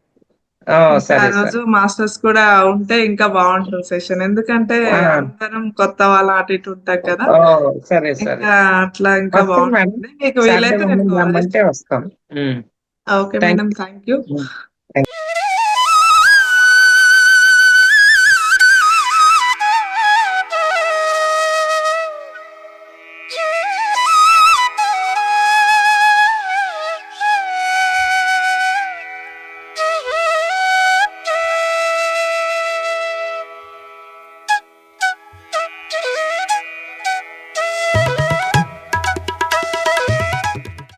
ఇంకా ఆ సరే. రోజు సరే. మాస్టర్స్ కూడా ఉంటే ఇంకా బావుంటుంది సెషన్. ఎందుకంటే ఆ! అందరం కొత్త వాళ్ళం అటు ఇటు ఉంటాం కదా! సరే. ఇంకా అట్లా ఇంకా వస్తాం మేడం. బావుంటుంది. మీకు సాటర్‌డే వీలైతే నేను మార్నింగ్ కాల్ చేసి రమ్మంటే చెప్తాను. వస్తాం. హ్మ్. Okay thank madam. You. Thank you. హ్మ్. థాంక్